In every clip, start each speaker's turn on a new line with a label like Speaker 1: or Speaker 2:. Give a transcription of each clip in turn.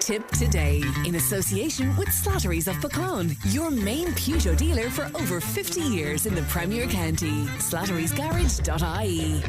Speaker 1: Tipp today, in association with Slattery's of Pecan, your main Peugeot dealer for over 50 years in the Premier County. Slattery'sGarage.ie.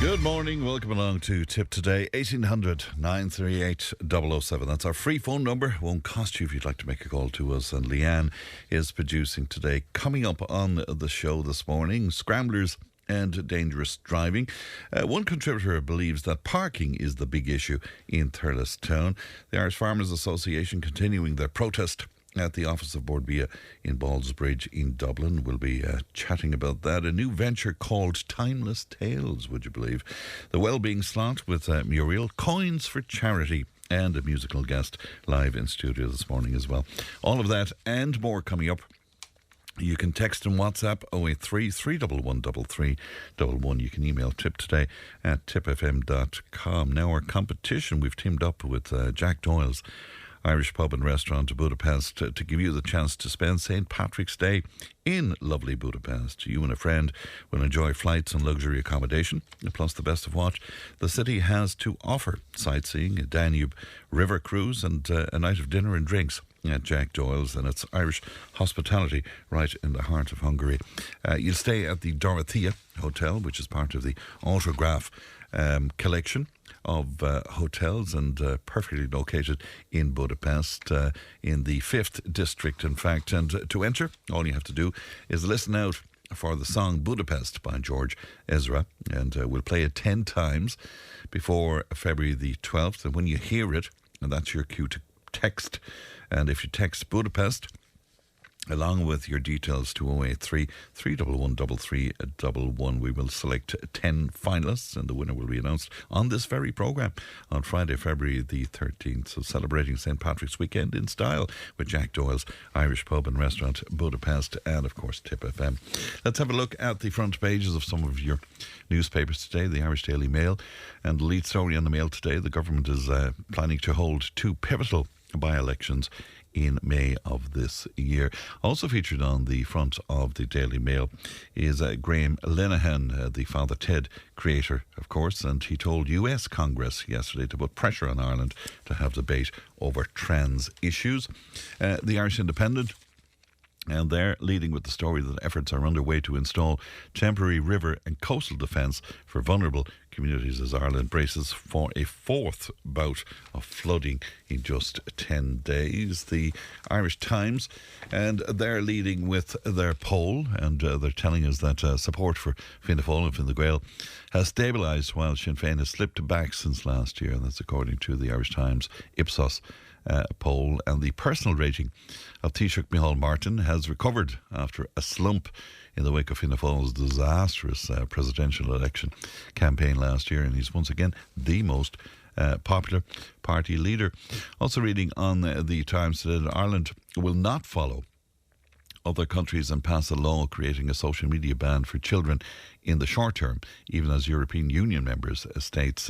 Speaker 2: Good morning, welcome along to Tipp Today, 1800 938 007. That's our free phone number, won't cost you if you'd like to make a call to us. And Leanne is producing today. Coming up on the show this morning, Scramblers and dangerous driving. One contributor believes that parking is the big issue in Thurles town. The Irish Farmers Association continuing their protest at the office of Bord Bia in Ballsbridge in Dublin. We'll be chatting about that. A new venture called Timeless Tales, would you believe? The Wellbeing Slot with Muriel, coins for charity, and a musical guest live in studio this morning as well. All of that and more coming up. You can text and WhatsApp 083 311 3311. You can email Tipp today at tippfm.com. Now our competition, we've teamed up with Jack Doyle's Irish pub and restaurant in Budapest to give you the chance to spend St. Patrick's Day in lovely Budapest. You and a friend will enjoy flights and luxury accommodation, plus the best of what the city has to offer: sightseeing, a Danube river cruise, and a night of dinner and drinks at Jack Doyle's, and it's Irish hospitality right in the heart of Hungary. You'll stay at the Dorothea Hotel, which is part of the Autograph collection of hotels, and perfectly located in Budapest, in the 5th district, in fact. And to enter, all you have to do is listen out for the song Budapest by George Ezra, and we'll play it 10 times before February the 12th. And when you hear it, and that's your cue to text, and if you text Budapest along with your details to 083 311 3311, we will select 10 finalists, and the winner will be announced on this very programme on Friday, February the 13th. So celebrating St. Patrick's weekend in style with Jack Doyle's Irish Pub and Restaurant Budapest, and of course Tipp FM. Let's have a look at the front pages of some of your newspapers today. The Irish Daily Mail, and the lead story on the Mail today: the government is planning to hold 2 pivotal by-elections in May of this year. Also featured on the front of the Daily Mail is Graham Linehan, the Father Ted creator, of course, and he told US Congress yesterday to put pressure on Ireland to have debate over trans issues. The Irish Independent, and they're leading with the story that efforts are underway to install temporary river and coastal defence for vulnerable communities as Ireland braces for a 4th bout of flooding in just 10 days. The Irish Times, and they're leading with their poll, and they're telling us that support for Fianna Fáil and Fine Gael has stabilised while Sinn Féin has slipped back since last year, and that's according to the Irish Times Ipsos poll. And the personal rating of Taoiseach Micheál Martin has recovered after a slump in the wake of Fianna Fáil's disastrous presidential election campaign last year, and he's once again the most popular party leader. Also reading on the Times today that Ireland will not follow other countries and pass a law creating a social media ban for children in the short term, even as European Union members states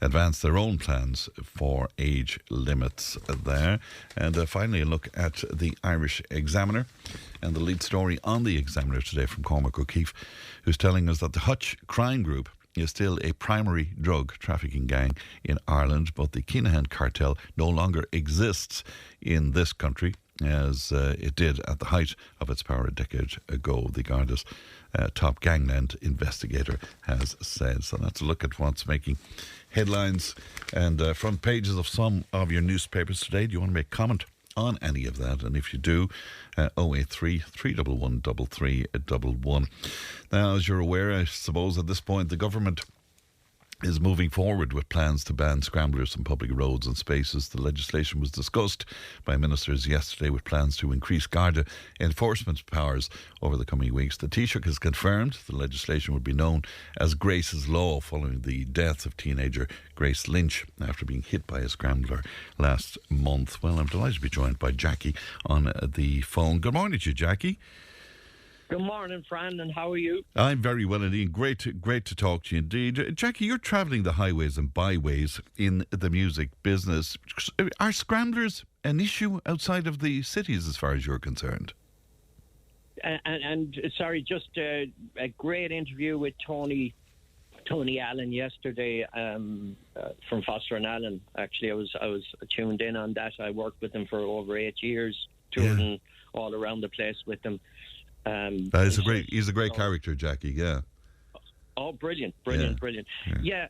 Speaker 2: advance their own plans for age limits there. And finally, a look at the Irish Examiner, and the lead story on the Examiner today from Cormac O'Keefe, who's telling us that the Hutch crime group is still a primary drug trafficking gang in Ireland, but the Kinahan cartel no longer exists in this country as it did at the height of its power a decade ago, the Garda's top gangland investigator has said. So that's a look at what's making headlines and front pages of some of your newspapers today. Do you want to make comment on any of that? And if you do, 083 311 3311. Now, as you're aware, I suppose at this point the government is moving forward with plans to ban scramblers on public roads and spaces. The legislation was discussed by ministers yesterday with plans to increase Garda enforcement powers over the coming weeks. The Taoiseach has confirmed the legislation would be known as Grace's Law following the death of teenager Grace Lynch after being hit by a scrambler last month. Well, I'm delighted to be joined by Jackie on the phone. Good morning to you, Jackie.
Speaker 3: Good morning, Fran, and how are you?
Speaker 2: I'm very well indeed. Great to talk to you indeed. Jackie, you're travelling the highways and byways in the music business. Are Scramblers an issue outside of the cities as far as you're concerned?
Speaker 3: And sorry, just a great interview with Tony Allen yesterday from Foster and Allen. Actually, I was tuned in on that. I worked with him for over 8 years, touring all around the place with him.
Speaker 2: He's a great character, Jackie. Yeah.
Speaker 3: Oh, brilliant. Yeah.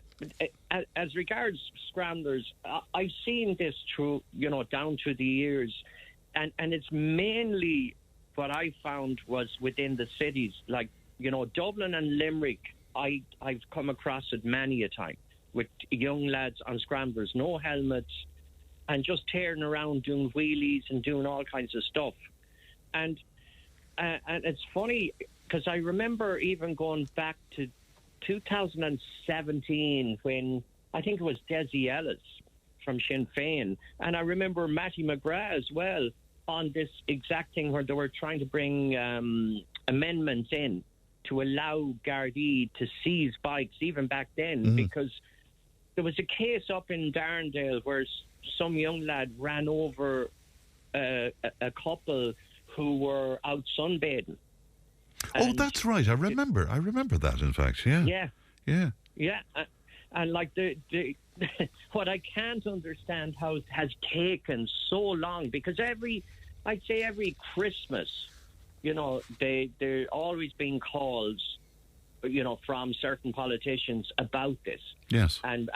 Speaker 3: As regards Scramblers, I've seen this through, down through the years, and it's mainly what I found was within the cities, like Dublin and Limerick. I've come across it many a time with young lads on Scramblers, no helmets, and just tearing around doing wheelies and doing all kinds of stuff, and it's funny because I remember even going back to 2017 when I think it was Desi Ellis from Sinn Féin, and I remember Matty McGrath as well on this exact thing where they were trying to bring amendments in to allow Gardaí to seize bikes even back then, because there was a case up in Darndale where some young lad ran over a couple who were out sunbathing.
Speaker 2: Oh, that's right. I remember that, in fact. Yeah.
Speaker 3: And like the what I can't understand how it has taken so long, because I'd say every Christmas, they're always being calls, from certain politicians about this.
Speaker 2: Yes.
Speaker 3: And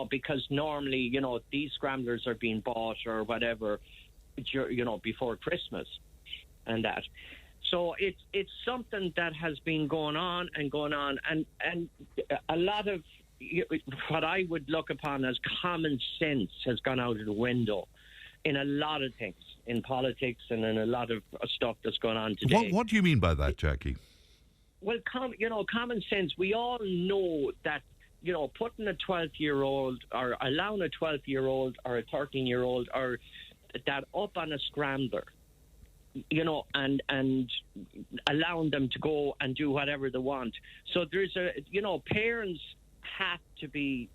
Speaker 3: because normally, these Scramblers are being bought or whatever, before Christmas. And that, so it's something that has been going on, and a lot of what I would look upon as common sense has gone out of the window in a lot of things, in politics and in a lot of stuff that's going on today.
Speaker 2: What do you mean by that, Jackie?
Speaker 3: Well, common sense. We all know that putting a 12-year-old or allowing a 12-year-old or a 13-year-old or that up on a Scrambler, and allowing them to go and do whatever they want. So there's parents have to be,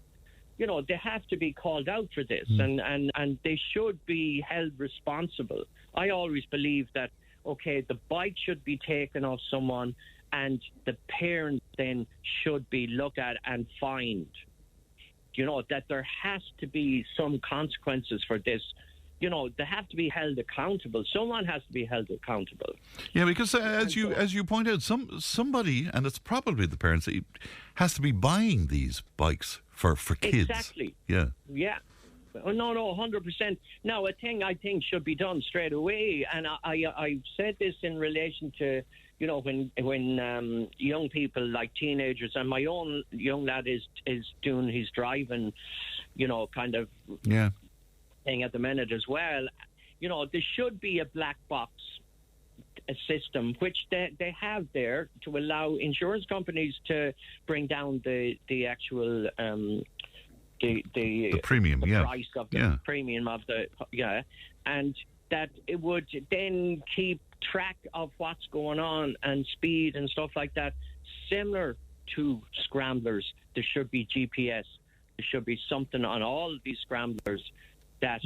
Speaker 3: they have to be called out for this, and they should be held responsible. I always believe that, okay, the bike should be taken off someone, and the parents then should be looked at and fined. That there has to be some consequences for this. They have to be held accountable. Someone has to be held accountable.
Speaker 2: Yeah, because as you point out, somebody, and it's probably the parents, has to be buying these bikes for kids.
Speaker 3: Exactly.
Speaker 2: Yeah.
Speaker 3: Yeah. Oh, no, 100%. Now, a thing I think should be done straight away, and I've said this in relation to, when young people like teenagers, and my own young lad is doing his driving, kind of.
Speaker 2: Yeah.
Speaker 3: Thing at the minute as well, there should be a black box system, which they have there to allow insurance companies to bring down the actual the
Speaker 2: premium,
Speaker 3: the price of the premium of the and that it would then keep track of what's going on and speed and stuff like that. Similar to Scramblers, there should be GPS. There should be something on all of these Scramblers that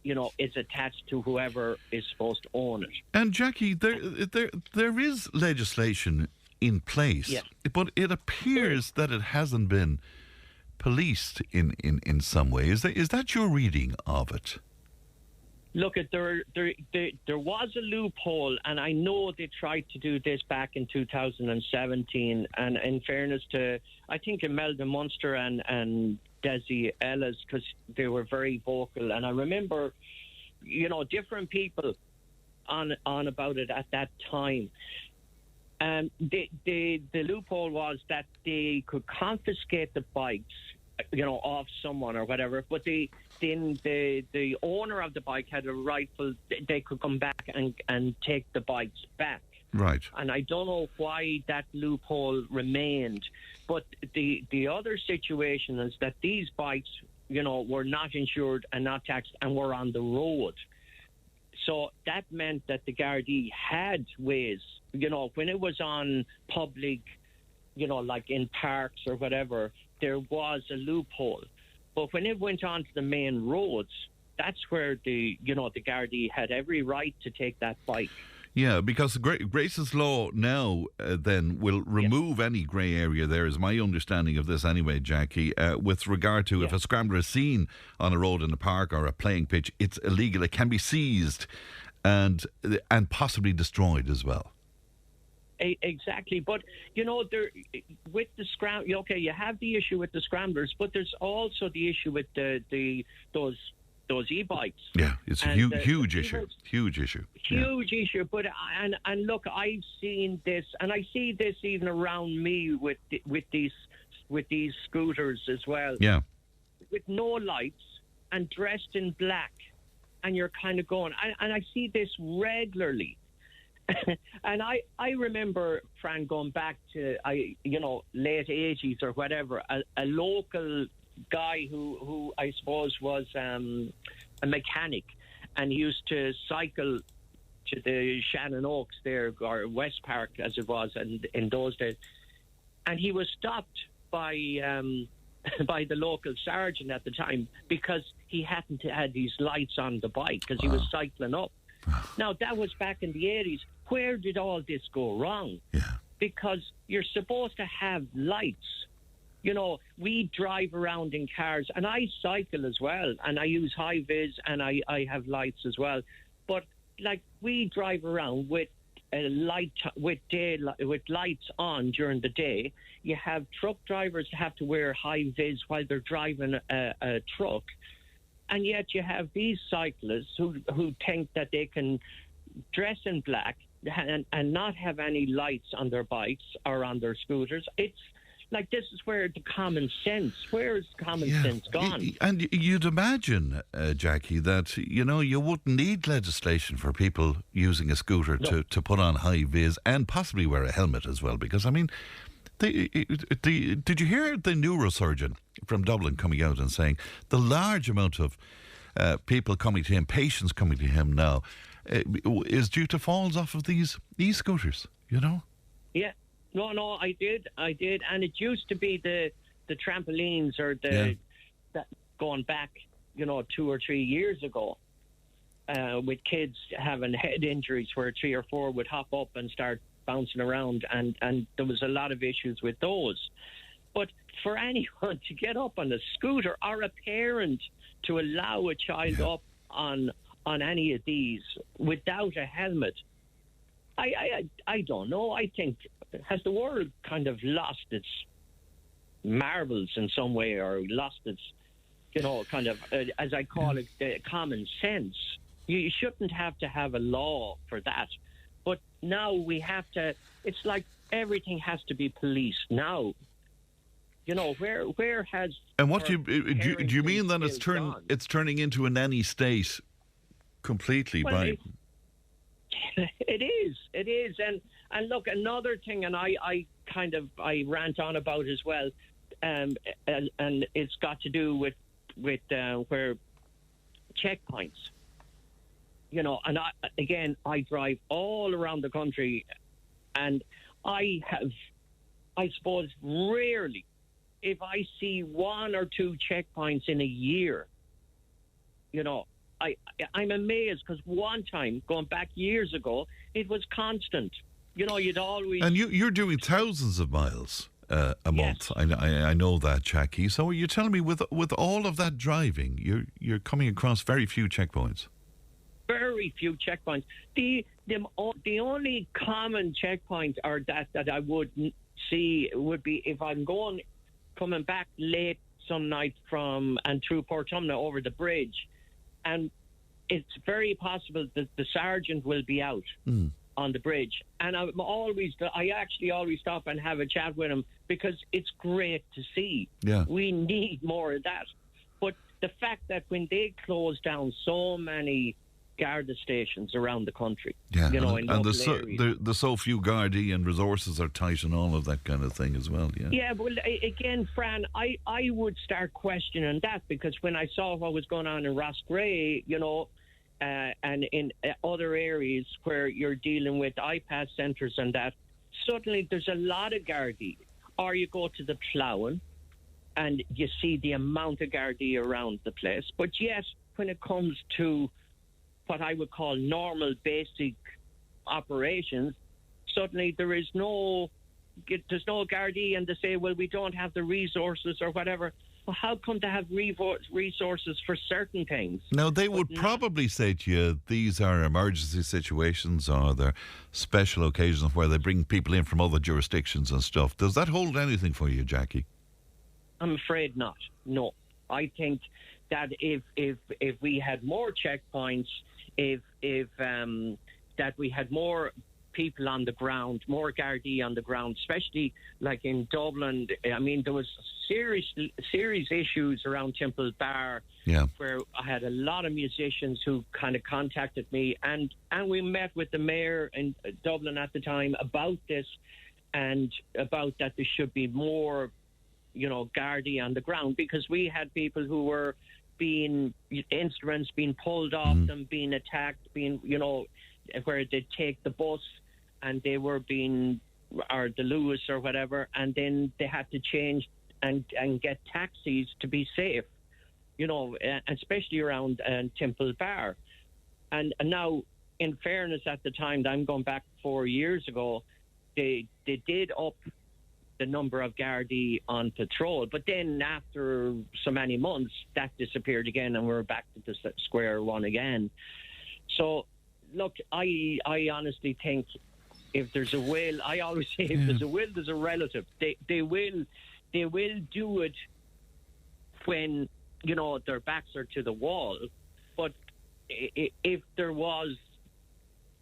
Speaker 3: is attached to whoever is supposed to own it.
Speaker 2: And Jackie, there is legislation in place, but it appears that it hasn't been policed in some way. Is that your reading of it?
Speaker 3: Look, there was a loophole, and I know they tried to do this back in 2017. And in fairness to, I think, Imelda Munster and Desi Ellis, because they were very vocal, and I remember, different people on about it at that time. The loophole was that they could confiscate the bikes, off someone or whatever, but the owner of the bike had a rightful. They could come back and take the bikes back.
Speaker 2: Right.
Speaker 3: And I don't know why that loophole remained. But the other situation is that these bikes, were not insured and not taxed and were on the road. So that meant that the Gardaí had ways, when it was on public, like in parks or whatever, there was a loophole. But when it went on to the main roads, that's where the Gardaí had every right to take that bike.
Speaker 2: Yeah, because Grace's law now then will remove any grey area there, is my understanding of this anyway, Jackie, with regard to if a scrambler is seen on a road in a park or a playing pitch, it's illegal. It can be seized and possibly destroyed as well.
Speaker 3: Exactly, but there with the you have the issue with the scramblers, but there's also the issue with those e-bikes.
Speaker 2: Yeah, it's a huge issue. Huge issue.
Speaker 3: Huge issue. But and look, I've seen this, and I see this even around me with these scooters as well.
Speaker 2: Yeah,
Speaker 3: with no lights and dressed in black, and you're kind of going. And I see this regularly. And I remember, Fran, going back to late 80s or whatever, a local guy who I suppose was a mechanic, and he used to cycle to the Shannon Oaks there, or West Park as it was in those days, and he was stopped by the local sergeant at the time because he hadn't had these lights on the bike because he was cycling up. Now, that was back in the 80s. Where did all this go wrong?
Speaker 2: Yeah.
Speaker 3: Because you're supposed to have lights. We drive around in cars, and I cycle as well, and I use high vis, and I have lights as well. But like, we drive around with with lights on during the day. You have truck drivers have to wear high vis while they're driving a truck, and yet you have these cyclists who think that they can dress in black and not have any lights on their bikes or on their scooters. It's like, this is where the common sense, where is common sense gone?
Speaker 2: And you'd imagine, Jackie, that, you wouldn't need legislation for people using a scooter to put on high vis and possibly wear a helmet as well. Because, I mean, did you hear the neurosurgeon from Dublin coming out and saying the large amount of people coming to him, patients coming to him now, is due to falls off of these e-scooters,
Speaker 3: Yeah. No, I did. And it used to be the trampolines or that going back, 2 or 3 years ago, with kids having head injuries where 3 or 4 would hop up and start bouncing around, and there was a lot of issues with those. But for anyone to get up on a scooter, or a parent to allow a child up on any of these without a helmet, I don't know. I think, has the world kind of lost its marbles in some way, or lost its, kind of, as I call it, common sense? You shouldn't have to have a law for that. But now we have to, it's like everything has to be policed now. Where has...
Speaker 2: And what do you mean then it's turning into a nanny state completely?
Speaker 3: Well, It is. And look, another thing, and I rant on about as well, and it's got to do with where checkpoints, and I drive all around the country, and I suppose rarely, if I see 1 or 2 checkpoints in a year, I'm amazed, because one time, going back years ago, it was constant. You'd always...
Speaker 2: And you're doing thousands of miles a month. I know that, Jackie. So you're telling me with all of that driving, you're coming across very few checkpoints?
Speaker 3: Very few checkpoints. The only common checkpoint or that I would see would be if I'm coming back late some night and through Portumna over the bridge, and it's very possible that the sergeant will be out on the bridge, and I actually always stop and have a chat with him, because it's great to see. Yeah, we need more of that. But the fact that when they close down so many Garda stations around the country,
Speaker 2: and the so few Gardaí and resources are tight and all of that kind of thing as well.
Speaker 3: Yeah, well, again, Fran, I would start questioning that, because when I saw what was going on in Rossgrey, and in other areas where you're dealing with iPad centres and that, suddenly there's a lot of Gardaí. Or you go to the ploughing and you see the amount of Gardaí around the place. But yet, when it comes to what I would call normal, basic operations, suddenly there's no Gardaí, and they say, well, we don't have the resources or whatever. Well, how come they have resources for certain things?
Speaker 2: Now, they would probably say to you, these are emergency situations or they're special occasions where they bring people in from other jurisdictions and stuff. Does that hold anything for you, Jackie?
Speaker 3: I'm afraid not. No. I think that if we had more checkpoints, if that we had more people on the ground, more Gardaí on the ground, especially like in Dublin. I mean, there was serious issues around Temple Bar, where I had a lot of musicians who kind of contacted me, and we met with the mayor in Dublin at the time about this, and about that there should be more, Gardaí on the ground, because we had people who were instruments being pulled off them, being attacked, where they'd take the bus and they were or the Lewis or whatever, and then they had to change and get taxis to be safe, especially around Temple Bar. And now, in fairness, at the time, I'm going back 4 years ago, they did up the number of Gardaí on patrol, but then after so many months, that disappeared again, and we're back to the square one again. So, look, I honestly think if there's a will, I always say if there's a will, there's a relative. They will do it when, their backs are to the wall. But if there was,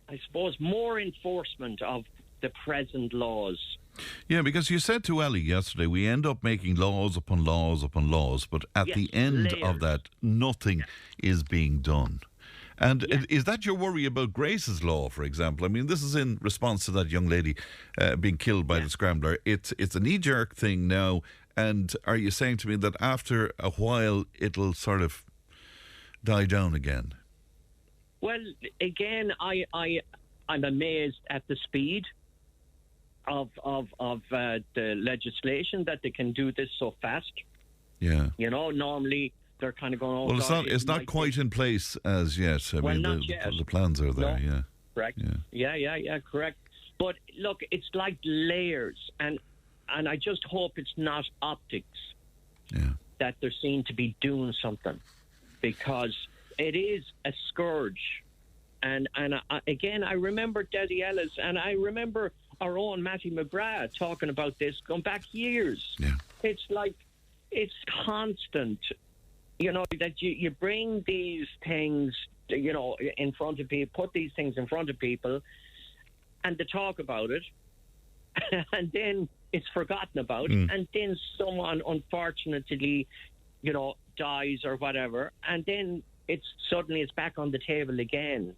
Speaker 3: I suppose, more enforcement of the present laws.
Speaker 2: Yeah, because you said to Ali yesterday, we end up making laws upon laws upon laws, but at the end of that, nothing is being done. And is that your worry about Grace's Law, for example? I mean, this is in response to that young lady being killed by the Scrambler. It's a knee-jerk thing now, and are you saying to me that after a while it'll sort of die down again?
Speaker 3: Well, again, I'm amazed at the speed of the legislation, that they can do this so fast. Yeah. Normally they're kind of going,
Speaker 2: well, it's not quite in place as yet. I mean, the plans are there,
Speaker 3: Correct. Yeah, correct. But look, it's like layers, and I just hope it's not optics that they're seen to be doing something, because it is a scourge. And again, I remember Desi Ellis, and I remember our own Matty McGrath talking about this going back years. Yeah. It's like, it's constant, that you bring these things, in front of people, put these things in front of people, and they talk about it, and then it's forgotten about, and then someone, unfortunately, dies or whatever, and then it's back on the table again.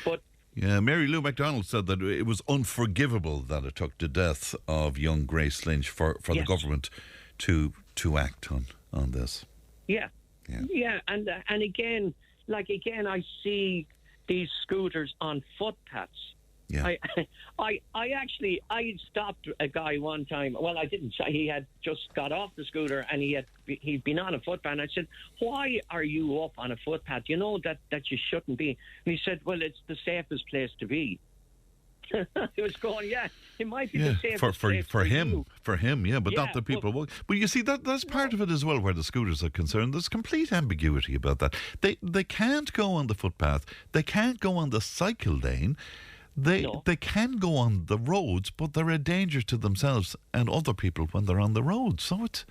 Speaker 3: But
Speaker 2: Mary Lou MacDonald said that it was unforgivable that it took the death of young Grace Lynch for the government to act on this. Yeah, and again, I see these scooters on footpaths. Yeah. I stopped a guy one time. Well, I didn't. He had just got off the scooter and he'd been on a footpath. And I said, "Why are you up on a footpath? You know that you shouldn't be." And he said, "Well, it's the safest place to be." He was going, it might be the safest place for him, but not the people. But you see, that's part of it as well, where the scooters are concerned. There's complete ambiguity about that. They can't go on the footpath. They can't go on the cycle lane. They can go on the roads, but they're a danger to themselves and other people when they're on the road. So it's...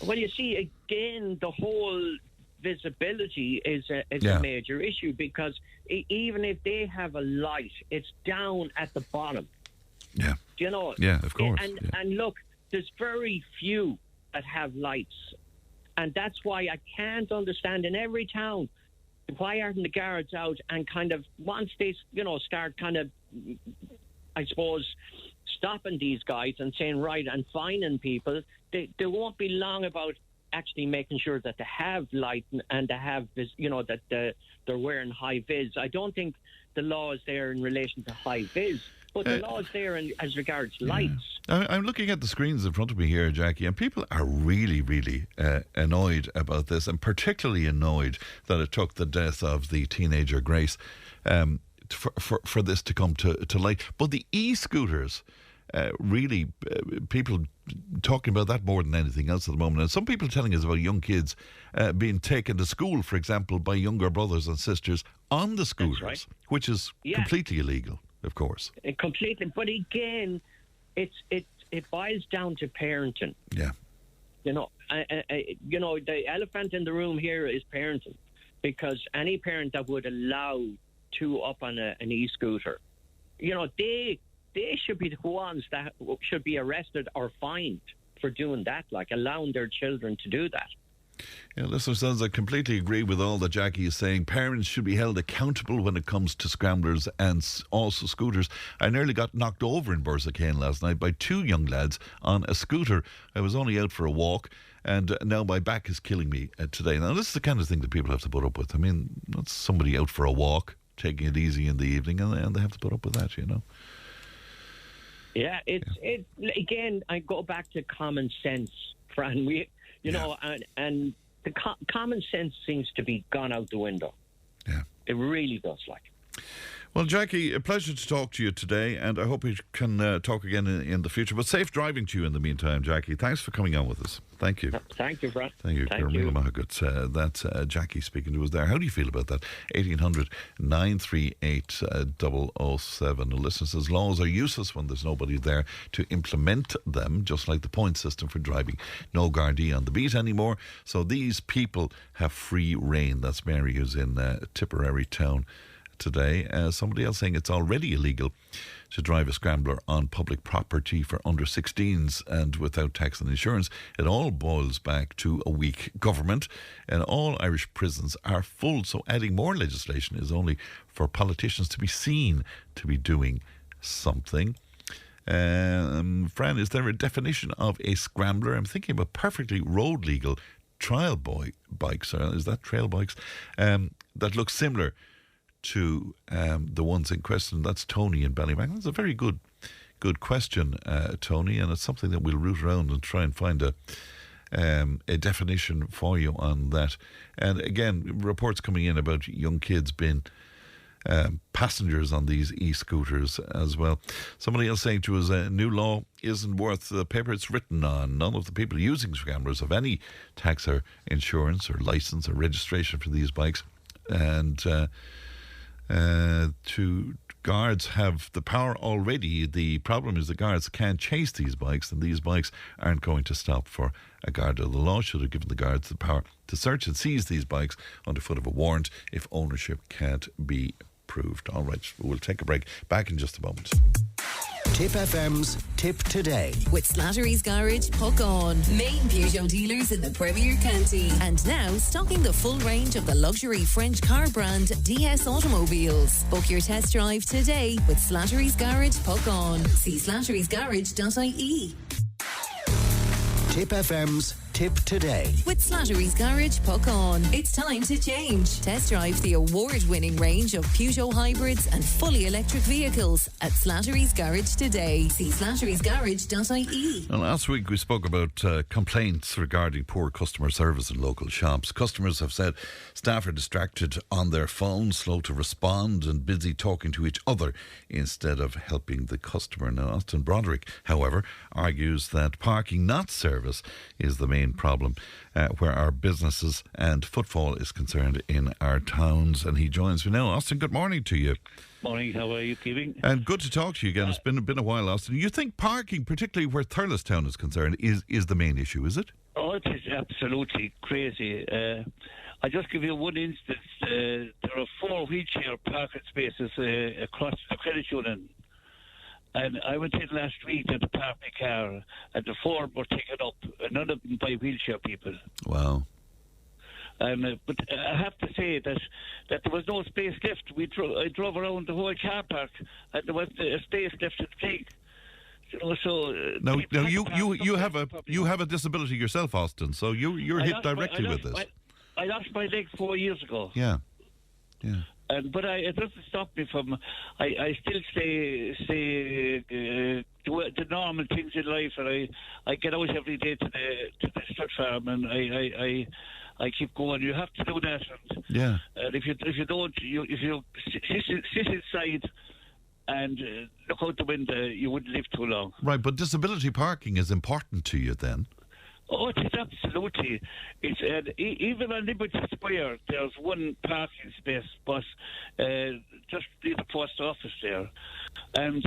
Speaker 3: Well, you see, again, the whole visibility is a major issue, because even if they have a light, it's down at the bottom.
Speaker 2: Yeah. Yeah, of course.
Speaker 3: And look, there's very few that have lights. And that's why I can't understand in every town, why aren't the guards out, and kind of once they, start kind of, I suppose, stopping these guys and saying, right, and fining people, they won't be long about actually making sure that they have light and they have this, that they're wearing high vis. I don't think the law is there in relation to high vis, but the law is there as regards lights.
Speaker 2: I'm looking at the screens in front of me here, Jackie, and people are really, really annoyed about this, and particularly annoyed that it took the death of the teenager Grace for this to come to light. But the e-scooters, really, people talking about that more than anything else at the moment. And some people telling us about young kids being taken to school, for example, by younger brothers and sisters on the scooters, right, which is completely illegal, of course.
Speaker 3: Completely. But again, it boils down to parenting. Yeah. The elephant in the room here is parenting, because any parent that would allow two up on an e-scooter, they should be the ones that should be arrested or fined for doing that, like allowing their children to do that.
Speaker 2: Yeah, listeners, I completely agree with all that Jackie is saying. Parents should be held accountable when it comes to scramblers and also scooters. I nearly got knocked over in Bursakane last night by two young lads on a scooter. I was only out for a walk, and now my back is killing me today. Now, this is the kind of thing that people have to put up with. I mean, that's somebody out for a walk, taking it easy in the evening, and they have to put up with that,
Speaker 3: Yeah, it's again, I go back to common sense, Fran. And the common sense seems to be gone out the window. Yeah. It really does,
Speaker 2: Well, Jackie, a pleasure to talk to you today, and I hope we can talk again in the future. But safe driving to you in the meantime, Jackie. Thanks for coming on with us. Thank you.
Speaker 3: Thank you, Brad.
Speaker 2: Thank you. That's Jackie speaking to us there. How do you feel about that? 1800 938 007. The listener says laws are useless when there's nobody there to implement them, just like the point system for driving. No Gardaí on the beat anymore. So these people have free rein. That's Mary, who's in Tipperary town today. Somebody else saying it's already illegal to drive a scrambler on public property for under 16s and without tax and insurance. It all boils back to a weak government, and all Irish prisons are full, so adding more legislation is only for politicians to be seen to be doing something. Fran, is there a definition of a scrambler? I'm thinking about perfectly road legal trial bikes, or is that trail bikes, that look similar to the ones in question. That's Tony in Ballymac. That's a very good question, Tony, and it's something that we'll root around and try and find a definition for you on that. And again, reports coming in about young kids being passengers on these e-scooters as well. Somebody else saying to us, new law isn't worth the paper it's written on. None of the people using scramblers have any tax or insurance or license or registration for these bikes. And to guards have the power already. The problem is the guards can't chase these bikes, and these bikes aren't going to stop for a guard. The law should have given the guards the power to search and seize these bikes under foot of a warrant if ownership can't be proved. All right, we'll take a break. Back in just a moment.
Speaker 4: Tipp FM's Tip Today.
Speaker 1: With Slattery's Garage, Puckon. Main Peugeot dealers in the Premier County. And now stocking the full range of the luxury French car brand DS Automobiles. Book your test drive today with Slattery's Garage, Puckon. See slatterysgarage.ie.
Speaker 4: Tipp FM's Tip Today.
Speaker 1: With Slattery's Garage, Puckon. It's time to change. Test drive the award-winning range of Peugeot hybrids and fully electric vehicles at Slattery's Garage today. See slatterysgarage.ie.
Speaker 2: Well, last week we spoke about complaints regarding poor customer service in local shops. Customers have said staff are distracted on their phones, slow to respond and busy talking to each other instead of helping the customer. Now, Austin Broderick, however, argues that parking not service is the main problem where our businesses and footfall is concerned in our towns. And he joins me now. Austin, good morning to you.
Speaker 5: Morning, how are you keeping?
Speaker 2: And good to talk to you again. It's been a while, Austin. You think parking, particularly where Thurles town is concerned, is the main issue, is it?
Speaker 5: Oh, it is absolutely crazy. I'll just give you one instance. There are 4 wheelchair parking spaces across the credit union. And I went in last week to park my car, and the 4 were taken up, none of them by wheelchair people.
Speaker 2: Wow.
Speaker 5: But I have to say that there was no space left. I drove around the whole car park, and there was a space left to take. You know, so
Speaker 2: Now you have a disability yourself, Austin. So you're hit directly with this.
Speaker 5: I lost my leg 4 years ago.
Speaker 2: Yeah.
Speaker 5: But it doesn't stop me from. I still do the normal things in life, and I get out every day to the stud farm, and I keep going. You have to do that. And, and if you don't, if you sit inside and look out the window, you wouldn't live too long.
Speaker 2: Right, but disability parking is important to you then.
Speaker 5: Oh, it is absolutely. It's even on Liberty Square, there's one parking space, but just near the post office there. And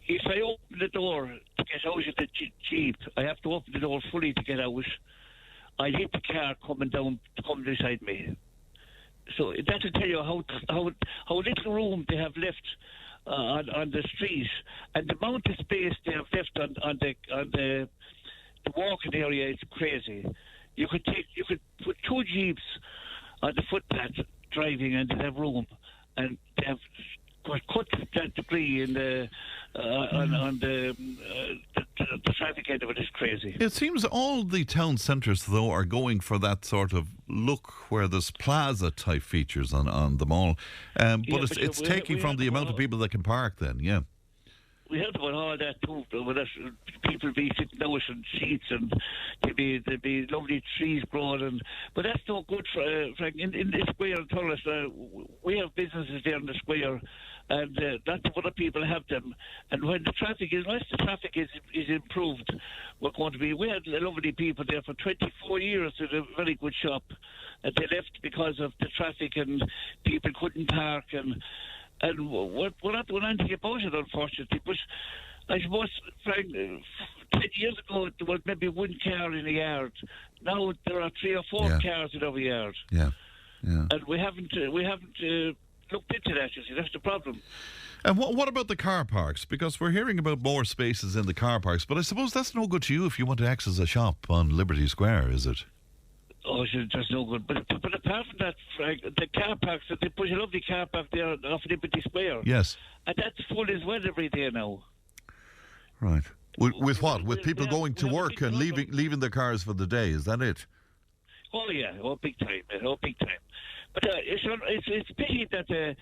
Speaker 5: if I open the door to get out of the Jeep, I have to open the door fully to get out. I hit the car coming beside me. So that will tell you how little room they have left on the street, and the amount of space they have left on the walking area is crazy. You could put 2 Jeeps on the footpath driving, and they have room, and they have cut that degree in on the traffic end of it is crazy.
Speaker 2: It seems all the town centres, though, are going for that sort of look where there's plaza type features on them all. But it's taking from the amount of people that can park then, yeah.
Speaker 5: We heard about all that too. People be sitting out in seats, and there'd be lovely trees growing. But that's no good for Frank. In the square in Thurles, we have businesses there in the square, and lots of other people have them. And when the traffic is improved, we're going to be. We had lovely people there for 24 years with a very good shop, and they left because of the traffic, and people couldn't park, and we're not doing anything about it, unfortunately. But I suppose, Frank, 10 years ago, there was maybe 1 car in the yard. Now there are 3 or 4 cars in every yard.
Speaker 2: Yeah.
Speaker 5: And we haven't looked into that, you see. That's the problem.
Speaker 2: And what about the car parks? Because we're hearing about more spaces in the car parks, but I suppose that's no good to you if you want to access a shop on Liberty Square, is it?
Speaker 5: Oh, that's no good. But apart from that, Frank, the car parks, they put a lovely car park there off Liberty Square.
Speaker 2: Yes.
Speaker 5: And that's full as well every day now.
Speaker 2: Right. With what? With people going to work and leaving their cars for the day, is that it?
Speaker 5: Oh, yeah. Oh, big time, man. Oh, big time. But it's pity that the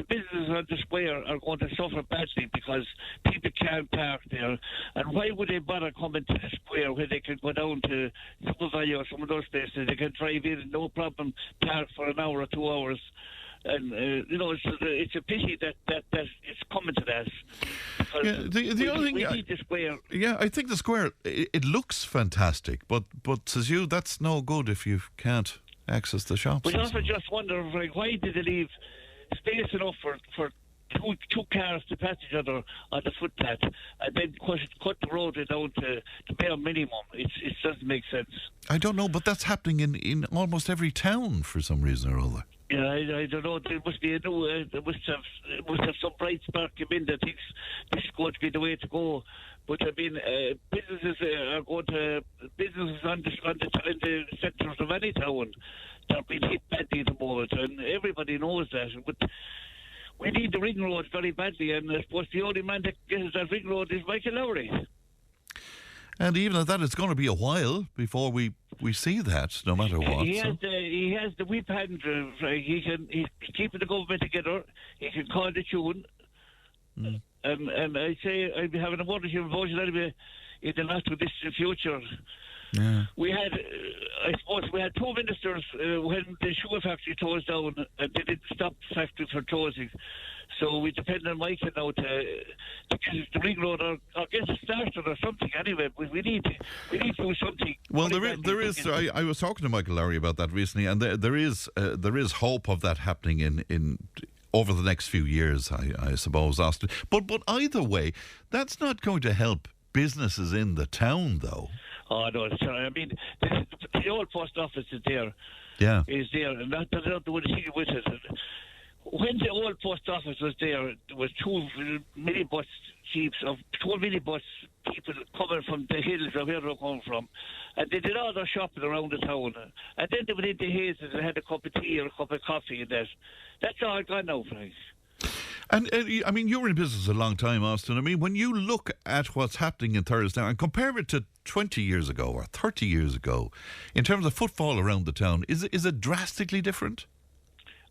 Speaker 5: businesses on the square are going to suffer badly because people can't park there. And why would they bother coming to the square where they can go down to Super Value or some of those places? They can drive in, no problem, park for an hour or 2 hours. And it's a pity that it's coming to that.
Speaker 2: Yeah, the other thing,
Speaker 5: we need the square.
Speaker 2: Yeah, I think the square it looks fantastic, but says you that's no good if you can't access the shops.
Speaker 5: We also just wonder, like, why did they leave space enough for two cars to pass each other on the footpath, and then cut the road down to bare minimum? It doesn't make sense.
Speaker 2: I don't know, but that's happening in almost every town for some reason or other.
Speaker 5: Yeah, I don't know. There must be a new. There must have some bright spark come in that thinks this is going to be the way to go. But I mean, businesses are going to businesses in the centres of any town. They're being hit badly at the moment, and everybody knows that. But we need the ring road very badly, and I suppose the only man that gets that ring road is Michael Lowry.
Speaker 2: And even at that, it's going to be a while before we see that, no matter what.
Speaker 5: He has the whip hand. He's keeping the government together. He can call the tune. And I say I'll be having a wonderful vote anyway in the not too distant future.
Speaker 2: Yeah.
Speaker 5: We had, I suppose, we had 2 ministers when the sugar factory closed down, and they didn't stop the factory for closing. So we depend on Michael now to get the ring road or get it started or something. Anyway, we need to do something.
Speaker 2: Well, there is. I was talking to Michael Lowry about that recently, and there is hope of that happening in over the next few years, I suppose, Austin. But either way, that's not going to help businesses in the town, though.
Speaker 5: Oh no, sorry. I mean, the old post office is there.
Speaker 2: Yeah,
Speaker 5: is there, and that doesn't do anything with it. When the old post office was there was 2 minibus jeeps of 2 minibus people coming from the hills or where they're coming from, and they did all their shopping around the town. And then they went into Hazes and had a cup of tea or a cup of coffee and that. That's all gone now, Frank.
Speaker 2: And I mean, you were in business a long time, Austin. I mean, when you look at what's happening in Thurles now and compare it to 20 years ago or 30 years ago, in terms of footfall around the town, is it drastically different?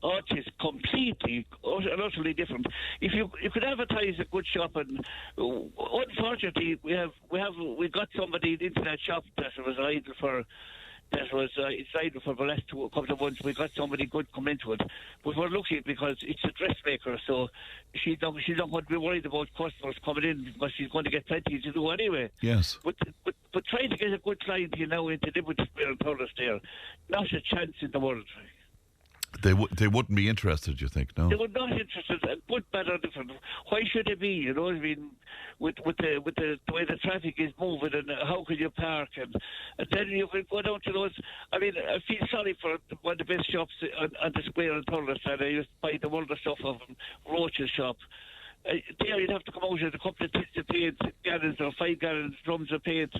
Speaker 5: Oh, it is completely, utterly different. If you could advertise a good shop, and unfortunately, we got somebody into that shop that was idle for. It's idle for the last couple of months. We got somebody good come into it, but we're lucky because it's a dressmaker, so she's not going to be worried about customers coming in because she's going to get plenty to do anyway.
Speaker 2: Yes.
Speaker 5: But trying to get a good client here now into Liberty Square and Thurles there, not a chance in the world.
Speaker 2: They wouldn't be interested, you think? No,
Speaker 5: they were not interested. Good, bad, or different. Why should they be? You know, I mean, with the way the traffic is moving, and how can you park, and then you can go down to those. I mean, I feel sorry for one of the best shops on the square in Thurles, and I used to buy the wonder stuff of Roach's shop. There you'd have to come out with a couple of tins of paint, gallons or 5 gallons, drums of paint.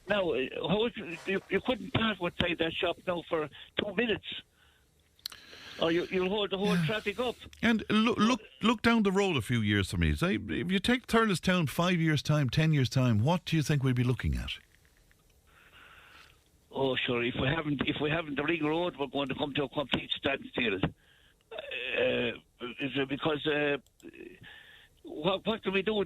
Speaker 5: Now, you couldn't park outside that shop now for 2 minutes. Or you'll hold the whole traffic up. And
Speaker 2: look down the road a few years for me. Say, if you take Thurles Town 5 years' time, 10 years' time, what do you think we'll be looking at?
Speaker 5: Oh, sure. If we haven't the ring road, we're going to come to a complete standstill. Because what can we do?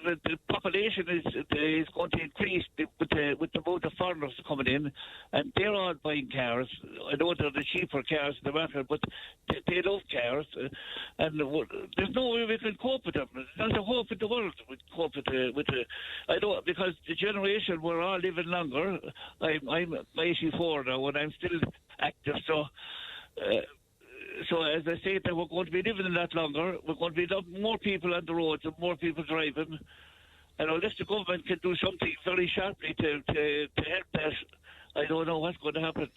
Speaker 5: The population is going to increase with the amount of foreigners coming in, and they're all buying cars. I know they're the cheaper cars in the market, but they love cars, and there's no way we can cope with them. There's not a hope in the world we cope with the. I know, because the generation we're all living longer. I'm 84 now, and I'm still active, so. So as I say, that we're going to be living a lot longer. We're going to be more people on the roads and more people driving. And unless the government can do something very sharply to help that, I don't know what's going to happen.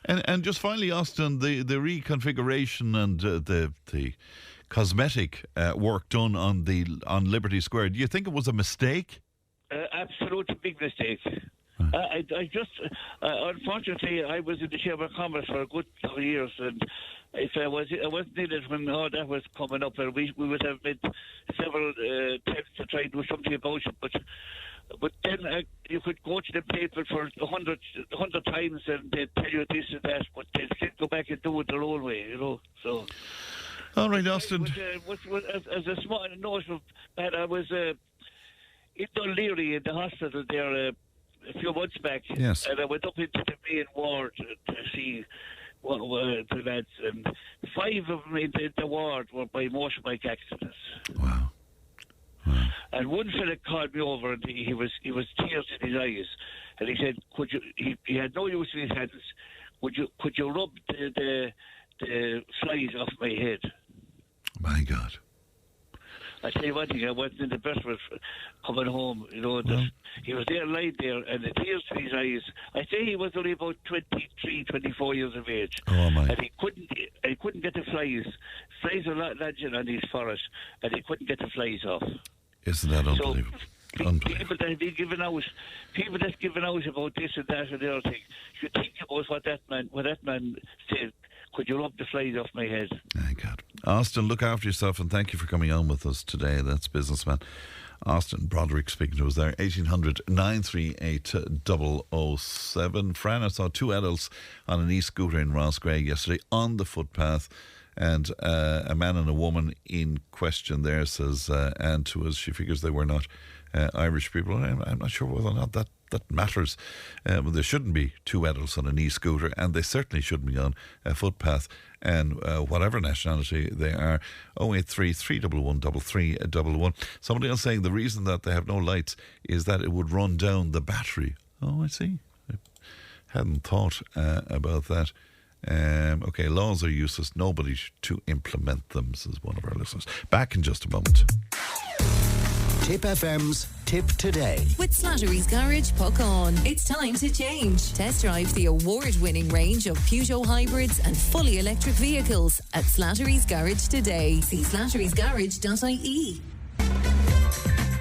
Speaker 2: And just finally, Austin, the reconfiguration and the cosmetic work done on Liberty Square, do you think it was a mistake?
Speaker 5: Absolute big mistake. I just, unfortunately, I was in the Chamber of Commerce for a good 2 years, and if I wasn't in it when all that was coming up, and we would have made several attempts to try and do something about it, but then you could go to the paper for 100 times and they'd tell you this and that, but they'd still go back and do it their own way, you know, so...
Speaker 2: All right, Austin.
Speaker 5: As a small note of that, I was in Dunleary in the hospital there a few months back,
Speaker 2: yes.
Speaker 5: And I went up into the main ward to see what were the lads, and 5 of them in the ward were by motorbike accidents.
Speaker 2: Wow.
Speaker 5: And one fella called me over, and he was tears in his eyes, and he said, "Could you?" He had no use in his hands. Could you rub the flies off my head?
Speaker 2: My God.
Speaker 5: I tell you one thing, I wasn't in the best of coming home, you know. He was there, lying there, and the tears in his eyes. I say he was only about 23, 24 years of age.
Speaker 2: Oh, my.
Speaker 5: And he couldn't get the flies. Flies are not lodging on his forest, and he couldn't get the flies off.
Speaker 2: Isn't that unbelievable?
Speaker 5: People that have been given out, people that's given out about this and that and the other thing, should think about what that man said. Could you rub the flies off my head?
Speaker 2: My God. Austin, look after yourself, and thank you for coming on with us today. That's businessman Austin Broderick speaking to us there. 1800 938 007. Fran, I saw 2 adults on an e-scooter in Roscrea yesterday on the footpath, and a man and a woman in question there says, and to us, she figures they were not Irish people. I'm not sure whether or not that matters. But there shouldn't be 2 adults on an e-scooter, and they certainly shouldn't be on a footpath, and whatever nationality they are. 083 311 3311. Somebody else saying the reason that they have no lights is that it would run down the battery. Oh, I see. I hadn't thought about that. Okay, laws are useless. Nobody to implement them, says one of our listeners. Back in just a moment.
Speaker 4: Tipp FM's Tipp Today.
Speaker 1: With Slattery's Garage, puck on. It's time to change. Test drive the award-winning range of Peugeot hybrids and fully electric vehicles at Slattery's Garage today. See slatterysgarage.ie.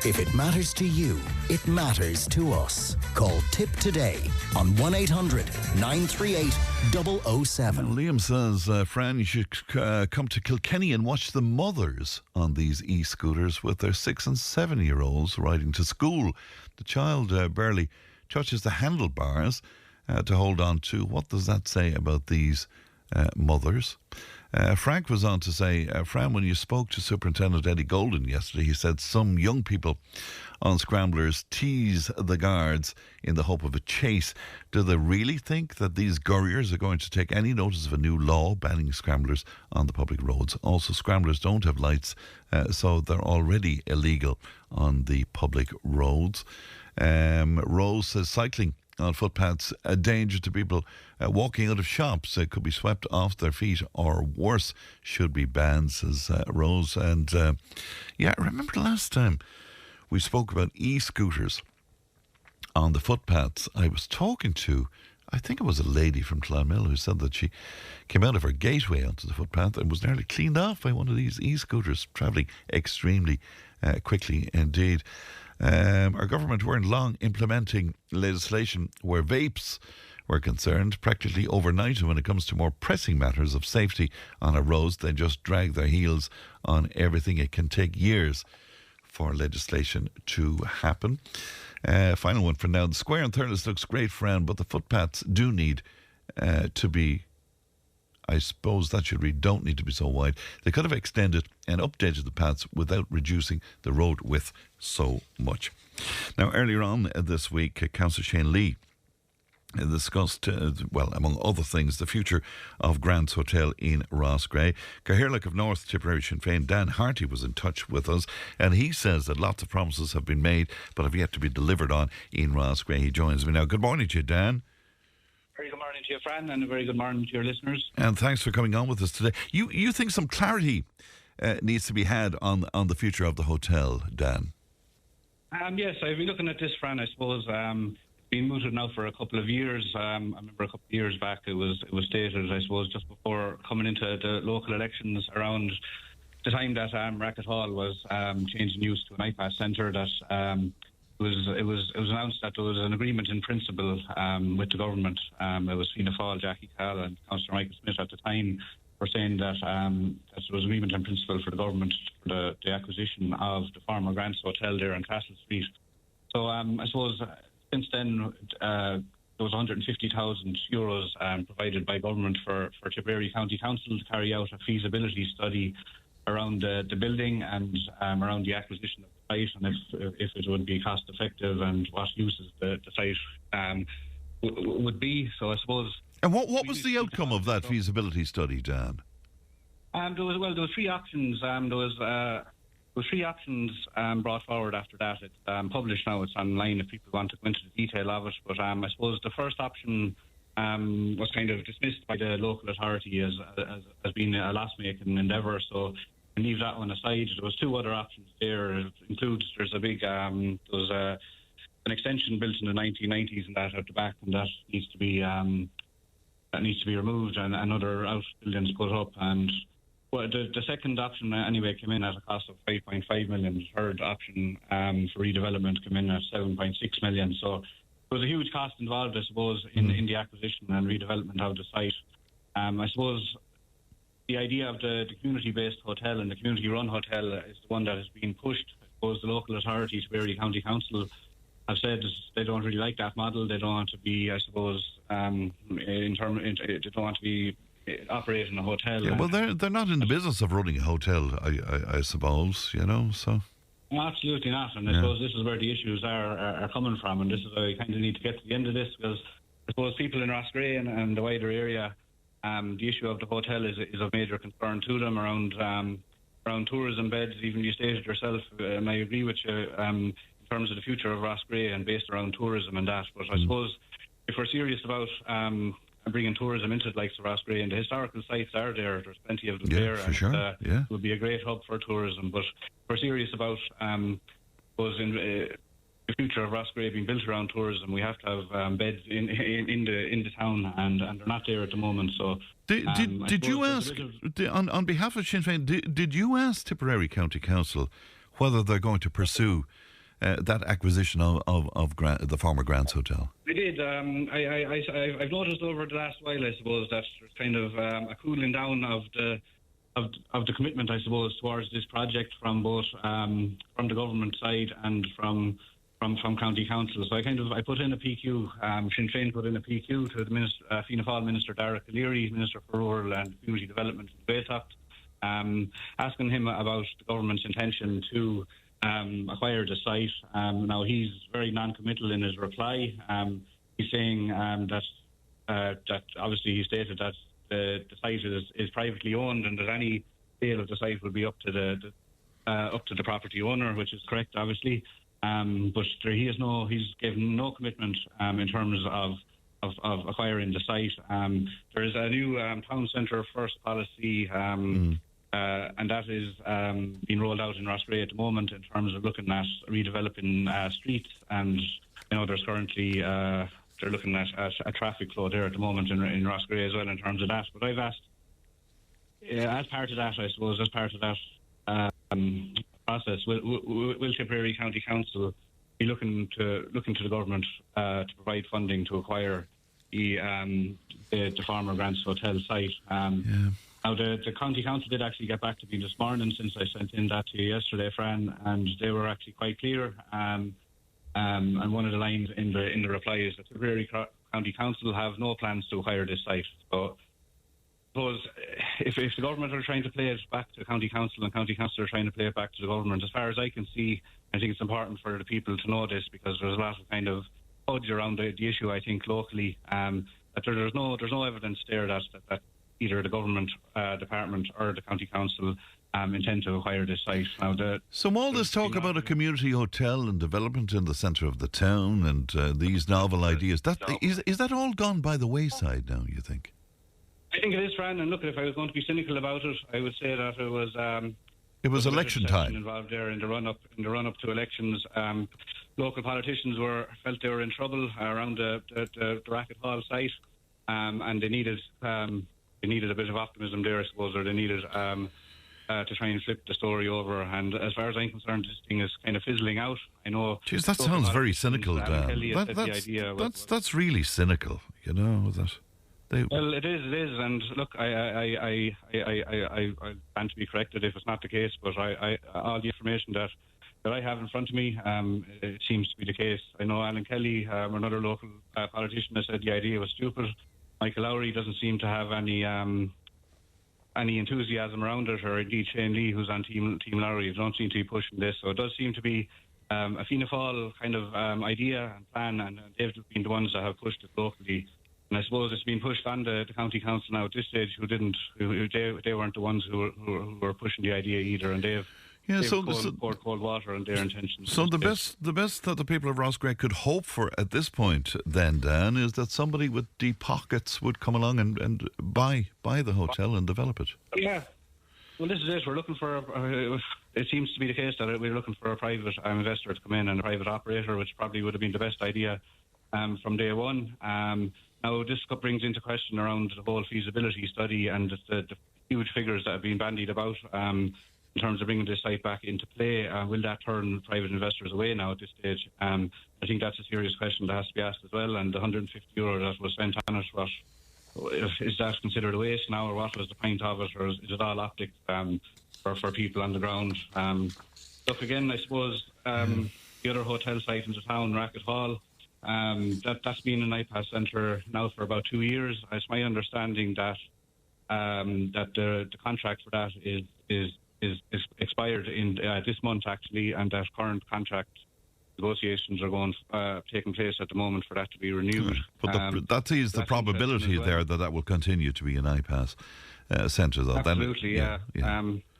Speaker 4: If it matters to you, it matters to us. Call Tipp today on 1-800-938-007.
Speaker 2: Liam says, Fran, you should come to Kilkenny and watch the mothers on these e-scooters with their 6 and 7-year-olds riding to school. The child barely touches the handlebars to hold on to. What does that say about these mothers? Frank was on to say, Fran, when you spoke to Superintendent Eddie Golden yesterday, he said some young people on Scramblers tease the guards in the hope of a chase. Do they really think that these gurriers are going to take any notice of a new law banning Scramblers on the public roads? Also, Scramblers don't have lights, so they're already illegal on the public roads. Rose says cycling on footpaths a danger to people walking out of shops. It could be swept off their feet or worse, should be banned, says Rose. And yeah, I remember the last time we spoke about e-scooters on the footpaths. I was talking to, I think it was a lady from Clonmel who said that she came out of her gateway onto the footpath and was nearly cleaned off by one of these e-scooters, travelling extremely quickly indeed. Our government weren't long implementing legislation where vapes were concerned. Practically overnight, and when it comes to more pressing matters of safety on our roads, they just drag their heels on everything. It can take years for legislation to happen. Final one for now. The square in Thurles looks great, Fran, but the footpaths do need to be, I suppose that should read, don't need to be so wide. They could have extended and updated the paths without reducing the road width so much. Now, earlier on this week, Councillor Shane Lee discussed, among other things, the future of Grant's Hotel in Roscrea. Cahirlock of North Tipperary Sinn Féin, Dan Harty, was in touch with us, and he says that lots of promises have been made but have yet to be delivered on in Roscrea. He joins me now. Good morning to you, Dan.
Speaker 6: Very good morning to you, Fran, and a very good morning to your listeners.
Speaker 2: And thanks for coming on with us today. You think some clarity needs to be had on the future of the hotel, Dan?
Speaker 6: Yes, I've been looking at this, Fran. I suppose it's been mooted now for a couple of years. I remember a couple of years back it was stated, I suppose, just before coming into the local elections, around the time that Racket Hall was changing use to an iPass centre, that it was announced that there was an agreement in principle with the government. It was Fianna Fáil, Jackie Cahill and Councillor Michael Smith at the time were saying that there was agreement in principle for the government for the acquisition of the former Grant's Hotel there on Castle Street. So I suppose since then there was €150,000 provided by government for Tipperary County Council to carry out a feasibility study around the building and around the acquisition of the site, and if it would be cost effective and what uses the site would be. So I suppose. And
Speaker 2: what was the outcome of that feasibility study, Dan?
Speaker 6: There was three options. There was three options brought forward after that. It's published now. It's online if people want to go into the detail of it. But I suppose the first option was kind of dismissed by the local authority as being a loss-making endeavour. So I leave that one aside. There was two other options there. It includes there's a big an extension built in the 1990s and that at the back, and that needs to be removed and other outbuildings put up. And the second option anyway came in at a cost of 5.5 million. The third option for redevelopment came in at 7.6 million. So there was a huge cost involved, I suppose, in the acquisition and redevelopment of the site. I suppose the idea of the community-based hotel and the community-run hotel is the one that is being pushed. I suppose the local authority, Tipperary County Council, have said they don't really like that model. They don't want to be, I suppose, they don't want to be operating a hotel.
Speaker 2: Yeah, well, they're not in the business of running a hotel, I suppose, so.
Speaker 6: No, absolutely not, and I suppose this is where the issues are coming from, and this is why we kind of need to get to the end of this, because I suppose people in Roscrea and the wider area, the issue of the hotel is of major concern to them around tourism beds. Even you stated yourself, and I agree with you, in terms of the future of Roscrea and based around tourism and that. But I suppose if we're serious about bringing tourism into the likes of Roscrea, and the historical sites are there, there's plenty of them there,
Speaker 2: for
Speaker 6: and
Speaker 2: sure.
Speaker 6: It would be a great hub for tourism. But if we're serious about the future of Roscrea being built around tourism, we have to have beds in the town, and they're not there at the moment. So
Speaker 2: did you ask, on behalf of Sinn Féin, did you ask Tipperary County Council whether they're going to pursue that acquisition of the former Grants Hotel?
Speaker 6: I did. I've noticed over the last while, I suppose, that there's kind of a cooling down of the commitment, I suppose, towards this project from both from the government side and from County Council. So I put in a PQ. Sinn Féin put in a PQ to the Minister, Fianna Fáil Minister Derek O'Leary, Minister for Rural and Community Development and Gaeltacht, asking him about the government's intention to acquire the site. Now he's very non-committal in his reply. He's saying that obviously he stated that the site is privately owned and that any sale of the site will be up to the property owner, which is correct, obviously. But he's given no commitment in terms of acquiring the site. There is a new town centre first policy, and that is being rolled out in Roscrea at the moment in terms of looking at redeveloping streets. And there's currently they're looking at a traffic flow there at the moment in Roscrea as well in terms of that. But I've asked, as part of that process, will Tipperary County Council be looking to the government to provide funding to acquire the former Grants Hotel site? Now, the County Council did actually get back to me this morning since I sent in that to you yesterday, Fran, and they were actually quite clear. And one of the lines in the reply is that the Tipperary County Council have no plans to acquire this site. So, I suppose if the government are trying to play it back to County Council and County Council are trying to play it back to the government, as far as I can see, I think it's important for the people to know this because there's a lot of kind of fudge around the issue, I think, locally. That there's no evidence there that either the government department or the County Council intend to acquire this site. Now,
Speaker 2: so all this talk about a community hotel and development in the centre of the town and these novel ideas, is that all gone by the wayside now, you think?
Speaker 6: I think it is, Fran, and look, if I was going to be cynical about it, I would say that it was
Speaker 2: election time
Speaker 6: involved there in the run up to elections. Local politicians felt they were in trouble around the Racket Hall site, and they needed a bit of optimism there, I suppose, or they needed to try and flip the story over. And as far as I'm concerned, this thing is kind of fizzling out. I know.
Speaker 2: Jeez, that sounds very cynical, Dan. That's really cynical, that.
Speaker 6: Well, it is, and look, I stand to be corrected if it's not the case, but all the information that I have in front of me, it seems to be the case. I know Alan Kelly, another local politician, has said the idea was stupid. Michael Lowry doesn't seem to have any enthusiasm around it, or indeed Shane Lee, who's on Team Lowry, don't seem to be pushing this. So it does seem to be a Fianna Fáil kind of idea and plan, and they've been the ones that have pushed it locally. And I suppose it's been pushed on the County Council now at this stage, they weren't the ones who were pushing the idea either, and they've poured cold water on their intentions. So
Speaker 2: the best that the people of Roscrea could hope for at this point, then, Dan, is that somebody with deep pockets would come along and buy the hotel and develop it.
Speaker 6: Yeah. Well, this is it. We're looking for. It seems to be the case that we're looking for a private investor to come in and a private operator, which probably would have been the best idea from day one. Now, this brings into question around the whole feasibility study and the huge figures that have been bandied about in terms of bringing this site back into play. Will that turn private investors away now at this stage? I think that's a serious question that has to be asked as well. And the €150 that was spent on it, is that considered a waste now, or what was the point of it, or is it all optics for people on the ground? Look, again, I suppose the other hotel site in the town, Racket Hall, that's been an IPAS centre now for about 2 years. It's my understanding that the contract for that is expired in this month actually, and that current contract negotiations are taking place at the moment for that to be renewed.
Speaker 2: But that is the probability there that will continue to be an IPAS centre, though.
Speaker 6: Absolutely, yeah.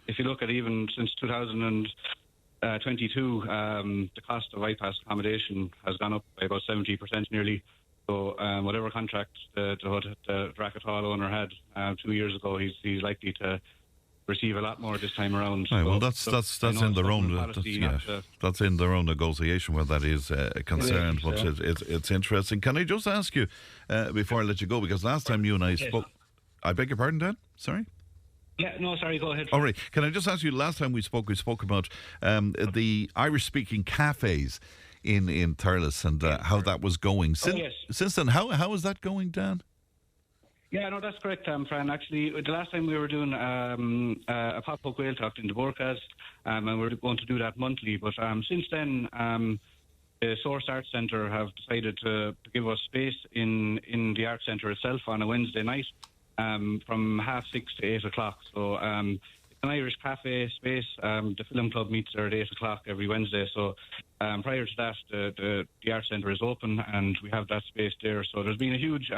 Speaker 6: If you look at even since 2022, the cost of IPAS accommodation has gone up by about 70% nearly. So whatever contract the Racket Hall owner had 2 years ago, he's likely to receive a lot more this time around.
Speaker 2: Right, well, that's in their own that's in their own negotiation where that is concerned. But it's interesting. Can I just ask you before I let you go, because last time you and I spoke, I beg your pardon, Dan? Sorry.
Speaker 6: Yeah, no, sorry, go ahead.
Speaker 2: All right. Can I just ask you, last time we spoke about the Irish-speaking cafes in Thurles and how that was going.
Speaker 6: Yes.
Speaker 2: Since then, how is that going, Dan?
Speaker 6: Yeah, no, that's correct, Fran. Actually, the last time we were doing a pop-up whale talk in the Borkas, and we're going to do that monthly. But since then, the Source Arts Centre have decided to give us space in the Arts Centre itself on a Wednesday night from 6:30 to 8 o'clock. So it's an Irish cafe space. The film club meets there at 8 o'clock every Wednesday. So prior to that, the Arts Centre is open and we have that space there. So there's been a huge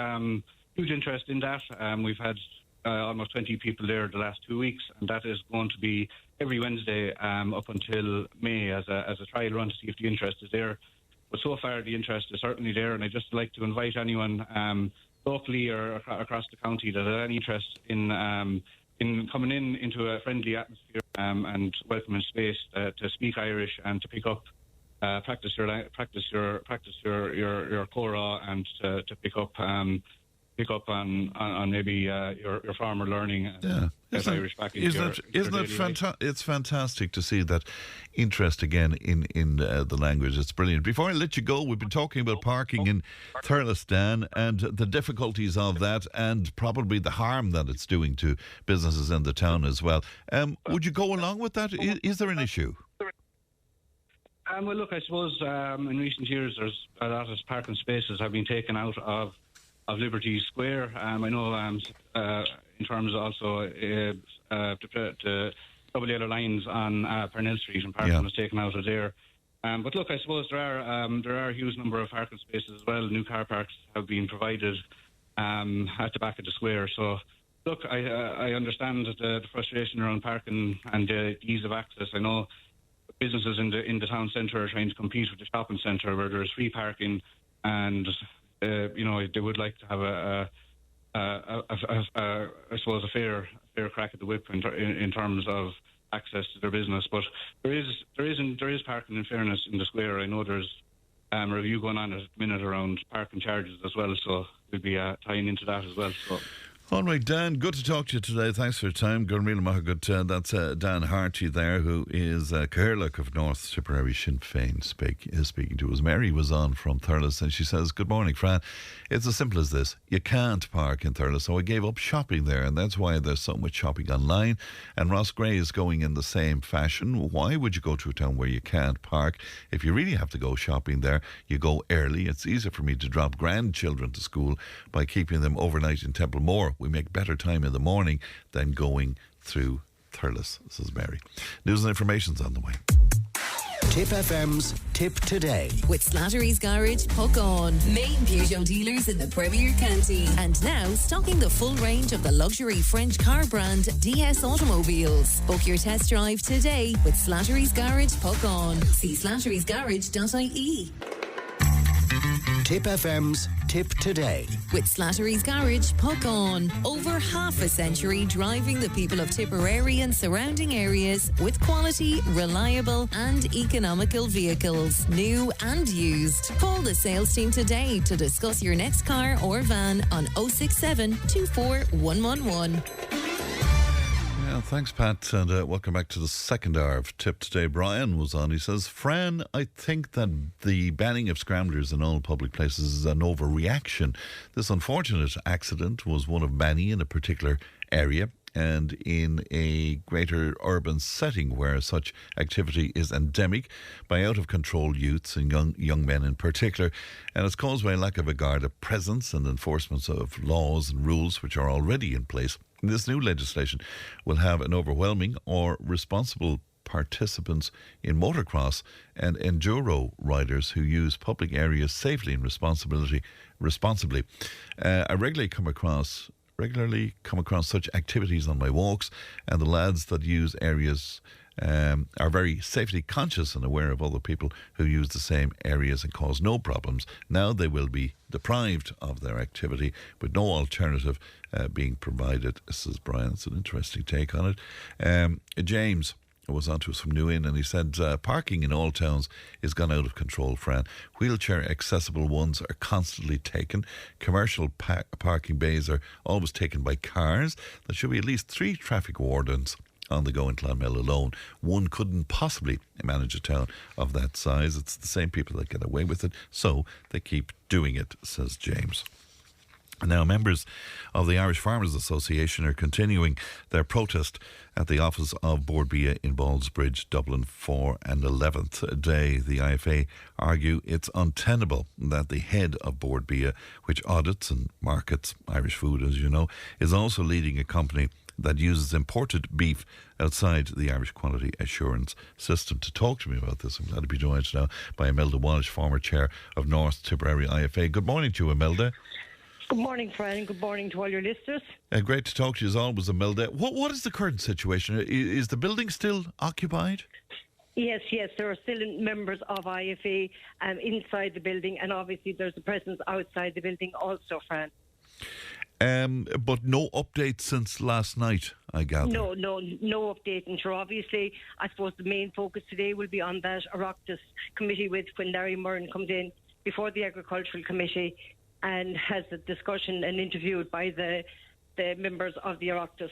Speaker 6: interest in that. We've had almost 20 people there the last 2 weeks, and that is going to be every Wednesday up until May as a trial run to see if the interest is there. But so far, the interest is certainly there, and I'd just like to invite anyone locally or across the county that has any interest in coming into a friendly atmosphere and welcoming space to speak Irish and to pick up. Practice your Cora and to pick up on maybe your former learning.
Speaker 2: Yeah,
Speaker 6: Irish back
Speaker 2: isn't it fantastic? It's fantastic to see that interest again in the language. It's brilliant. Before I let you go, we've been talking about parking in Thurles, Dan, and the difficulties of that, and probably the harm that it's doing to businesses in the town as well. Would you go along with that? Is there an issue?
Speaker 6: Well, look, I suppose in recent years, there's a lot of parking spaces have been taken out of Liberty Square. I know in terms of also the double yellow lines on Parnell Street, and parking was taken out of there. But look, I suppose there are a huge number of parking spaces as well. New car parks have been provided at the back of the square. So look, I understand the frustration around parking and the ease of access. I know businesses in the town centre are trying to compete with the shopping centre where there's free parking, and they would like to have I suppose a fair crack at the whip in terms of access to their business. But there is parking, in fairness, in the square. I know there's a review going on at the minute around parking charges as well, so we'll be tying into that as well. So.
Speaker 2: All right, Dan, good to talk to you today. Thanks for your time. That's Dan Harty there, who is Caherlock of North Tipperary Sinn Féin speaking to us. Mary was on from Thurles, and she says, "Good morning, Fran. It's as simple as this. You can't park in Thurles, so I gave up shopping there, and that's why there's so much shopping online." And Ross Gray is going in the same fashion. Why would you go to a town where you can't park? If you really have to go shopping there, you go early. It's easier for me to drop grandchildren to school by keeping them overnight in Templemore. We make better time in the morning than going through Thurles, says Mary. News and information's on the way.
Speaker 4: Tipp FM's Tip Today.
Speaker 1: With Slattery's Garage, Puck On. Main Peugeot dealers in the Premier County. And now stocking the full range of the luxury French car brand DS Automobiles. Book your test drive today with Slattery's Garage, Puck On. See slatterysgarage.ie.
Speaker 4: Tipp FM's Tip Today.
Speaker 1: With Slattery's Garage, Puck On. Over half a century driving the people of Tipperary and surrounding areas with quality, reliable and economical vehicles, new and used. Call the sales team today to discuss your next car or van on 067 24 111.
Speaker 2: Yeah, thanks, Pat, and welcome back to the second hour of Tip Today. Brian was on. He says, "Fran, I think that the banning of scramblers in all public places is an overreaction. This unfortunate accident was one of many in a particular area and in a greater urban setting where such activity is endemic by out-of-control youths and young men in particular, and it's caused by a lack of regard of presence and enforcement of laws and rules which are already in place. This new legislation will have an overwhelming or responsible participants in motocross and enduro riders who use public areas safely and responsibly. I regularly come across such activities on my walks, and the lads that use areas are very safety conscious and aware of other people who use the same areas and cause no problems. Now they will be deprived of their activity with no alternative being provided," says Brian. It's an interesting take on it. James was on to us from New Inn, and he said parking in all towns is gone out of control, Fran. Wheelchair accessible ones are constantly taken. Commercial parking bays are always taken by cars. There should be at least 3 traffic wardens on the go in Clonmel alone. One couldn't possibly manage a town of that size. It's the same people that get away with it, so they keep doing it, says James. Now, members of the Irish Farmers Association are continuing their protest at the office of Bord Bia in Ballsbridge, Dublin, for an 11th day. The IFA argue it's untenable that the head of Bord Bia, which audits and markets Irish food, as you know, is also leading a company that uses imported beef outside the Irish Quality Assurance System. To talk to me about this, I'm glad to be joined now by Imelda Walsh, former chair of North Tipperary IFA. Good morning to you, Imelda.
Speaker 7: Good morning, Fran, and good morning to all your listeners.
Speaker 2: Great to talk to you as always, Imelda. What is the current situation? Is the building still occupied?
Speaker 7: Yes, there are still members of IFA inside the building, and obviously there's a presence outside the building also, Fran.
Speaker 2: But no updates since last night, I gather.
Speaker 7: No update. And sure, obviously, I suppose the main focus today will be on that Oireachtas committee when Larry Murren comes in before the Agricultural Committee and has a discussion and interviewed by the members of the Oireachtas.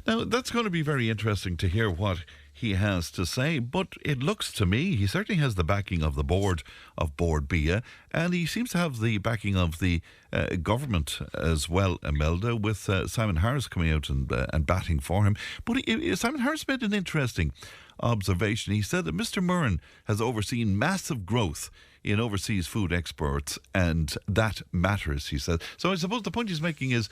Speaker 2: Now, that's going to be very interesting to hear what he has to say, but it looks to me he certainly has the backing of the board of Bord Bia, and he seems to have the backing of the government as well, Imelda, with Simon Harris coming out and batting for him. But Simon Harris made an interesting observation. He said that Mr. Murren has overseen massive growth in overseas food exports, and that matters, he said. So I suppose the point he's making is,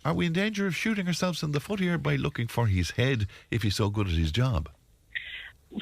Speaker 2: are we in danger of shooting ourselves in the foot here by looking for his head if he's so good at his job?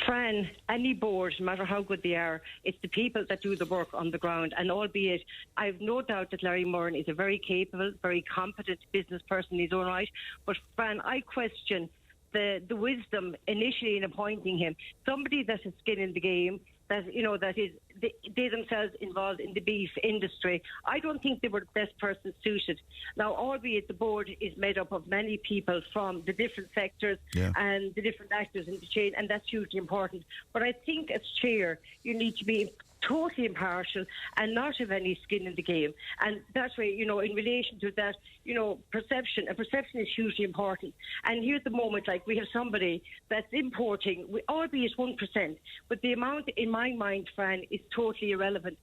Speaker 7: Fran, any board, no matter how good they are, it's the people that do the work on the ground. And albeit, I have no doubt that Larry Murren is a very capable, very competent business person in his own right. But Fran, I question the wisdom initially in appointing him. Somebody that has skin in the game, that, you know, that is they themselves involved in the beef industry. I don't think they were the best person suited. Now, albeit the board is made up of many people from the different sectors and the different actors in the chain, and that's hugely important. But I think as chair, you need to be totally impartial and not have any skin in the game. And that way, you know, in relation to that, you know, perception is hugely important. And here's the moment, like, we have somebody that's importing, albeit 1%, but the amount, in my mind, Fran, is totally irrelevant.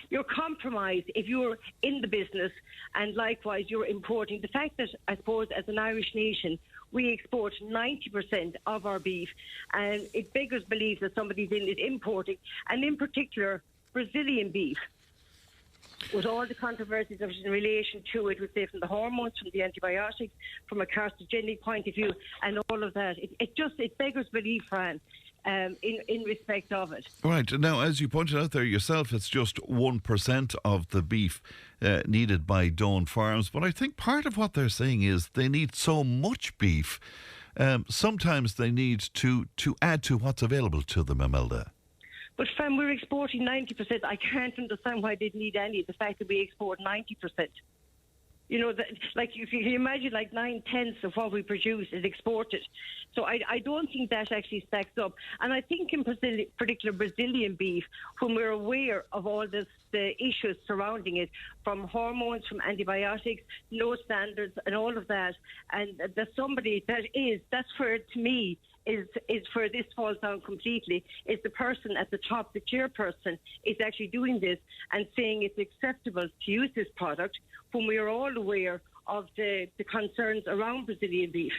Speaker 7: You're compromised if you're in the business, and likewise you're importing. The fact that, I suppose, as an Irish nation, we export 90% of our beef, and it beggars belief that somebody's in it importing, and in particular Brazilian beef, with all the controversies of in relation to it, with say from the hormones, from the antibiotics, from a carcinogenic point of view, and all of that. It beggars belief, Fran. In respect of it.
Speaker 2: Right. Now, as you pointed out there yourself, it's just 1% of the beef needed by Doan Farms. But I think part of what they're saying is they need so much beef. Sometimes they need to add to what's available to them, Imelda.
Speaker 7: But, Fran, we're exporting 90%. I can't understand why they'd need any. The fact that we export 90%. You know, like, if you can imagine, like 9/10 of what we produce is exported. So I don't think that actually stacks up. And I think in particular Brazilian beef, when we're aware of all the issues surrounding it, from hormones, from antibiotics, no standards and all of that, and there's somebody that's where, to me, is where this falls down completely, is the person at the top, the chairperson, is actually doing this and saying it's acceptable to use this product when we are all aware of the concerns around Brazilian beef.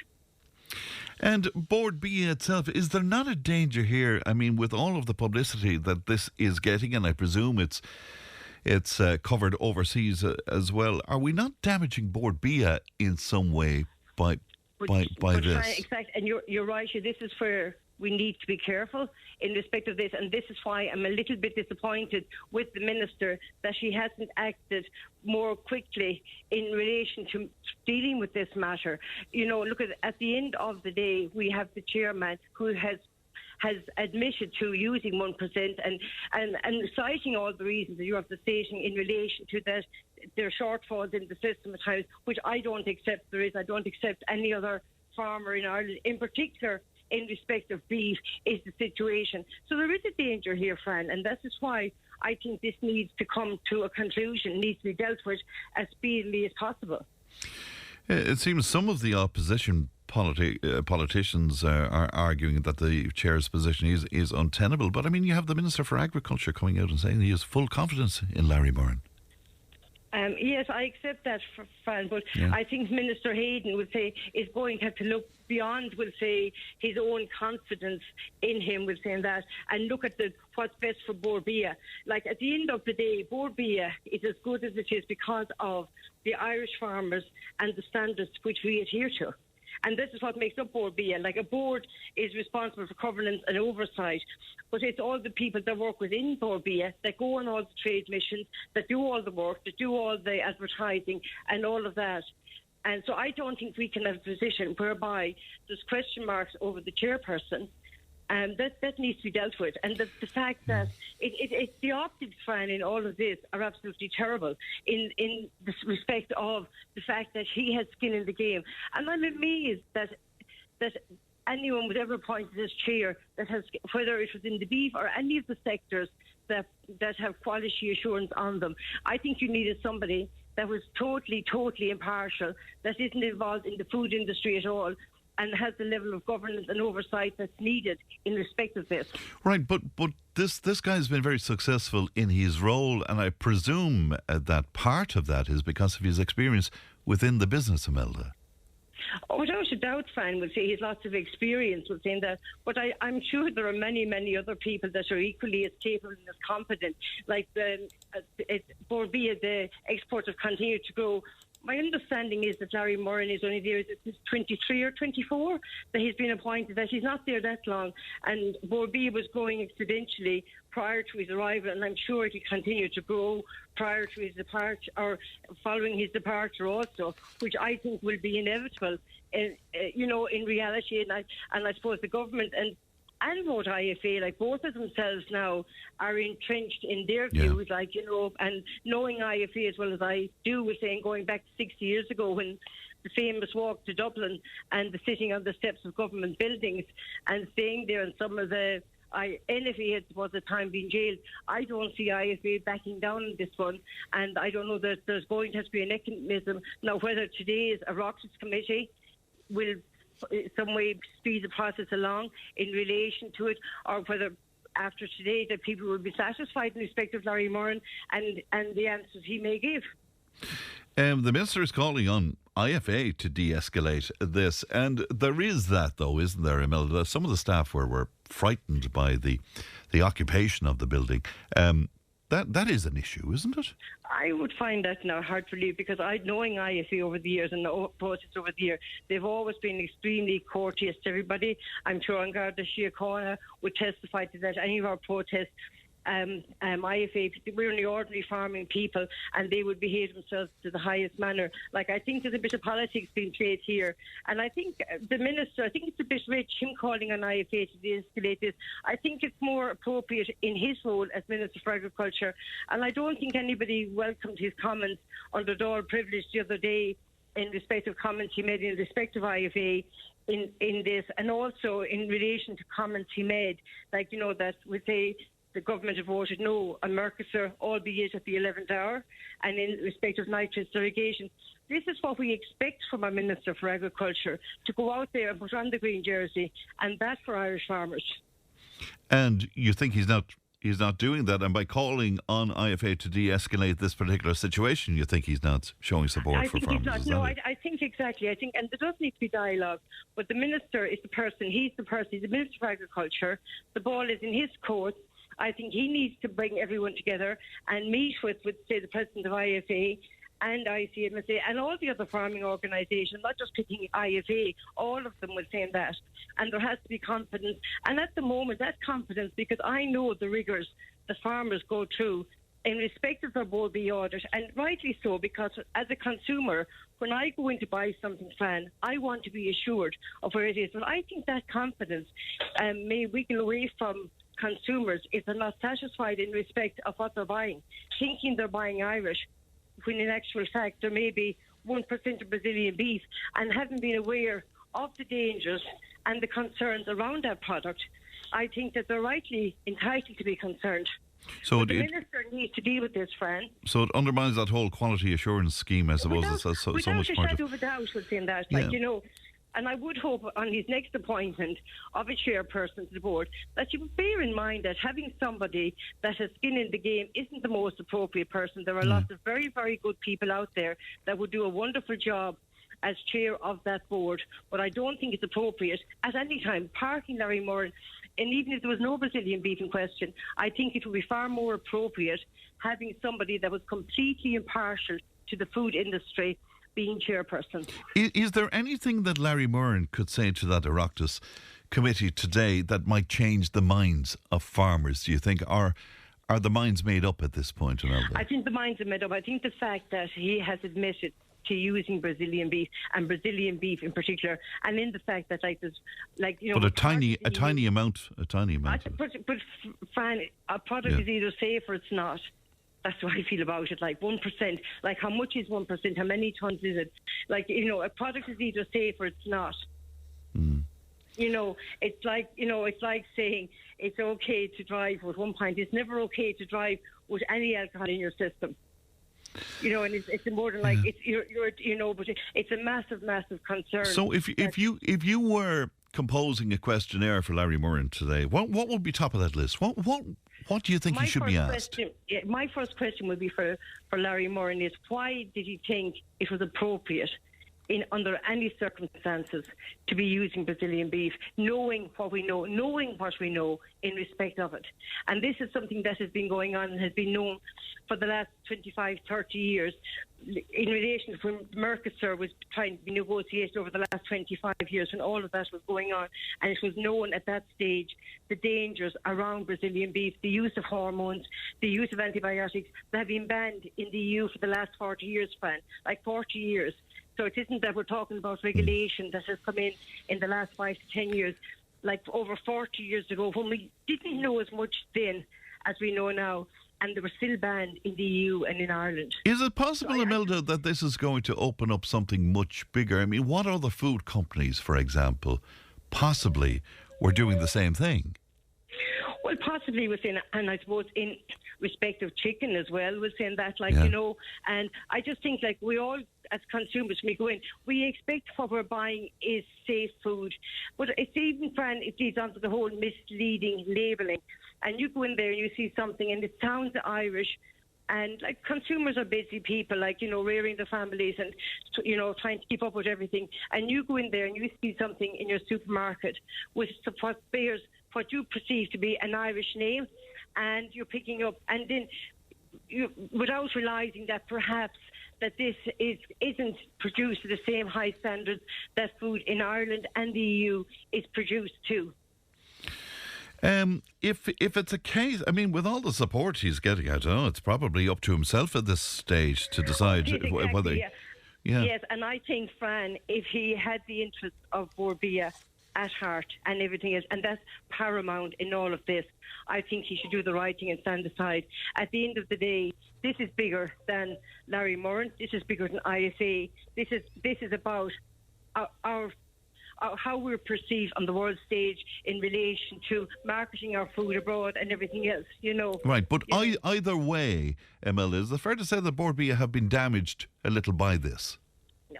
Speaker 2: And Bord Bia itself, is there not a danger here? I mean, with all of the publicity that this is getting, and I presume it's covered overseas as well, are we not damaging Bord Bia in some way by this?
Speaker 7: Exactly, and you're right. This is where we need to be careful in respect of this, and this is why I'm a little bit disappointed with the Minister that she hasn't acted more quickly in relation to dealing with this matter. You know, look, at the end of the day, we have the chairman who has admitted to using 1% and citing all the reasons that you have stating in relation to that there are shortfalls in the system at times, which I don't accept there is. I don't accept any other farmer in Ireland, in particular in respect of beef is the situation. So there is a danger here, Fran, and that is why I think this needs to come to a conclusion, needs to be dealt with as speedily as possible.
Speaker 2: It seems some of the opposition politicians are arguing that the chair's position is untenable. But I mean, you have the Minister for Agriculture coming out and saying he has full confidence in Larry Moran.
Speaker 7: Yes, I accept that, Fran, but I think Minister Hayden would say is going to have to look beyond, will say, his own confidence in him, will say that, and look at what's best for Bord Bia. Like, at the end of the day, Bord Bia is as good as it is because of the Irish farmers and the standards which we adhere to. And this is what makes up Bord Bia. Like, a board is responsible for governance and oversight, but it's all the people that work within Bord Bia that go on all the trade missions, that do all the work, that do all the advertising and all of that. And so I don't think we can have a position whereby there's question marks over the chairperson. That needs to be dealt with. And the fact that it's the optics, Fran, in all of this are absolutely terrible in the respect of the fact that he has skin in the game. And I'm amazed that anyone would ever appointed as chair that has, whether it was in the beef or any of the sectors that have quality assurance on them. I think you needed somebody that was totally impartial, that isn't involved in the food industry at all, and has the level of governance and oversight that's needed in respect of this.
Speaker 2: Right, but this guy's been very successful in his role, and I presume that part of that is because of his experience within the business, Imelda.
Speaker 7: Oh, without a doubt, Fran would say he has lots of experience within that. But I'm sure there are many other people that are equally as capable and as competent. Like Bord Bia, the exports have continued to grow. My understanding is that Larry Moran is only there since 23 or 24, that he's been appointed, that he's not there that long. And Bord Bia was growing exponentially prior to his arrival, and I'm sure it will continue to grow prior to his departure, or following his departure also, which I think will be inevitable, in reality. And I suppose the government and both IFA, like both of themselves now, are entrenched in their views, and knowing IFA as well as I do, was saying going back to 60 years ago when the famous walk to Dublin and the sitting on the steps of government buildings and staying there, and some of the NFA was at the time being jailed. I don't see IFA backing down on this one, and I don't know that there's going to have to be a mechanism. Now, whether today is a Rockets committee will some way speed the process along in relation to it, or whether after today that people will be satisfied in respect of Larry Moran and the answers he may give.
Speaker 2: The Minister is calling on IFA to de-escalate this, and there is that, though, isn't there, Imelda? Some of the staff were frightened by the occupation of the building. That is an issue, isn't it?
Speaker 7: I would find that now hard to believe, because knowing IFA over the years and the process over the year, they've always been extremely courteous to everybody. I'm sure Garda Síochána would testify to that. Any of our protests, IFA, we're only ordinary farming people, and they would behave themselves to the highest manner. Like, I think there's a bit of politics being played here, and I think the Minister, I think it's a bit rich, him calling on IFA to de-escalate this. I think it's more appropriate in his role as Minister for Agriculture, and I don't think anybody welcomed his comments under Dáil privilege the other day in respect of comments he made in respect of IFA in this, and also in relation to comments he made, like, that would say the government have voted no on Mercosur, albeit at the 11th hour, and in respect of nitrate irrigation. This is what we expect from our Minister for Agriculture, to go out there and put on the green jersey, and that for Irish farmers. And
Speaker 2: you think he's not doing that, and by calling on IFA to de-escalate this particular situation, you think he's not showing support for farmers?
Speaker 7: I think exactly. I think, and there does need to be dialogue, but the Minister is the person, he's the Minister for Agriculture. The ball is in his court. I think he needs to bring everyone together and meet with say, the President of IFA and ICMSA and all the other farming organisations, not just picking IFA, all of them will say that. And there has to be confidence. And at the moment, that confidence, because I know the rigours the farmers go through in respect of their Bord Bia audit, and rightly so, because as a consumer, when I go in to buy something, Fran, I want to be assured of where it is. But I think that confidence may wiggle away from consumers if they're not satisfied in respect of what they're buying, thinking they're buying Irish, when in actual fact there may be 1% of Brazilian beef, and haven't been aware of the dangers and the concerns around that product, I think that they're rightly entitled to be concerned.
Speaker 2: So
Speaker 7: the minister needs to deal with this, Fran.
Speaker 2: So it undermines that whole quality assurance scheme, I suppose. It's so much
Speaker 7: without a
Speaker 2: part
Speaker 7: shadow of a doubt within that. Like, you know, and I would hope on his next appointment of a chairperson to the board that you would bear in mind that having somebody that has skin in the game isn't the most appropriate person. There are lots of very, very good people out there that would do a wonderful job as chair of that board, but I don't think it's appropriate at any time parking Larry Moran. And even if there was no Brazilian beef in question, I think it would be far more appropriate having somebody that was completely impartial to the food industry being chairperson.
Speaker 2: Is there anything that Larry Moran could say to that Oireachtas committee today that might change the minds of farmers, do you think? Or are the minds made up at this point?
Speaker 7: I think the minds are made up. I think the fact that he has admitted to using Brazilian beef, and Brazilian beef in particular, and in the fact that
Speaker 2: but a tiny amount.
Speaker 7: But Fran, a product is either safe or it's not. That's what I feel about it. Like 1%. Like how much is 1%? How many tons is it? Like, you know, a product is either safe or it's not. You know, it's like saying it's okay to drive with 1 pint. It's never okay to drive with any alcohol in your system. You know, and it's more than like it's but it's a massive, massive concern.
Speaker 2: So if you were composing a questionnaire for Larry Moran today, what would be top of that list? What do you think he should be asked?
Speaker 7: My first question would be for Larry Moran is, why did he think it was appropriate under any circumstances to be using Brazilian beef, knowing what we know in respect of it. And this is something that has been going on and has been known for the last 25, 30 years in relation to when Mercosur was trying to be negotiated over the last 25 years when all of that was going on. And it was known at that stage the dangers around Brazilian beef, the use of hormones, the use of antibiotics that have been banned in the EU for the last 40 years, Fran, like 40 years. So it isn't that we're talking about regulation that has come in the last 5 to 10 years, like over 40 years ago, when we didn't know as much then as we know now, and they were still banned in the EU and in Ireland.
Speaker 2: Is it possible, Imelda, that this is going to open up something much bigger? I mean, what other food companies, for example, possibly were doing the same thing?
Speaker 7: Well, possibly within, and I suppose in respect of chicken as well, within that, you know, and I just think like we all, as consumers, we go in, we expect what we're buying is safe food. But it's even, Fran, it leads on to the whole misleading labelling. And you go in there and you see something and it sounds Irish. And like consumers are busy people, like, you know, rearing their families and, you know, trying to keep up with everything. And you go in there and you see something in your supermarket with what bears what you perceive to be an Irish name, and you're picking up, and then you, without realising that perhaps that this isn't produced to the same high standards that food in Ireland and the EU is produced to.
Speaker 2: If it's a case, I mean, with all the support he's getting, I don't know, it's probably up to himself at this stage to decide whether...
Speaker 7: Yes, and I think, Fran, if he had the interests of Bord Bia at heart and everything else, and that's paramount in all of this, I think he should do the right thing and stand aside. At the end of the day, this is bigger than Larry Moran. This is bigger than ISA. This is about our how we're perceived on the world stage in relation to marketing our food abroad and everything else, you know.
Speaker 2: Right, but either way, Emil, is it fair to say that Bord Bia have been damaged a little by this?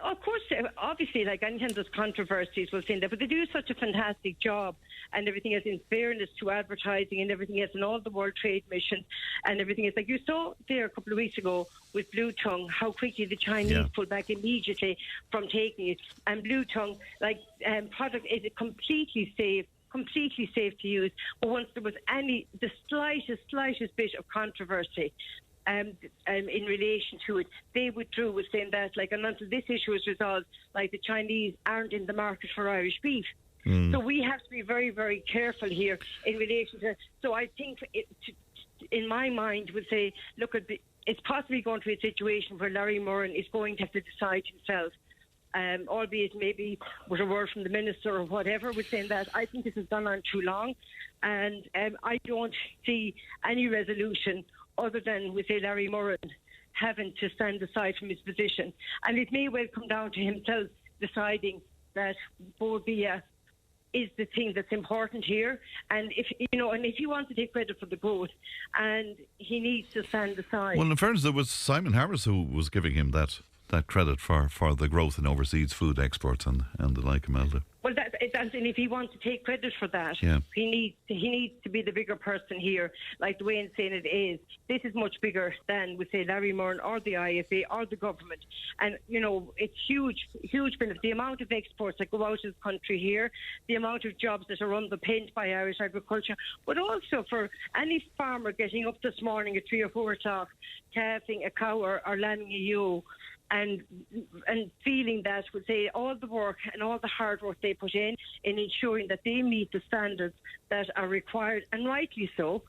Speaker 7: Of course, obviously, like anytime there's controversies, we'll see that, but they do such a fantastic job and everything else in fairness to advertising and everything else and all the World Trade Mission and everything else. Like you saw there a couple of weeks ago with Blue Tongue, how quickly the Chinese pulled back immediately from taking it. And Blue Tongue, like product is completely safe to use. But once there was the slightest bit of controversy, in relation to it, they withdrew with saying that, like, and until this issue is resolved, like, the Chinese aren't in the market for Irish beef. So we have to be very, very careful here in relation to. So I think, in my mind, would say, look, it's possibly going to be a situation where Larry Moran is going to have to decide himself. Albeit maybe with a word from the minister or whatever, with saying that I think this has gone on too long, and I don't see any resolution other than with Larry Moran having to stand aside from his position. And it may well come down to himself deciding that Bord Bia is the thing that's important here. And if he wants to take credit for the growth, and he needs to stand aside.
Speaker 2: Well, in fairness, there was Simon Harris who was giving him that credit for the growth in overseas food exports and the like, Imelda.
Speaker 7: Well, and if he wants to take credit for that, he needs to be the bigger person here. Like the way in saying it is, this is much bigger than, we say, Larry Murren or the IFA or the government. And, it's huge benefit. The amount of exports that go out of the country here, the amount of jobs that are underpinned by Irish agriculture, but also for any farmer getting up this morning at 3 or 4 o'clock, calving a cow or lambing a ewe, and feeling that, would say, all the work and all the hard work they put in ensuring that they meet the standards that are required, and rightly so.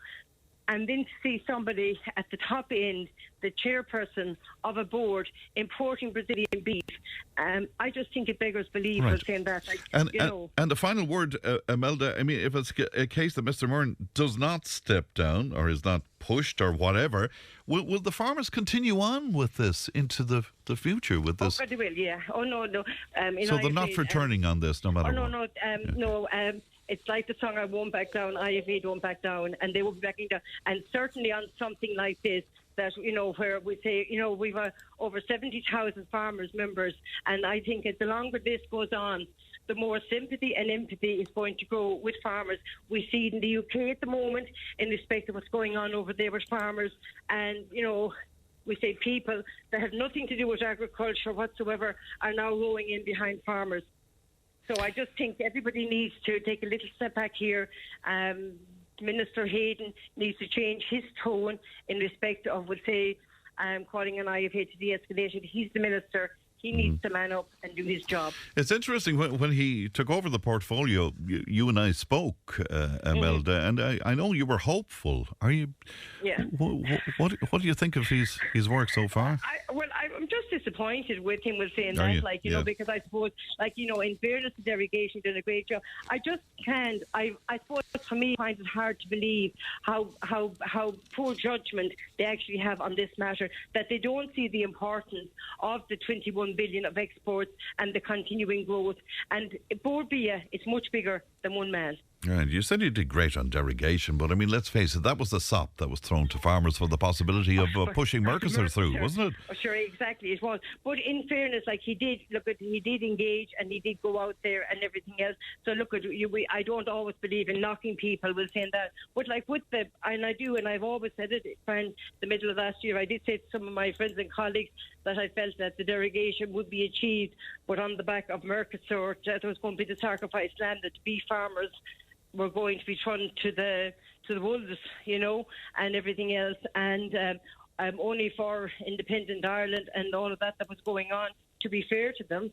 Speaker 7: And then to see somebody at the top end, the chairperson of a board, importing Brazilian beef, I just think it beggars belief for saying that.
Speaker 2: And the final word, Imelda, I mean, if it's a case that Mr. Murren does not step down or is not pushed or whatever, will the farmers continue on with this into the future with this?
Speaker 7: Oh, they will, yeah. Oh, no.
Speaker 2: So they're not returning on this no matter what?
Speaker 7: No. It's like the song, I Won't Back Down, IFA Don't Back Down, and they will be backing down. And certainly on something like this, that, where we say, we've over 70,000 farmers members, and I think the longer this goes on, the more sympathy and empathy is going to grow with farmers. We see it in the UK at the moment in respect of what's going on over there with farmers, and, we say people that have nothing to do with agriculture whatsoever are now rowing in behind farmers. So I just think everybody needs to take a little step back here. Minister Hayden needs to change his tone in respect of, would say, calling an IFA to de-escalate it. He's the minister. He needs to man up and do his job. It's
Speaker 2: interesting, when he took over the portfolio, you and I spoke, Imelda, and I know you were hopeful. Are you?
Speaker 7: Yeah.
Speaker 2: What do you think of his work so far?
Speaker 7: I'm just disappointed with him with saying that, because I suppose, in fairness to delegation, did a great job. I just can't. I suppose for me, I find it hard to believe how poor judgment they actually have on this matter, that they don't see the importance of the 21 billion of exports and the continuing growth. And Bord Bia is much bigger than one man.
Speaker 2: Right. You said you did great on derogation, but I mean, let's face it, that was the sop that was thrown to farmers for the possibility of pushing Mercosur through, wasn't it?
Speaker 7: Oh, sure, exactly, it was. But in fairness, he did engage and he did go out there and everything else. So I don't always believe in knocking people with saying that. But and I've always said it, in the middle of last year, I did say to some of my friends and colleagues that I felt that the derogation would be achieved, but on the back of Mercosur, that was going to be the sacrifice land, that the beef farmers were going to be thrown to the wolves, and everything else, and only for independent Ireland and all of that was going on, to be fair to them,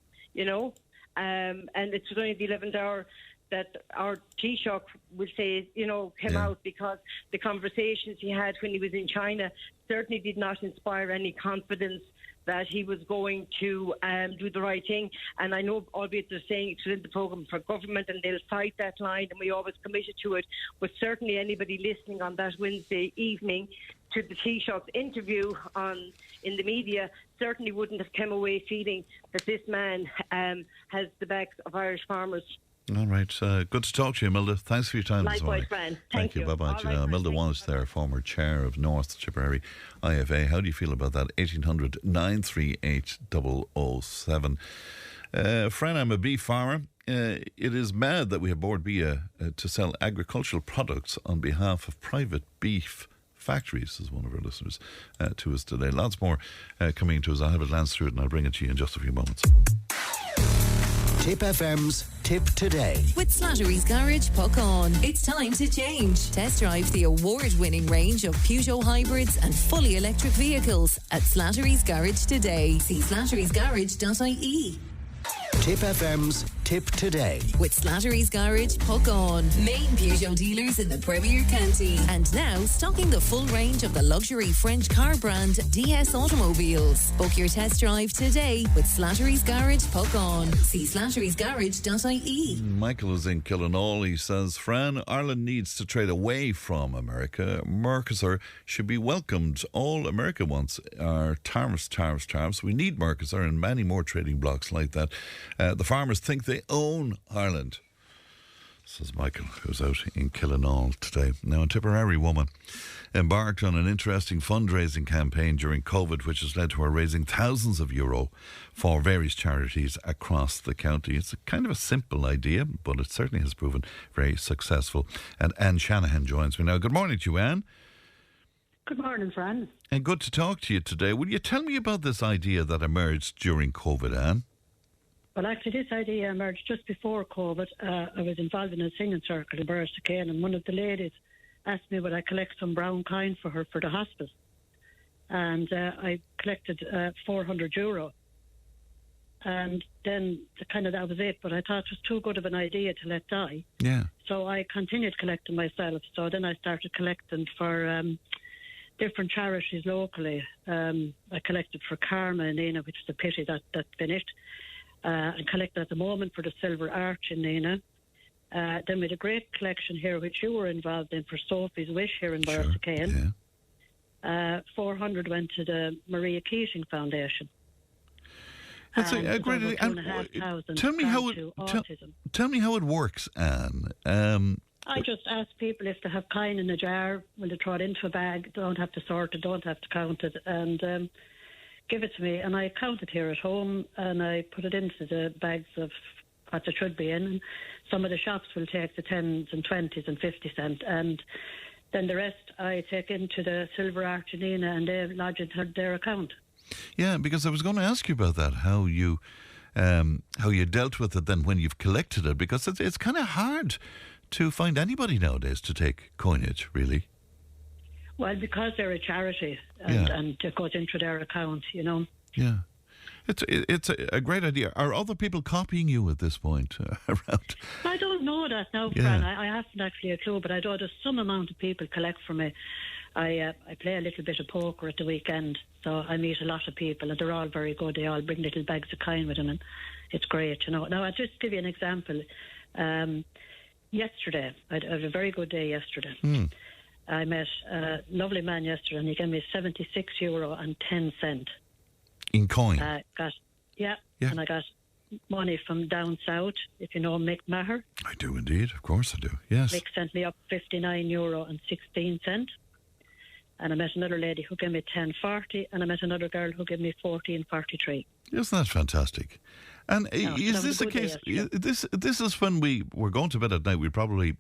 Speaker 7: and it's only the 11th hour that our Taoiseach would say, came out, because the conversations he had when he was in China certainly did not inspire any confidence that he was going to do the right thing. And I know, albeit they're saying it's within the programme for government and they'll cite that line, and we always committed to it, but certainly anybody listening on that Wednesday evening to the Taoiseach's interview in the media certainly wouldn't have come away feeling that this man has the backs of Irish farmers.
Speaker 2: All right. Good to talk to you, Imelda. Thanks for your time this morning.
Speaker 7: Likewise, Fran. Thank you.
Speaker 2: Bye-bye. Right, Imelda Walsh there, former chair of North Tipperary IFA. How do you feel about that? 1800 938 007. Fran, I'm a beef farmer. It is mad that we have Bord Bia to sell agricultural products on behalf of private beef factories, is one of our listeners to us today. Lots more coming to us. I'll have a glance through it and I'll bring it to you in just a few moments.
Speaker 4: Tipp FM's Tipp Today.
Speaker 1: With Slattery's Garage, puck on. It's time to change. Test drive the award-winning range of Peugeot hybrids and fully electric vehicles at Slattery's Garage today. See slatterysgarage.ie.
Speaker 4: Tipp FM's Tipp Today.
Speaker 1: With Slattery's Garage, puck on. Main Peugeot dealers in the Premier County. And now stocking the full range of the luxury French car brand DS Automobiles. Book your test drive today with Slattery's Garage, puck on. See slatterysgarage.ie.
Speaker 2: Michael is in Killinall. He says, Fran, Ireland needs to trade away from America. Mercosur should be welcomed. All America wants are tariffs. We need Mercosur and many more trading blocs like that. The farmers think they own Ireland. Says Michael, who's out in Killinall today. Now, a Tipperary woman embarked on an interesting fundraising campaign during COVID, which has led to her raising thousands of euro for various charities across the county. It's a kind of a simple idea, but it certainly has proven very successful. And Anne Shanahan joins me now. Good morning to you, Anne.
Speaker 8: Good morning, Fran.
Speaker 2: And good to talk to you today. Will you tell me about this idea that emerged during COVID, Anne?
Speaker 8: Well, actually, this idea emerged just before COVID. I was involved in a singing circle in Ballsbridge, and one of the ladies asked me would I collect some brown coin for her for the hospice. And I collected €400. And then that was it. But I thought it was too good of an idea to let die.
Speaker 2: Yeah.
Speaker 8: So I continued collecting myself. So then I started collecting for different charities locally. I collected for Karma in Nina, which is a pity that finished. I collect at the moment for the Silver Arch in Nina. Then we had a great collection here, which you were involved in, for Sophie's Wish here in Ballsbridge.
Speaker 2: Yeah.
Speaker 8: 400 went to the Maria Keating Foundation.
Speaker 2: That's a great idea. Tell me how it works, Anne.
Speaker 8: I just ask people if they have coin in a jar, when they throw it into a bag, don't have to sort it, don't have to count it, and give it to me, and I count it here at home, and I put it into the bags of what it should be in. And some of the shops will take the 10s and 20s and 50 cents, and then the rest I take into the Silver Arch in Nina, and they lodge it in their account.
Speaker 2: Yeah, because I was going to ask you about that, how you dealt with it then when you've collected it, because it's kind of hard to find anybody nowadays to take coinage, really.
Speaker 8: Well, because they're a charity and it goes into their account, you know.
Speaker 2: Yeah. It's a great idea. Are other people copying you at this point around?
Speaker 8: I don't know that now, Fran. I haven't actually a clue, but I know there's some amount of people collect for me. I play a little bit of poker at the weekend, so I meet a lot of people, and they're all very good. They all bring little bags of coin with them, and it's great, you know. Now, I'll just give you an example. Yesterday, I had a very good day yesterday. I met a lovely man yesterday, and he gave me €76.10.
Speaker 2: In coin?
Speaker 8: Yeah, and I got money from down south, if you know Mick Maher.
Speaker 2: I do indeed, of course I do, yes.
Speaker 8: Mick sent me up €59.16. And I met another lady who gave me $10.40, and I met another girl who gave me $14.43.
Speaker 2: Isn't that fantastic? And is this the case? This is when we're going to bed at night, we probably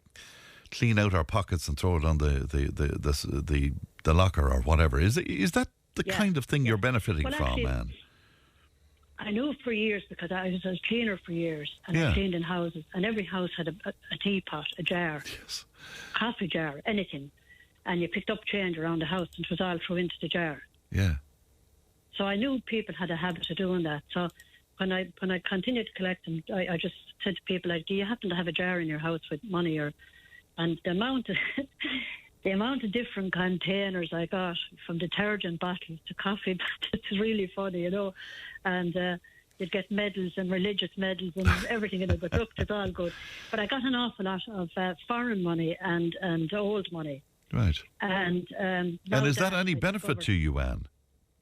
Speaker 2: clean out our pockets and throw it on the locker or whatever. Is that the kind of thing you're benefiting from, man?
Speaker 8: I knew for years, because I was a cleaner for years, and I cleaned in houses, and every house had a teapot, a jar, coffee jar, anything. And you picked up change around the house, and it was all thrown into the jar. Yeah. So I knew people had a habit of doing that. So when I continued to collect them, I just said to people, like, do you happen to have a jar in your house with money? And the amount of different containers I got, from detergent bottles to coffee bottles, it's really funny, you know. And you'd get medals and religious medals and everything in it, but look, it's all good. But I got an awful lot of foreign money and old money.
Speaker 2: Right.
Speaker 8: And
Speaker 2: is that any benefit to you, Anne?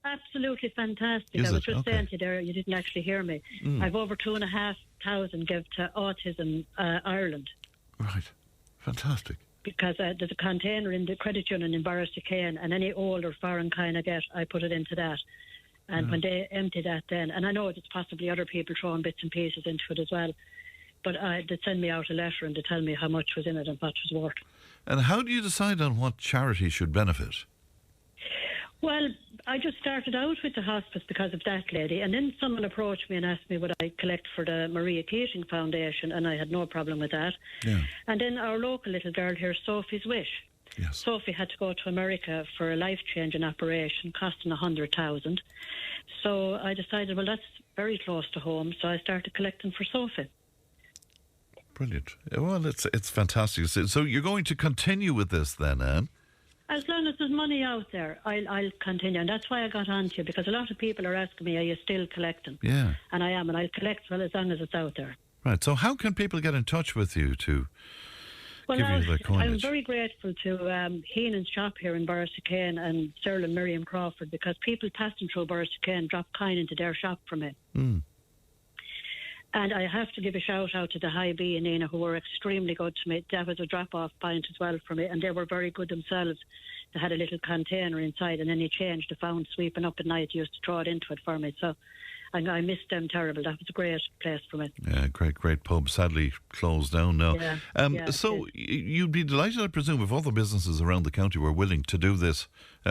Speaker 8: Absolutely fantastic. I was just saying to you there, you didn't actually hear me. I've over 2,500 give to Autism Ireland.
Speaker 2: Right. Fantastic.
Speaker 8: Because there's a container in the credit union in Ballsbridge, and any old or foreign kind I get, I put it into that. And when they empty that then, and I know it's possibly other people throwing bits and pieces into it as well, but they send me out a letter and they tell me how much was in it and what was worth.
Speaker 2: And how do you decide on what charity should benefit?
Speaker 8: Well, I just started out with the hospice because of that lady, and then someone approached me and asked me would I collect for the Maria Keating Foundation, and I had no problem with that. Yeah. And then our local little girl here, Sophie's Wish. Yes. Sophie had to go to America for a life-changing operation costing $100,000. So I decided, well, that's very close to home, so I started collecting for Sophie.
Speaker 2: Brilliant. Well, it's fantastic. So you're going to continue with this then, Anne?
Speaker 8: As long as there's money out there, I'll continue. And that's why I got on to you, because a lot of people are asking me, are you still collecting? Yeah. And I am, and I'll collect as long as it's out there.
Speaker 2: Right. So how can people get in touch with you to give you the coinage?
Speaker 8: I'm very grateful to Heenan's shop here in Ballsbridge and Cyril and Miriam Crawford, because people passing through Ballsbridge drop coin into their shop for me. And I have to give a shout out to the High B and Nina, who were extremely good to me. That was a drop-off point as well for me, and they were very good themselves. They had a little container inside, and then he changed the found sweeping up at night. He used to throw it into it for me. So I missed them terrible. That was a great place for me.
Speaker 2: Yeah, great pub. Sadly closed down now. So you'd be delighted, I presume, if other businesses around the county were willing to do this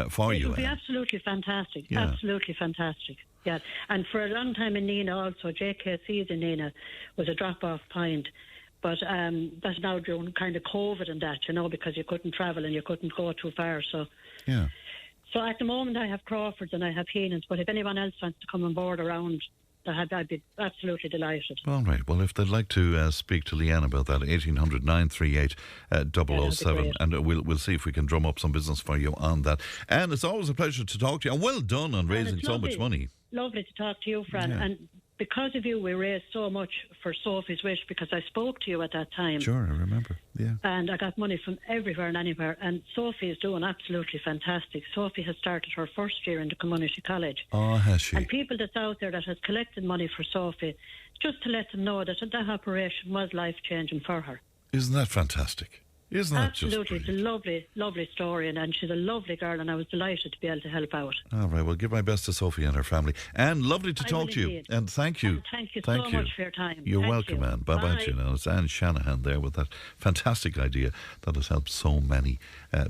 Speaker 2: for you.
Speaker 8: It would be absolutely fantastic. Yeah. Absolutely fantastic. Yeah, and for a long time in Nina also, JKC's in Nina was a drop-off point. But that's now during kind of COVID and that, because you couldn't travel and you couldn't go too far. So at the moment I have Crawford's and I have Heenan's, but if anyone else wants to come on board around, I'd be absolutely delighted.
Speaker 2: All right. Well, if they'd like to speak to Leanne about that, 1800 938 007, and we'll see if we can drum up some business for you on that. And it's always a pleasure to talk to you. And well done on raising so much money.
Speaker 8: Lovely to talk to you, Fran. Yeah. And because of you, we raised so much for Sophie's Wish, because I spoke to you at that time.
Speaker 2: Sure, I remember. Yeah.
Speaker 8: And I got money from everywhere and anywhere. And Sophie is doing absolutely fantastic. Sophie has started her first year in the community college.
Speaker 2: Oh, has she?
Speaker 8: And people that's out there that has collected money for Sophie, just to let them know that that operation was life-changing for her.
Speaker 2: Isn't that fantastic? Isn't that
Speaker 8: absolutely,
Speaker 2: just
Speaker 8: it's a lovely, lovely story, and she's a lovely girl, and I was delighted to be able to help out.
Speaker 2: All right, well, give my best to Sophie and her family. And lovely to talk to you. And thank you.
Speaker 8: And thank you so much for your time.
Speaker 2: You're welcome, Anne. Bye-bye to you now. It's Anne Shanahan there with that fantastic idea that has helped so many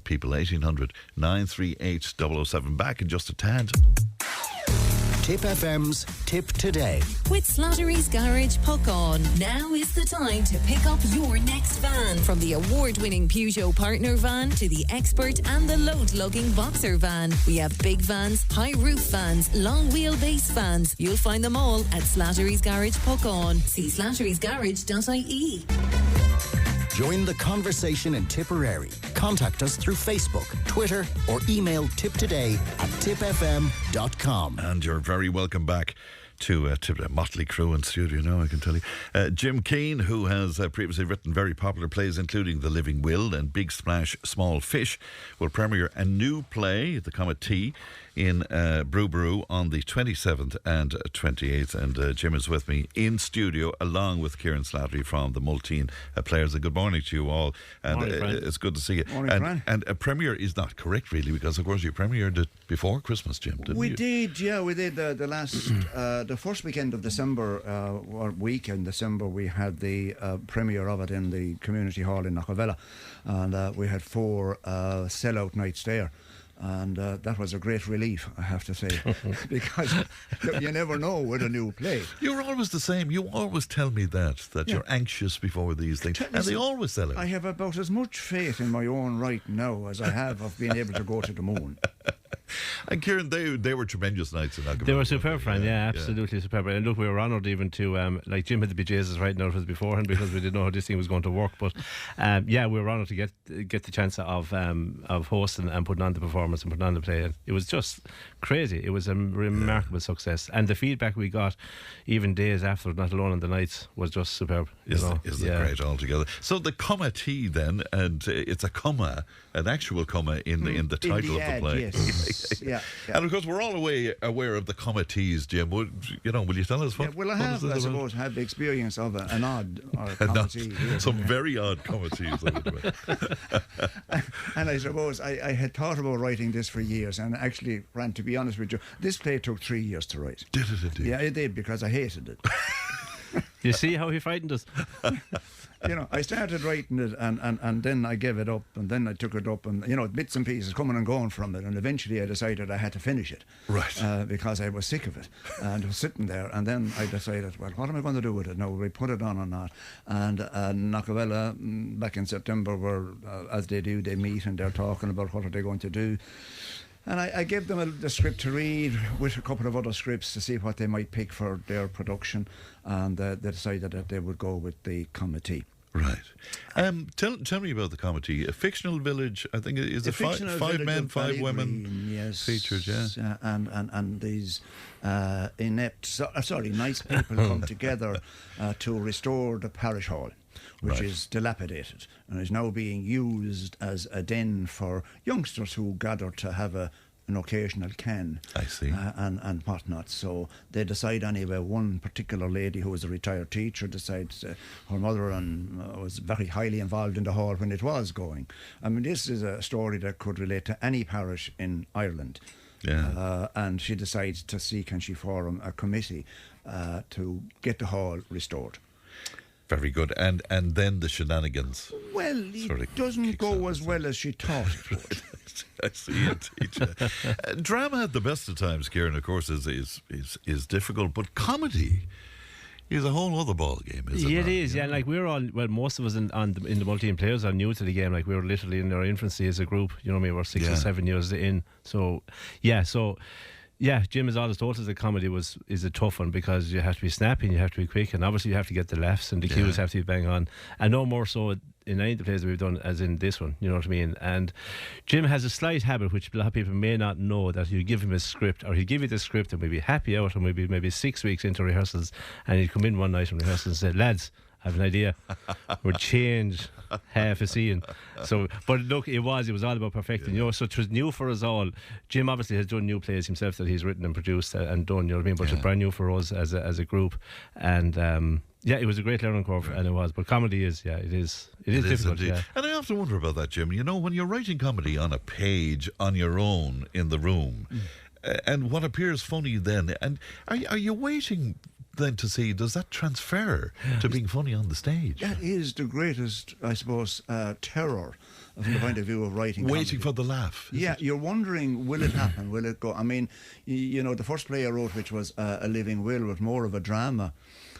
Speaker 2: people. 1800 938 007. Back in just a tad.
Speaker 4: Tipp FM's Tip Today.
Speaker 1: With Slattery's Garage Puckon. Now is the time to pick up your next van. From the award-winning Peugeot Partner van to the Expert and the load-lugging Boxer van. We have big vans, high-roof vans, long wheelbase vans. You'll find them all at Slattery's Garage Puckon. See slatterysgarage.ie.
Speaker 4: Join the conversation in Tipperary. Contact us through Facebook, Twitter, or email tiptoday@tippfm.com.
Speaker 2: And you're very welcome back to a motley crew in studio now, I can tell you. Jim Keane, who has previously written very popular plays, including The Living Will and Big Splash, Small Fish, will premiere a new play, The Comet T, in Brew on the 27th and 28th. And Jim is with me in studio, along with Kieran Slattery from the Multeen Players. And good morning to you all. And
Speaker 9: morning,
Speaker 2: it's good to see you.
Speaker 9: Morning, Fran.
Speaker 2: And a premiere is not correct, really, because, of course, you premiered it before Christmas, Jim, didn't you?
Speaker 9: We did. The last... the first weekend of December, or week in December, we had the premiere of it in the community hall in Knockavella, and we had 4 sellout nights there. And that was a great relief, I have to say, because you never know with a new play.
Speaker 2: You're always the same. You always tell me that you're anxious before these things, and they always sell it.
Speaker 9: I have about as much faith in my own right now as I have of being able to go to the moon.
Speaker 2: And Kieran, they were tremendous nights in Knockavella.
Speaker 10: They were superb, Fran. Yeah, absolutely superb. And look, we were honoured even to, like Jim had to be Jesus right now beforehand, because we didn't know how this thing was going to work. But we were honoured to get the chance of hosting and putting on the performance and putting on the play. And it was just crazy. It was a remarkable success, and the feedback we got, even days after, not alone on the nights, was just superb.
Speaker 2: Isn't it great altogether? So the comma T then, and it's a comma, an actual comma in the title of the play.
Speaker 9: Yes. Yeah.
Speaker 2: And of course, we're all aware of the comma T's, Jim. Will you tell us what?
Speaker 9: Yeah, well, I have, I suppose, had the experience of an odd comma T.
Speaker 2: Some very odd comma T's.
Speaker 9: And I suppose I had thought about writing this for years, and actually, Fran, to be honest with you, this play took 3 years to write.
Speaker 2: Did it indeed?
Speaker 9: Yeah, it did, because I hated it.
Speaker 10: You see how he frightened us?
Speaker 9: I started writing it, and then I gave it up, and then I took it up, and bits and pieces coming and going from it, and eventually I decided I had to finish it,
Speaker 2: right?
Speaker 9: Because I was sick of it, and I was sitting there, and then I decided, well, what am I going to do with it now? We put it on or not? And Knockavella back in September were, as they do, they meet and they're talking about what are they going to do. And I gave them the script to read with a couple of other scripts to see what they might pick for their production, and they decided that they would go with the comedy.
Speaker 2: Right. Tell me about the comedy. A fictional village, I think, is it 5 men, 5 women?
Speaker 9: Yes.
Speaker 2: Featured, yeah.
Speaker 9: And these nice people come together to restore the parish hall, which is dilapidated and is now being used as a den for youngsters who gather to have a an occasional can.
Speaker 2: I see.
Speaker 9: And whatnot. So they decide anyway. One particular lady who was a retired teacher decides her mother was very highly involved in the hall when it was going. I mean, this is a story that could relate to any parish in Ireland.
Speaker 2: Yeah.
Speaker 9: And she decides to see can she form a committee to get the hall restored.
Speaker 2: Very good. And then the shenanigans.
Speaker 9: Well, it doesn't go as well as she thought it would.
Speaker 2: I see it, teacher. Drama at the best of times, Kieran, of course, is difficult, but comedy is a whole other ball game, isn't it?
Speaker 10: It is, yeah. Like we're all, well, most of us in the multi-team players are new to the game. Like we were literally in our infancy as a group. You know what I mean? We're 6 or 7 years in. Yeah, Jim has always told us that comedy is a tough one because you have to be snappy and you have to be quick, and obviously you have to get the laughs and the cues have to be bang on, and no more so in any of the plays that we've done as in this one, you know what I mean? And Jim has a slight habit which a lot of people may not know, that you give him a script, or he'll give you the script and maybe happy out, or maybe 6 weeks into rehearsals, and he'd come in one night in rehearsals and say, lads, I have an idea. We'll change half a scene. So, but look, it was all about perfecting. You know, so it was new for us all. Jim obviously has done new plays himself that he's written and produced and done. You know what I mean? But it's brand new for us as a group. And it was a great learning curve, and it was. But comedy is, it is difficult.
Speaker 2: Indeed.
Speaker 10: Yeah.
Speaker 2: And I often wonder about that, Jim. You know, when you're writing comedy on a page on your own in the room, and what appears funny then, and are you waiting then to see, does that transfer to being funny on the stage?
Speaker 9: That is the greatest, I suppose, terror from the point of view of writing
Speaker 2: waiting
Speaker 9: comedy.
Speaker 2: for the laugh.
Speaker 9: Yeah, you're wondering, will it happen? Will it go? I mean, you know, the first play I wrote, which was A Living Will, was more of a drama.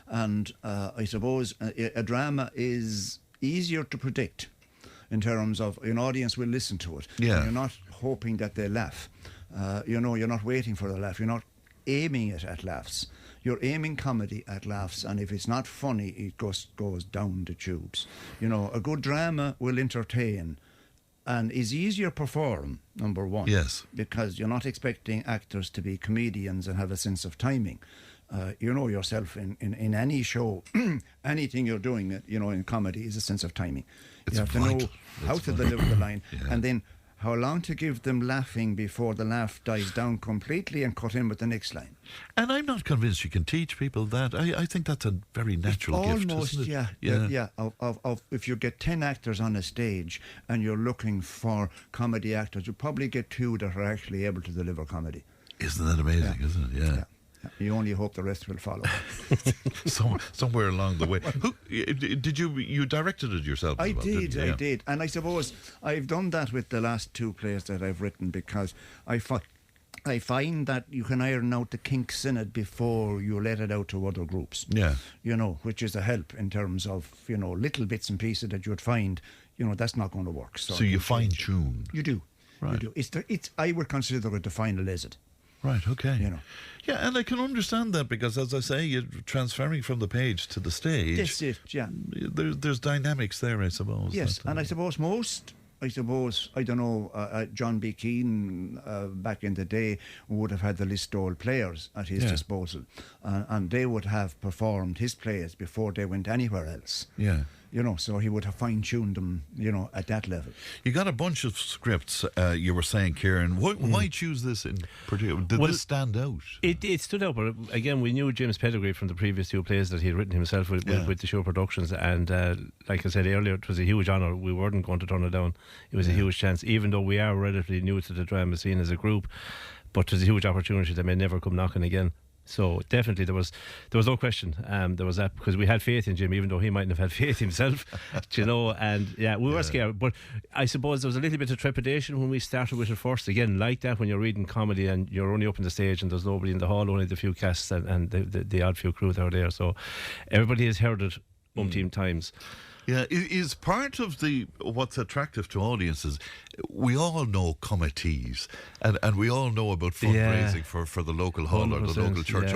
Speaker 9: And I suppose a drama is easier to predict in terms of an audience will listen to it.
Speaker 2: Yeah.
Speaker 9: And you're not hoping that they laugh. You know, you're not waiting for the laugh. You're not aiming it at laughs. You're aiming comedy at laughs, and if it's not funny, it goes down the tubes. You know, a good drama will entertain and is easier to perform, number one.
Speaker 2: Yes.
Speaker 9: Because you're not expecting actors to be comedians and have a sense of timing. You know yourself in any show, anything you're doing, you know, in comedy is a sense of timing.
Speaker 2: It's
Speaker 9: you have
Speaker 2: vital.
Speaker 9: to know how to deliver the line, and then how long to give them laughing before the laugh dies down completely and cut in with the next line.
Speaker 2: And I'm not convinced you can teach people that. I think that's a very natural gift,
Speaker 9: almost,
Speaker 2: isn't it?
Speaker 9: Yeah. If you get 10 actors on a stage and you're looking for comedy actors, you probably get 2 that are actually able to deliver comedy.
Speaker 2: Isn't that amazing, isn't it? Yeah.
Speaker 9: You only hope the rest will follow.
Speaker 2: Somewhere along the way. Did you directed it yourself?
Speaker 9: I did. And I suppose I've done that with the last 2 plays that I've written, because I find that you can iron out the kinks in it before you let it out to other groups. Yeah. You know, which is a help in terms of, you know, little bits and pieces that you would find, you know, that's not going to work.
Speaker 2: So you fine-tune.
Speaker 9: You do.
Speaker 2: Right.
Speaker 9: You do. It's I would consider it the final exit.
Speaker 2: Right, okay.
Speaker 9: You know.
Speaker 2: Yeah, and I can understand that, because, as I say, you're transferring from the page to the stage.
Speaker 9: That's it, yeah.
Speaker 2: There's dynamics there, I suppose.
Speaker 9: Yes, and I suppose I don't know, John B. Keane back in the day would have had the Listowel players at his disposal, and they would have performed his plays before they went anywhere else. Yeah. You know, so he would have fine-tuned them, you know, at that level.
Speaker 2: You got a bunch of scripts, you were saying, Kieran. Why choose this in particular? Did this stand out?
Speaker 10: It stood out, but again, we knew Jim's pedigree from the previous 2 plays that he had written himself with the show productions, and like I said earlier, it was a huge honour. We weren't going to turn it down. It was a huge chance, even though we are relatively new to the drama scene as a group, but it was a huge opportunity that may never come knocking again. So definitely there was no question. There was that, because we had faith in Jim, even though he mightn't have had faith himself, you know. And we were scared. But I suppose there was a little bit of trepidation when we started with it first. Again, like that, when you're reading comedy and you're only up on the stage and there's nobody in the hall, only the few casts and the odd few crew that are there. So everybody has heard it umpteen times.
Speaker 2: Yeah, is part of what's attractive to audiences. We all know committees, and we all know about fundraising for the local hall or the local church.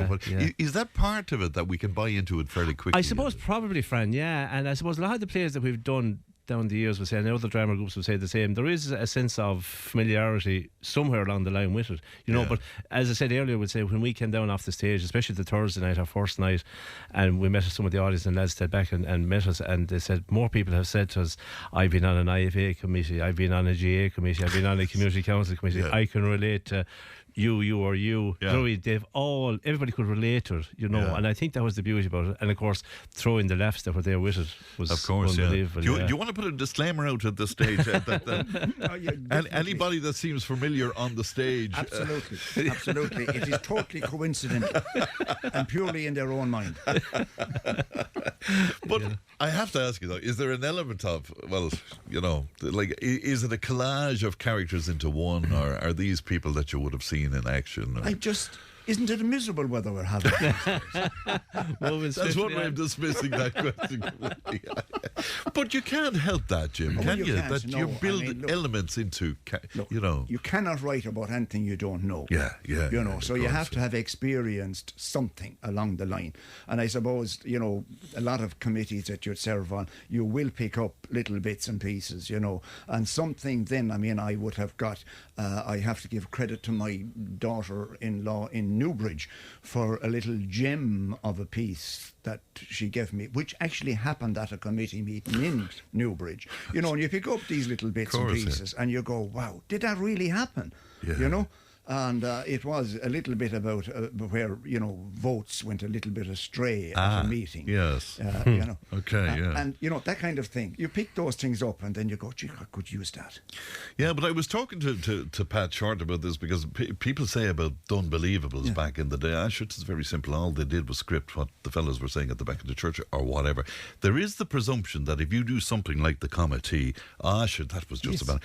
Speaker 2: Is that part of it that we can buy into it fairly quickly?
Speaker 10: I suppose probably, Fran, yeah. And I suppose a lot of the plays that we've done, down the years would say, and other drama groups would say the same, there is a sense of familiarity somewhere along the line with it, you know. But as I said earlier, would say when we came down off the stage, especially the Thursday night, our first night, and we met some of the audience, and lads stayed back and met us, and they said, more people have said to us, I've been on an IFA committee, I've been on a GA committee, I've been on a community council committee, I can relate to you or you. They've all, everybody could relate to it, you know, and I think that was the beauty about it. And of course, throwing the laughs that were there with it was unbelievable.
Speaker 2: Do you want to put a disclaimer out at this stage? And anybody that seems familiar on the stage.
Speaker 9: Absolutely. It is totally coincidental and purely in their own mind.
Speaker 2: But I have to ask you though, is there an element of, well, you know, like, is it a collage of characters into one, or are these people that you would have seen in action?
Speaker 9: Isn't it miserable weather we're having?
Speaker 2: That's one way of dismissing that question. But you can't help that, Jim, can you? That you build elements into, you know.
Speaker 9: You cannot write about anything you don't know.
Speaker 2: You
Speaker 9: know, so you have to have experienced something along the line. And I suppose, you know, a lot of committees that you serve on, you will pick up little bits and pieces, you know. And something then, I mean, I would have got, I have to give credit to my daughter-in-law in Newbridge for a little gem of a piece that she gave me, which actually happened at a committee meeting in Newbridge. You know, and you pick up these little bits and pieces and you go, wow, did that really happen? You know? And it was a little bit about where, you know, votes went a little bit astray at a meeting.
Speaker 2: Yes.
Speaker 9: You know.
Speaker 2: And,
Speaker 9: you know, that kind of thing. You pick those things up and then you go, gee, I could use that.
Speaker 2: Yeah, but I was talking to Pat Short about this, because people say about Dunbelievables back in the day, it's very simple. All they did was script what the fellas were saying at the back of the church or whatever. There is the presumption that if you do something like the committee, that was just about it.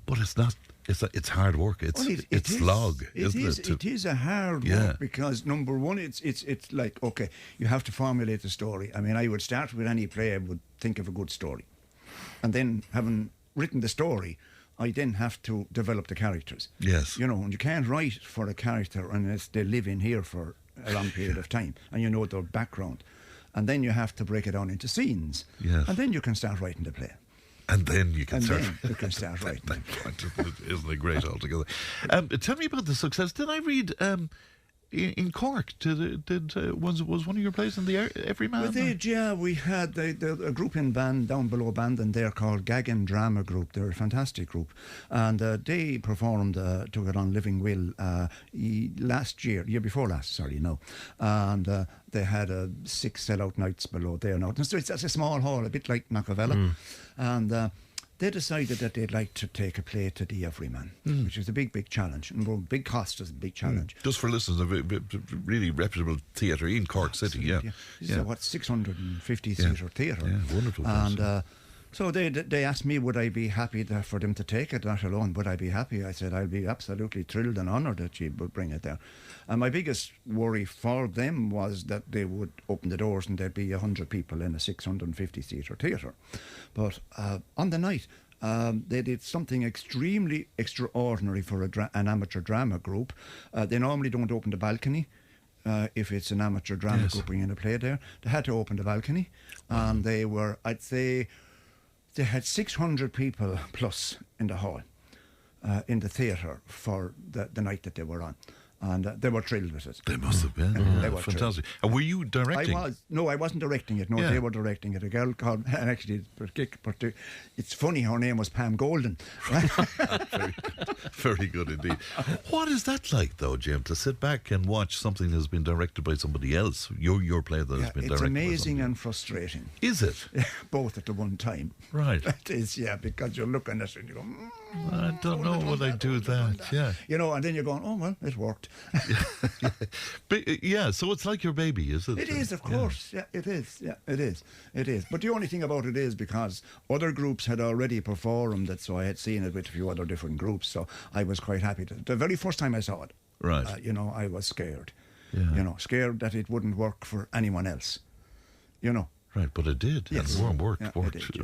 Speaker 2: But it's not. It's hard work. It's slog, isn't it?
Speaker 9: It is a hard work, because number one, it's like, okay, you have to formulate the story. I mean, I would start with any play, I would think of a good story, and then having written the story, I then have to develop the characters.
Speaker 2: Yes,
Speaker 9: you know, and you can't write for a character unless they live in here for a long period of time, and you know their background, and then you have to break it down into scenes, and then you can start writing the play.
Speaker 2: And then you can start
Speaker 9: writing.
Speaker 2: Isn't it great altogether? Tell me about the success. Did I read in Cork? Was one of your plays in the Everyman?
Speaker 9: We did, yeah. We had a group in band down below Bandon there called Gaggin Drama Group. They're a fantastic group, and they performed took it on Living Will year before last. And they had 6 sellout nights below there now. So it's a small hall, a bit like Knockavella. And they decided that they'd like to take a play to the Everyman, which is a big challenge. And big cost is a big challenge.
Speaker 2: Just for listeners, a really reputable theatre in Cork City,
Speaker 9: It's a 650-seater theatre.
Speaker 2: Yeah, wonderful.
Speaker 9: And so they asked me, would I be happy for them to take it, not alone, would I be happy? I said, I'll be absolutely thrilled and honoured that she would bring it there. And my biggest worry for them was that they would open the doors and there'd be 100 people in a 650-seater theatre. But on the night, they did something extremely extraordinary for an amateur drama group. They normally don't open the balcony. If it's an amateur drama group bringing a play there, they had to open the balcony. And they were, I'd say, they had 600 people plus in the hall, in the theatre for the night that they were on. And they were thrilled with it.
Speaker 2: They must have been. They were fantastic. And were you directing?
Speaker 9: I wasn't directing it. No, they were directing it. A girl called, and actually, it's funny, her name was Pam Golden. Right?
Speaker 2: Very good indeed. What is that like, though, Jim, to sit back and watch something that's been directed by somebody else? Your play that has been directed by somebody else.
Speaker 9: It's amazing and frustrating.
Speaker 2: Is it?
Speaker 9: Both at the one time.
Speaker 2: Right.
Speaker 9: It is, because you're looking at it and you go,
Speaker 2: I don't know would I do that.
Speaker 9: You know, and then you're going, oh, well, it worked.
Speaker 2: But, so it's like your baby, is it?
Speaker 9: It is, of course. Yeah, it is. Yeah, it is. It is. But the only thing about it is because other groups had already performed it, so I had seen it with a few other different groups, so I was quite happy. The very first time I saw it,
Speaker 2: right?
Speaker 9: I was scared. Scared that it wouldn't work for anyone else.
Speaker 2: Right, but it did.
Speaker 9: Yes.
Speaker 2: And worked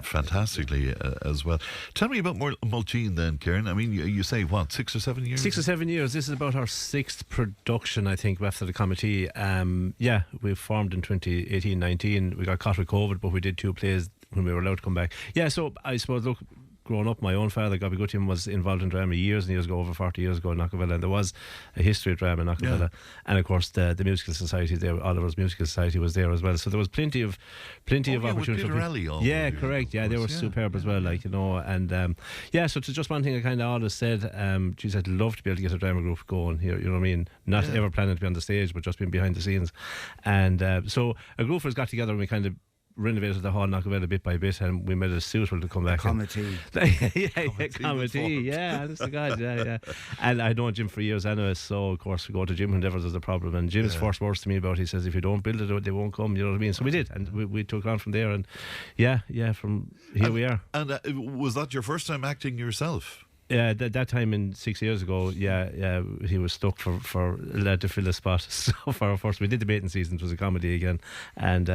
Speaker 2: fantastically as well. Tell me about Multeen then, Kieran. I mean, you say, 6 or 7 years?
Speaker 10: 6 or 7 years. This is about our 6th production, I think, after the committee. We formed in 2018-19. We got caught with COVID, but we did 2 plays when we were allowed to come back. Yeah, so I suppose, look, growing up, my own father, Gobby Goodham, was involved in drama years and years ago, over 40 years ago in Knockavilla, and there was a history of drama in Knockavilla. And of course the musical society there, Oliver's Musical Society, was there as well, so there was plenty of opportunity for people. Yeah, correct. Yeah, they were superb as well, like, you know. And so it's just one thing I kind of always said, geez, I'd love to be able to get a drama group going here, you know what I mean, not ever planning to be on the stage, but just being behind the scenes. And so a group of us got together and we kind of renovated the hall Knockavilla bit by bit, and we made it suitable to come back.
Speaker 9: Committee.
Speaker 10: Committee, yeah, honest to God, yeah. And I'd known Jim for years anyway, so of course we go to Jim whenever there's a problem. And Jim's first words to me about, he says, if you don't build it, they won't come, you know what I mean? So we did, and we took it on from there, and from here we are. And
Speaker 2: was that your first time acting yourself?
Speaker 10: Yeah, that time 6 years ago, he was stuck for a lad to fill a spot. So for our first, we did the mating season, it was a comedy again, and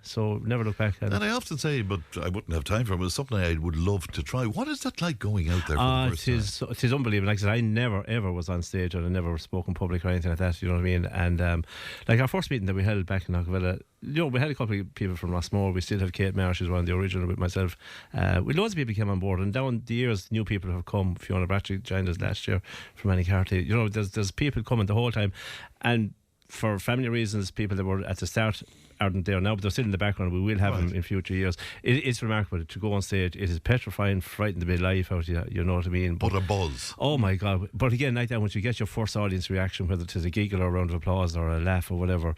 Speaker 10: so never look back. And I
Speaker 2: often say, but I wouldn't have time for it, but it's something I would love to try. What is that like going out there for the first time?
Speaker 10: It is unbelievable. Like I said, I never ever was on stage, or I never spoke in public or anything like that, you know what I mean? And like our first meeting that we held back in Knockavilla, you know, we had a couple of people from Rossmore. We still have Kate Marsh, who's one of the original, with myself. With loads of people came on board, and down the years, new people have come. Fiona Bratchett joined us last year from Annicarty. You know, there's people coming the whole time, and for family reasons, people that were at the start aren't there now, but they're still in the background. We will have them in future years. It's remarkable to go on stage. It is petrifying, frightening the bit life out of you, you know what I mean?
Speaker 2: But a buzz.
Speaker 10: Oh my God. But again, like that, once you get your first audience reaction, whether it is a giggle or a round of applause or a laugh or whatever,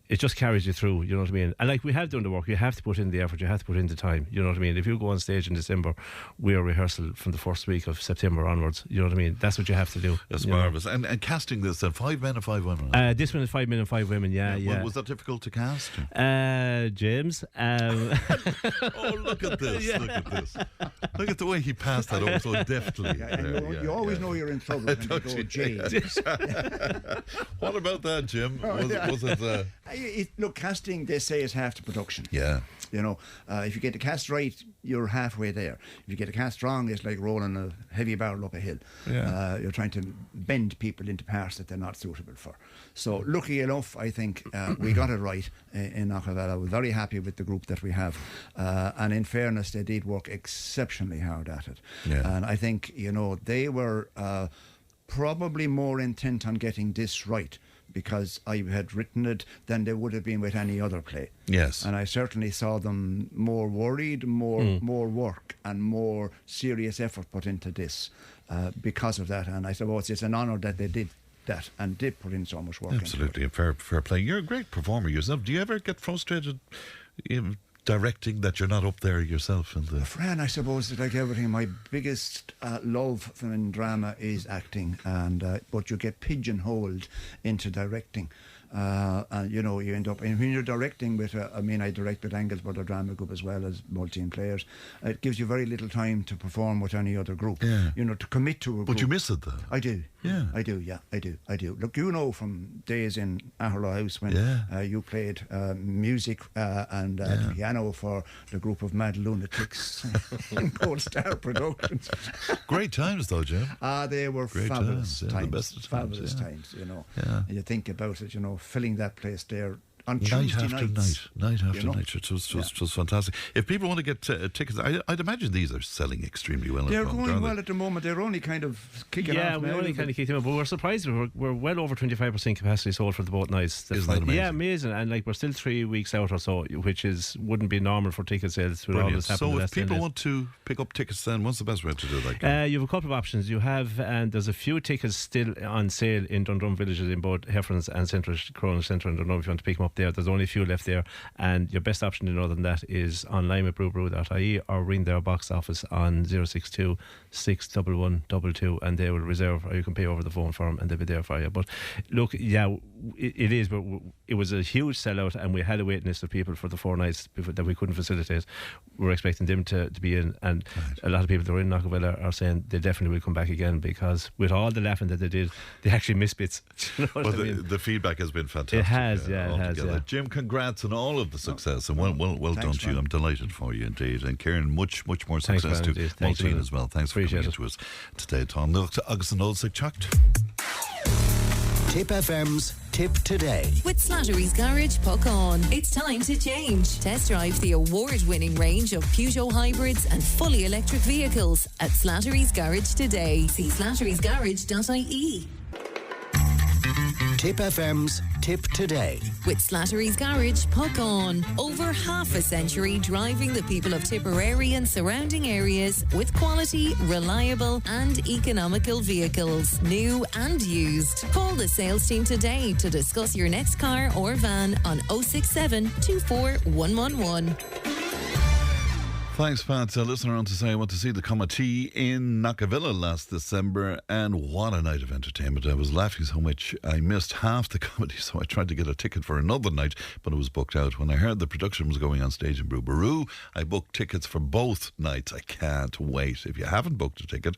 Speaker 10: it just carries you through, you know what I mean? And like, we have done the work, you have to put in the effort, you have to put in the time, you know what I mean? If you go on stage in December, we are rehearsal from the first week of September onwards, you know what I mean? That's what you have to do.
Speaker 2: That's marvellous. And casting this, 5 men and 5 women?
Speaker 10: This one is 5 men and 5 women, yeah.
Speaker 2: Was that difficult to cast?
Speaker 10: James.
Speaker 2: Oh, look at this, look at this. Look at the way he passed that over so deftly.
Speaker 9: You always know you're in trouble when you go James.
Speaker 2: What about that, Jim? Was it...
Speaker 9: Look, casting, they say, is half the production.
Speaker 2: Yeah.
Speaker 9: You know, if you get the cast right, you're halfway there. If you get the cast wrong, it's like rolling a heavy barrel up a hill. Yeah. You're trying to bend people into parts that they're not suitable for. So, lucky enough, I think we got it right in Knockavilla. We're very happy with the group that we have. And in fairness, they did work exceptionally hard at it. Yeah. And I think, you know, they were probably more intent on getting this right, because I had written it than they would have been with any other play.
Speaker 2: Yes.
Speaker 9: And I certainly saw them more worried, more work and more serious effort put into this because of that. And I suppose it's an honour that they did that and did put in so much work.
Speaker 2: Absolutely,
Speaker 9: into it.
Speaker 2: Fair play. You're a great performer yourself. Do you ever get frustrated directing that you're not up there yourself?
Speaker 9: Fran, I suppose that, like everything, my biggest love in drama is acting, and but you get pigeonholed into directing. And you know, you end up, and when you're directing with I direct with Anglesborough Drama Group as well as multi-team players, it gives you very little time to perform with any other group. You know, to commit to a group.
Speaker 2: But you miss it though.
Speaker 9: I do. I do. Look, you know, from days in Aherlow House when you played music and piano for the group of Mad Lunatics in Gold Star Productions.
Speaker 2: Great times though, Jim.
Speaker 9: They were
Speaker 2: great
Speaker 9: fabulous times.
Speaker 2: The best of times.
Speaker 9: Fabulous times, you know. You think about it, you know, filling that place there on Tuesday
Speaker 2: night after night. It was fantastic. If people want to get tickets, I'd imagine these are selling extremely well.
Speaker 9: They're going well at the moment. They're only kind of kicking off.
Speaker 10: Yeah, we only kind of kicked them up, but we're surprised. We're well over 25% capacity sold for the both nights.
Speaker 2: Isn't that amazing?
Speaker 10: Yeah, amazing. And like, we're still 3 weeks out or so, which wouldn't be normal for ticket sales.
Speaker 2: So if people want to pick up tickets, then what's the best way to do that?
Speaker 10: You have a couple of options. You have, and there's a few tickets still on sale in Dundrum villages in both Hefferons and Cronin Centre in Dundrum. If you want to pick them up there, there's only a few left there, and your best option, other than that, is online at brewbrew.ie or ring their box office on 062 611 22, and they will reserve, or you can pay over the phone for them and they'll be there for you. But look, yeah, it is, but it was a huge sellout, and we had a waiting list of people for the 4 nights that we couldn't facilitate. We're expecting them to be in, and a lot of people that are in Knockavilla are saying they definitely will come back again, because with all the laughing that they did, they actually missed bits. You know what I mean?
Speaker 2: The feedback has been fantastic.
Speaker 10: It has, it has. Yeah.
Speaker 2: Jim, congrats on all of the success, and well done to you. I'm delighted for you indeed, and Kieran, much more success to Maltine as well. Thanks for coming to us today, Tom. Look to Agus and Old Sick Chucked.
Speaker 4: Tipp FM's Tip today.
Speaker 1: With Slattery's Garage, puck on. It's time to change. Test drive the award-winning range of Peugeot hybrids and fully electric vehicles at Slattery's Garage today. See slatterysgarage.ie.
Speaker 4: Tip FM's Tip today.
Speaker 1: With Slattery's Garage, puck on. Over half a century driving the people of Tipperary and surrounding areas with quality, reliable and economical vehicles, new and used. Call the sales team today to discuss your next car or van on 067 24111.
Speaker 2: Thanks, Pat. A listener on to say I went to see the Committee in Knockavilla last December, and what a night of entertainment. I was laughing so much I missed half the comedy, so I tried to get a ticket for another night, but it was booked out. When I heard the production was going on stage in Brewbaroo, I booked tickets for both nights. I can't wait. If you haven't booked a ticket,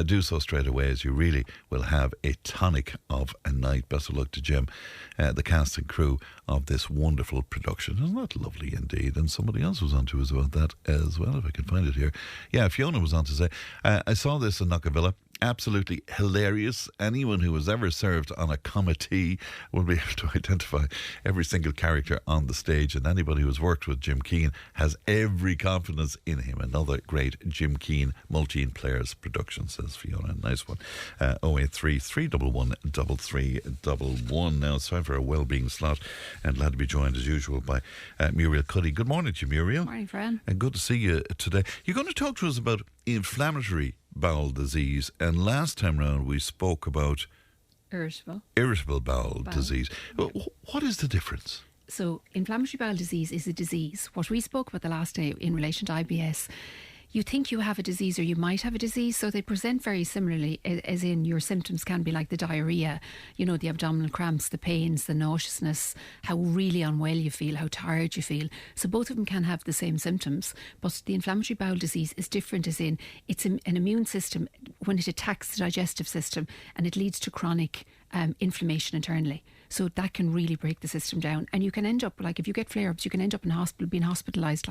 Speaker 2: do so straight away, as you really will have a tonic of a night. Best of luck to Jim, the cast and crew of this wonderful production. Isn't that lovely indeed? And somebody else was on to us about that as well, if I can find it here. Yeah, Fiona was on to say, I saw this in Knockavilla. Absolutely hilarious. Anyone who was ever served on a committee will be able to identify every single character on the stage, and anybody who's worked with Jim Keane has every confidence in him. Another great Jim Keane multi-players production, says Fiona. Nice one. 083 311 3311. Now it's time for a Wellbeing Slot, and glad to be joined as usual by Muriel Cuddy. Good morning to you, Muriel.
Speaker 11: Morning, Fran.
Speaker 2: And good to see you today. You're going to talk to us about inflammatory bowel disease, and last time round we spoke about irritable bowel disease. What is the difference?
Speaker 11: So inflammatory bowel disease is a disease. What we spoke about the last day in relation to IBS, you think you have a disease or you might have a disease, so they present very similarly, as in your symptoms can be like the diarrhoea, the abdominal cramps, the pains, the nauseousness, how really unwell you feel, how tired you feel. So both of them can have the same symptoms, but the inflammatory bowel disease is different, as in it's an immune system when it attacks the digestive system, and it leads to chronic inflammation internally. So that can really break the system down, and you can end up, like, if you get flare-ups, you can end up in hospital, being hospitalised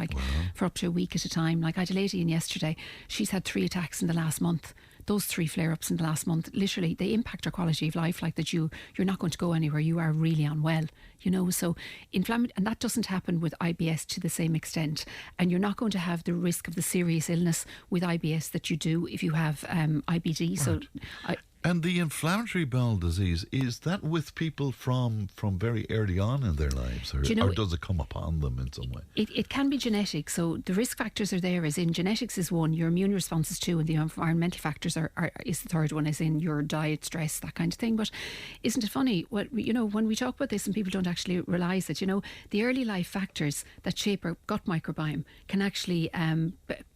Speaker 11: for up to a week at a time. Like, I had a lady in yesterday, she's had 3 attacks in the last month. Those 3 flare-ups in the last month, literally, they impact her quality of life, like that you're not going to go anywhere, you are really unwell, so and that doesn't happen with IBS to the same extent, and you're not going to have the risk of the serious illness with IBS that you do if you have IBD. Right. So
Speaker 2: and the inflammatory bowel disease, is that with people from very early on in their lives, or does it come upon them in some way?
Speaker 11: It can be genetic. So the risk factors are there, as in genetics is one, your immune response is 2, and the environmental factors is the third one, as in your diet, stress, that kind of thing. But isn't it funny, when we talk about this and people don't actually realise that, the early life factors that shape our gut microbiome can actually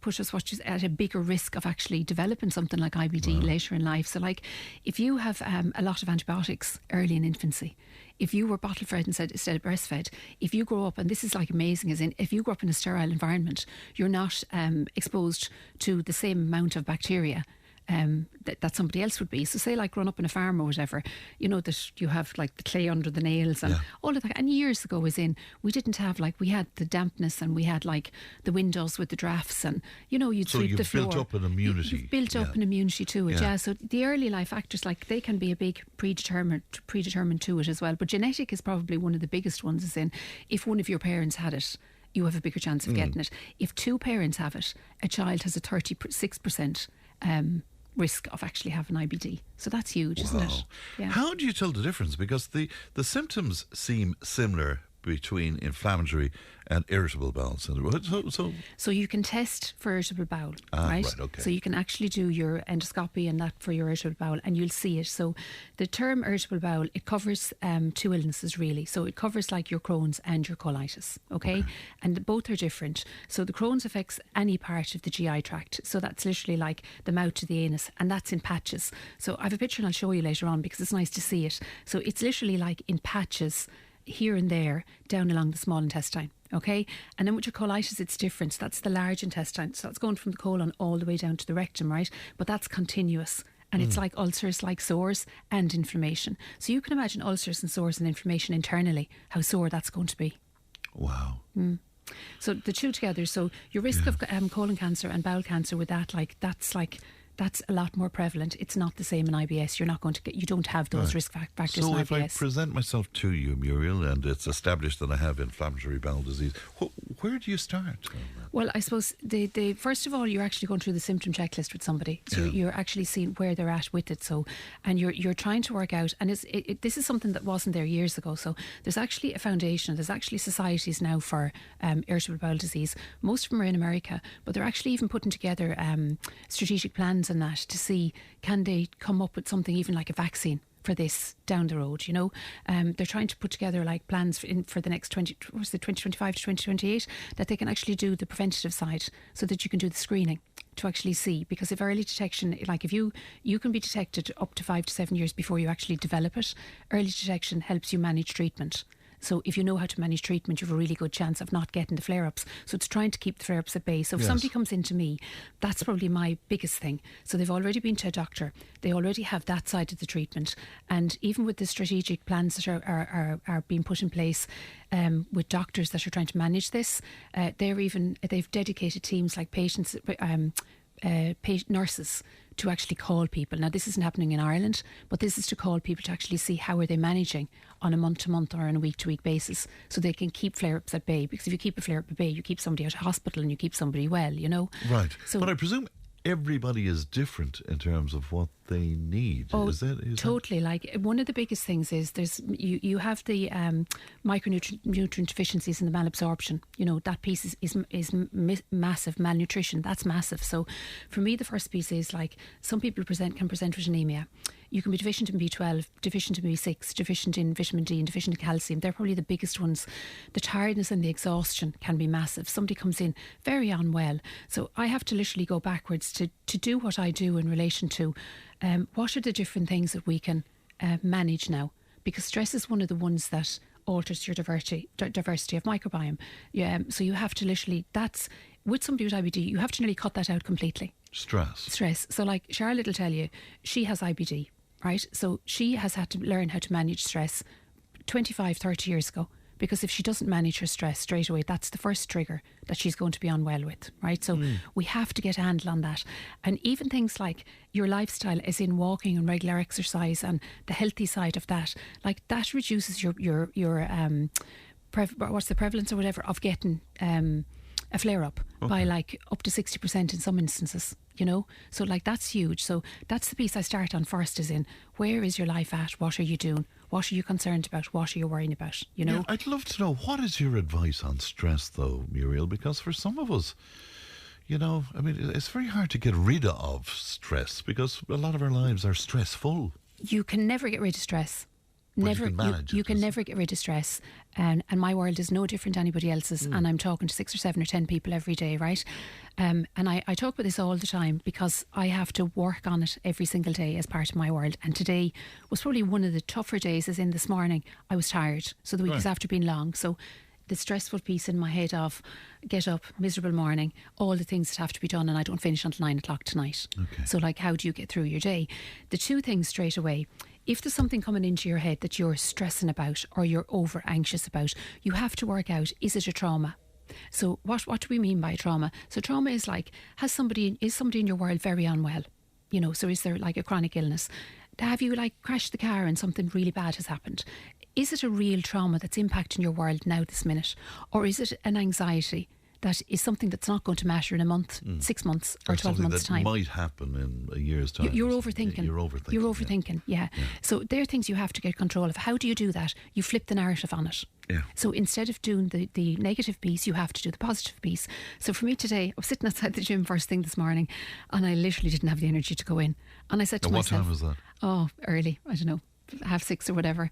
Speaker 11: put us at a bigger risk of actually developing something like IBD later in life. So, like, if you have a lot of antibiotics early in infancy, if you were bottle fed instead of breastfed, if you grow up, and this is like amazing, as in if you grow up in a sterile environment, you're not exposed to the same amount of bacteria that somebody else would be. So say, like, growing up in a farm or whatever, that you have like the clay under the nails and all of that. And years ago, as in, we didn't have, like, we had the dampness, and we had like the windows with the drafts, and you'd sweep the floor. So you've built up an immunity. You've built up an immunity to it, So the early life factors, like, they can be a big predetermined to it as well. But genetic is probably one of the biggest ones, as in, if one of your parents had it, you have a bigger chance of getting it. If 2 parents have it, a child has a 36% risk of actually having IBD. So that's huge, isn't it? Yeah.
Speaker 2: How do you tell the difference? Because the symptoms seem similar between inflammatory and irritable bowel syndrome.
Speaker 11: So you can test for irritable bowel, right? Okay. So you can actually do your endoscopy and that for your irritable bowel, and you'll see it. So the term irritable bowel, it covers 2 illnesses really. So it covers like your Crohn's and your colitis, okay? And both are different. So the Crohn's affects any part of the GI tract. So that's literally like the mouth to the anus, and that's in patches. So I have a picture and I'll show you later on because it's nice to see it. So it's literally like in patches here and there down along the small intestine. Okay, and then with your colitis, it's different. So that's the large intestine. So that's going from the colon all the way down to the rectum, right? But that's continuous. And it's like ulcers, like sores and inflammation. So you can imagine ulcers and sores and inflammation internally, how sore that's going to be.
Speaker 2: Wow. So
Speaker 11: the 2 together. So your risk of colon cancer and bowel cancer with that, like, that's like that's a lot more prevalent. It's not the same in IBS. You don't have those risk factors in IBS.
Speaker 2: So if I present myself to you, Muriel, and it's established that I have inflammatory bowel disease, where do you start?
Speaker 11: Well, I suppose the first of all, you're actually going through the symptom checklist with somebody. So you're actually seeing where they're at with it. So, and you're trying to work out, and this is something that wasn't there years ago. So there's actually a foundation, there's actually societies now for irritable bowel disease. Most of them are in America, but they're actually even putting together strategic plans and that to see, can they come up with something even like a vaccine for this down the road, you know. They're trying to put together like plans for the next 2025 to 2028 that they can actually do the preventative side so that you can do the screening to actually see, because if early detection, like if you can be detected up to 5 to 7 years before you actually develop it, early detection helps you manage treatment. So if you know how to manage treatment, you have a really good chance of not getting the flare-ups. So it's trying to keep the flare-ups at bay. So if somebody comes into me, that's probably my biggest thing. So they've already been to a doctor. They already have that side of the treatment. And even with the strategic plans that are being put in place with doctors that are trying to manage this, they've dedicated teams like patients, nurses to actually call people. Now, this isn't happening in Ireland, but this is to call people to actually see how are they managing on a month-to-month or on a week-to-week basis, so they can keep flare-ups at bay. Because if you keep a flare-up at bay, you keep somebody out of hospital and you keep somebody well, you know.
Speaker 2: Right. But I presume everybody is different in terms of what they need. Is
Speaker 11: totally. Like, one of the biggest things is you have the micronutrient deficiencies and the malabsorption. You know, that piece is massive. Malnutrition, that's massive. So for me, the first piece is like, some people can present with anemia. You can be deficient in B12, deficient in B6, deficient in vitamin D and deficient in calcium. They're probably the biggest ones. The tiredness and the exhaustion can be massive. Somebody comes in very unwell. So I have to literally go backwards to do what I do in relation to what are the different things that we can manage now. Because stress is one of the ones that alters your diversity of microbiome. So you have to literally, with somebody with IBD, you have to nearly cut that out completely. Stress. So like Charlotte will tell you, she has IBD, right? So she has had to learn how to manage stress 25, 30 years ago, because if she doesn't manage her stress straight away, that's the first trigger that she's going to be unwell with, right? So we have to get a handle on that. And even things like your lifestyle, as in walking and regular exercise and the healthy side of that, like that reduces your what's the prevalence or whatever of getting a flare-up by like up to 60% in some instances, you know. So like that's huge. So that's the piece I start on first, is in, where is your life at? What are you doing? What are you concerned about? What are you worrying about? You know?
Speaker 2: Yeah, I'd love to know, what is your advice on stress though, Muriel? Because for some of us, you know, I mean, it's very hard to get rid of stress because a lot of our lives are stressful.
Speaker 11: You can never get rid of stress. You can never get rid of stress, and my world is no different to anybody else's, and I'm talking to 6 or 7 or 10 people every day, right? And I talk about this all the time because I have to work on it every single day as part of my world. And today was probably one of the tougher days, as in this morning I was tired, so the week is after being long. So the stressful piece in my head of get up, miserable morning, all the things that have to be done, and I don't finish until 9 o'clock tonight. So like, how do you get through your day? The two things straight away: if there's something coming into your head that you're stressing about or you're over anxious about, you have to work out, is it a trauma? So what do we mean by trauma? So trauma is like, is somebody in your world very unwell? You know, so is there like a chronic illness? Have you like crashed the car and something really bad has happened? Is it a real trauma that's impacting your world now this minute? Or is it an anxiety that is something that's not going to matter in a month, 6 months or 12 months' time?
Speaker 2: Might happen in a year's time.
Speaker 11: You're overthinking. You're overthinking, yeah. So there are things you have to get control of. How do you do that? You flip the narrative on it.
Speaker 2: Yeah.
Speaker 11: So instead of doing the negative piece, you have to do the positive piece. So for me today, I was sitting outside the gym first thing this morning, and I literally didn't have the energy to go in. And I said to myself...
Speaker 2: What time was that?
Speaker 11: Oh, early. I don't know, 6:30 or whatever.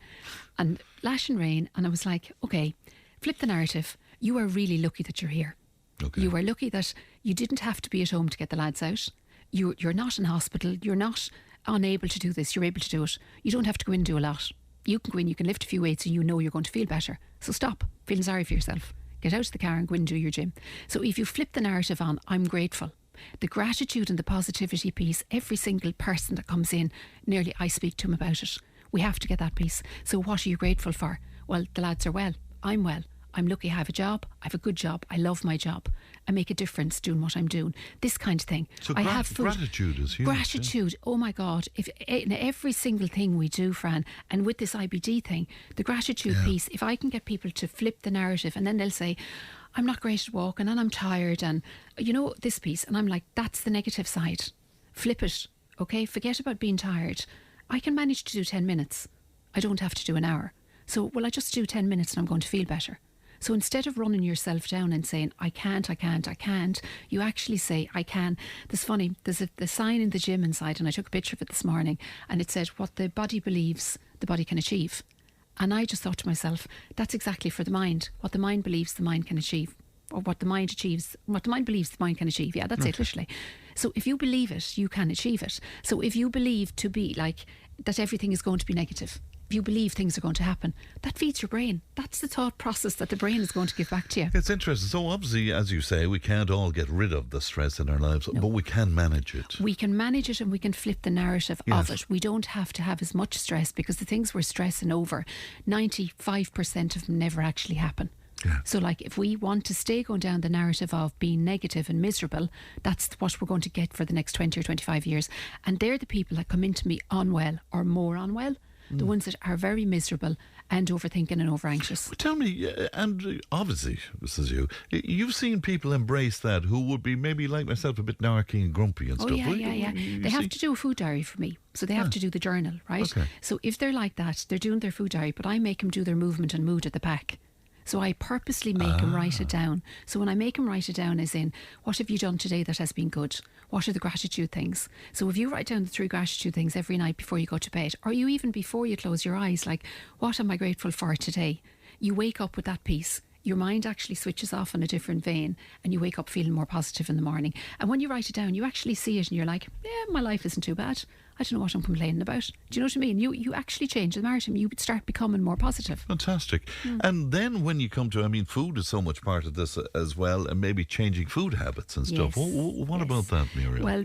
Speaker 11: And lashing rain, and I was like, okay, flip the narrative. You are really lucky that you're here.
Speaker 2: Okay.
Speaker 11: You are lucky that you didn't have to be at home to get the lads out. You're not in hospital. You're not unable to do this. You're able to do it. You don't have to go in and do a lot. You can go in, you can lift a few weights, and you know you're going to feel better. So stop feeling sorry for yourself. Get out of the car and go in and do your gym. So if you flip the narrative on, I'm grateful. The gratitude and the positivity piece, every single person that comes in, nearly I speak to them about it. We have to get that piece. So what are you grateful for? Well, the lads are well. I'm well. I'm lucky I have a job, I have a good job, I love my job, I make a difference doing what I'm doing. This kind of thing.
Speaker 2: So
Speaker 11: I have food.
Speaker 2: Gratitude is huge.
Speaker 11: Gratitude, oh my God. If in every single thing we do, Fran, and with this IBD thing, the gratitude piece, if I can get people to flip the narrative and then they'll say, I'm not great at walking and I'm tired and, this piece. And I'm like, that's the negative side. Flip it, okay? Forget about being tired. I can manage to do 10 minutes. I don't have to do an hour. So, I just do 10 minutes and I'm going to feel better. So instead of running yourself down and saying, I can't, you actually say, I can. There's funny, there's the sign in the gym inside, and I took a picture of it this morning, and it said, what the body believes, the body can achieve. And I just thought to myself, that's exactly for the mind. What the mind believes, the mind can achieve. Or what the mind achieves, what the mind believes, the mind can achieve. Yeah, that's it, literally. So if you believe it, you can achieve it. So if you believe to be like, that everything is going to be negative, if you believe things are going to happen, that feeds your brain. That's the thought process that the brain is going to give back to you.
Speaker 2: It's interesting. So obviously, as you say, we can't all get rid of the stress in our lives, but we can manage it.
Speaker 11: We can manage it and we can flip the narrative of it. We don't have to have as much stress because the things we're stressing over, 95% of them never actually happen.
Speaker 2: Yeah.
Speaker 11: So if we want to stay going down the narrative of being negative and miserable, that's what we're going to get for the next 20 or 25 years. And they're the people that come into me unwell or more unwell. The ones that are very miserable and overthinking and over-anxious.
Speaker 2: Well, tell me, and obviously, this is you've seen people embrace that who would be maybe like myself, a bit narky and grumpy and stuff.
Speaker 11: Yeah. They have to do a food diary for me. So they have to do the journal, right?
Speaker 2: Okay.
Speaker 11: So if they're like that, they're doing their food diary, but I make them do their movement and mood at the back. So I purposely make them write it down. So when I make them write it down, as in, what have you done today that has been good? What are the gratitude things? So if you write down the 3 gratitude things every night before you go to bed, or you even before you close your eyes, like, what am I grateful for today? You wake up with that piece. Your mind actually switches off on a different vein and you wake up feeling more positive in the morning. And when you write it down, you actually see it and you're like, yeah, my life isn't too bad. I don't know what I'm complaining about. Do you know what I mean? You actually change the narrative. You start becoming more positive.
Speaker 2: Fantastic. And then when you come to, food is so much part of this as well, and maybe changing food habits and stuff.
Speaker 11: Yes.
Speaker 2: What about that, Muriel?
Speaker 11: Well,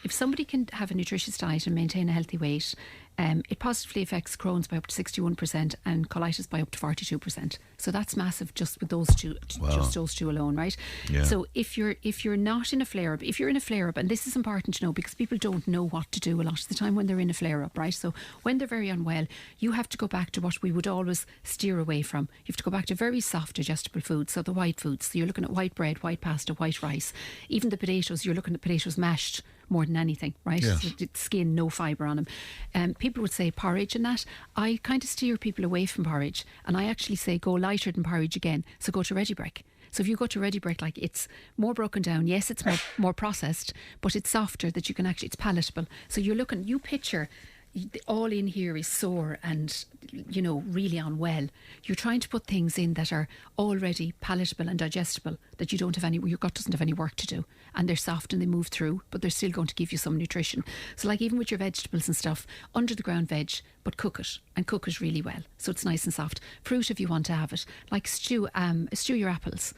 Speaker 11: if somebody can have a nutritious diet and maintain a healthy weight, it positively affects Crohn's by up to 61% and colitis by up to 42%. So that's massive just with those two, just those two alone, right?
Speaker 2: Yeah.
Speaker 11: So if you're not in a flare-up, if you're in a flare-up, and this is important to know because people don't know what to do a lot of the time when they're in a flare-up, right? So when they're very unwell, you have to go back to what we would always steer away from. You have to go back to very soft digestible foods, so the white foods. So you're looking at white bread, white pasta, white rice. Even the potatoes, you're looking at potatoes mashed more than anything, right?
Speaker 2: Yes.
Speaker 11: So skin, no fibre on them. People would say porridge and that. I kind of steer people away from porridge, and I actually say go lighter than porridge again. So go to ready break. So if you go to ready break, it's more broken down. Yes, it's more processed, but it's softer that you can actually, it's palatable. So you picture all in here is sore and, really unwell. You're trying to put things in that are already palatable and digestible, that you don't have your gut doesn't have any work to do. And they're soft and they move through, but they're still going to give you some nutrition. So even with your vegetables and stuff, under the ground veg, but cook it and cook it really well. So it's nice and soft. Fruit if you want to have it. Like stew your apples.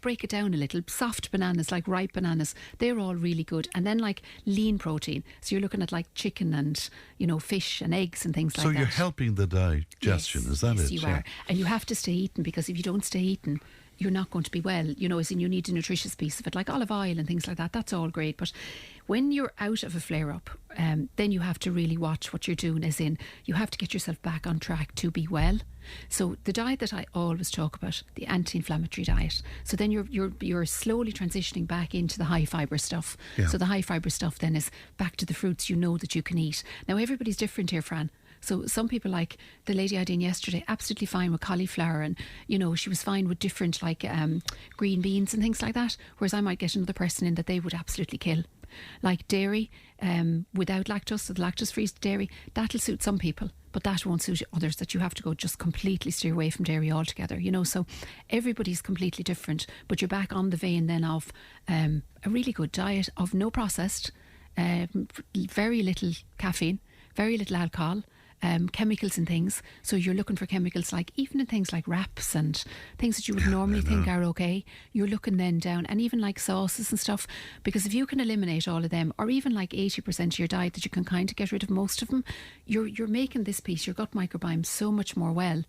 Speaker 11: Break it down a little. Soft bananas, like ripe bananas, they're all really good. And then lean protein. So you're looking at chicken and, fish and eggs and things like that.
Speaker 2: So you're helping the digestion, is that it?
Speaker 11: Yes, you are. And you have to stay eating because if you don't stay eating, you're not going to be well, as in you need a nutritious piece of it, like olive oil and things like that. That's all great. But when you're out of a flare-up, then you have to really watch what you're doing, as in you have to get yourself back on track to be well. So the diet that I always talk about, the anti-inflammatory diet. So then you're slowly transitioning back into the high fibre stuff.
Speaker 2: Yeah.
Speaker 11: So the high fibre stuff then is back to the fruits that you can eat. Now everybody's different here, Fran. So some people, like the lady I did yesterday, absolutely fine with cauliflower, and she was fine with different green beans and things like that. Whereas I might get another person in that they would absolutely kill. Like dairy, without lactose, so the lactose-free dairy, that'll suit some people, but that won't suit others, that you have to go just completely steer away from dairy altogether, so everybody's completely different, but you're back on the vein then of a really good diet of no processed, very little caffeine, very little alcohol, chemicals and things. So you're looking for chemicals even in things like wraps and things that you would normally think are okay. You're looking then down, and even sauces and stuff, because if you can eliminate all of them, or even 80% of your diet, that you can kind of get rid of most of them, you're making this piece, your gut microbiome, so much more well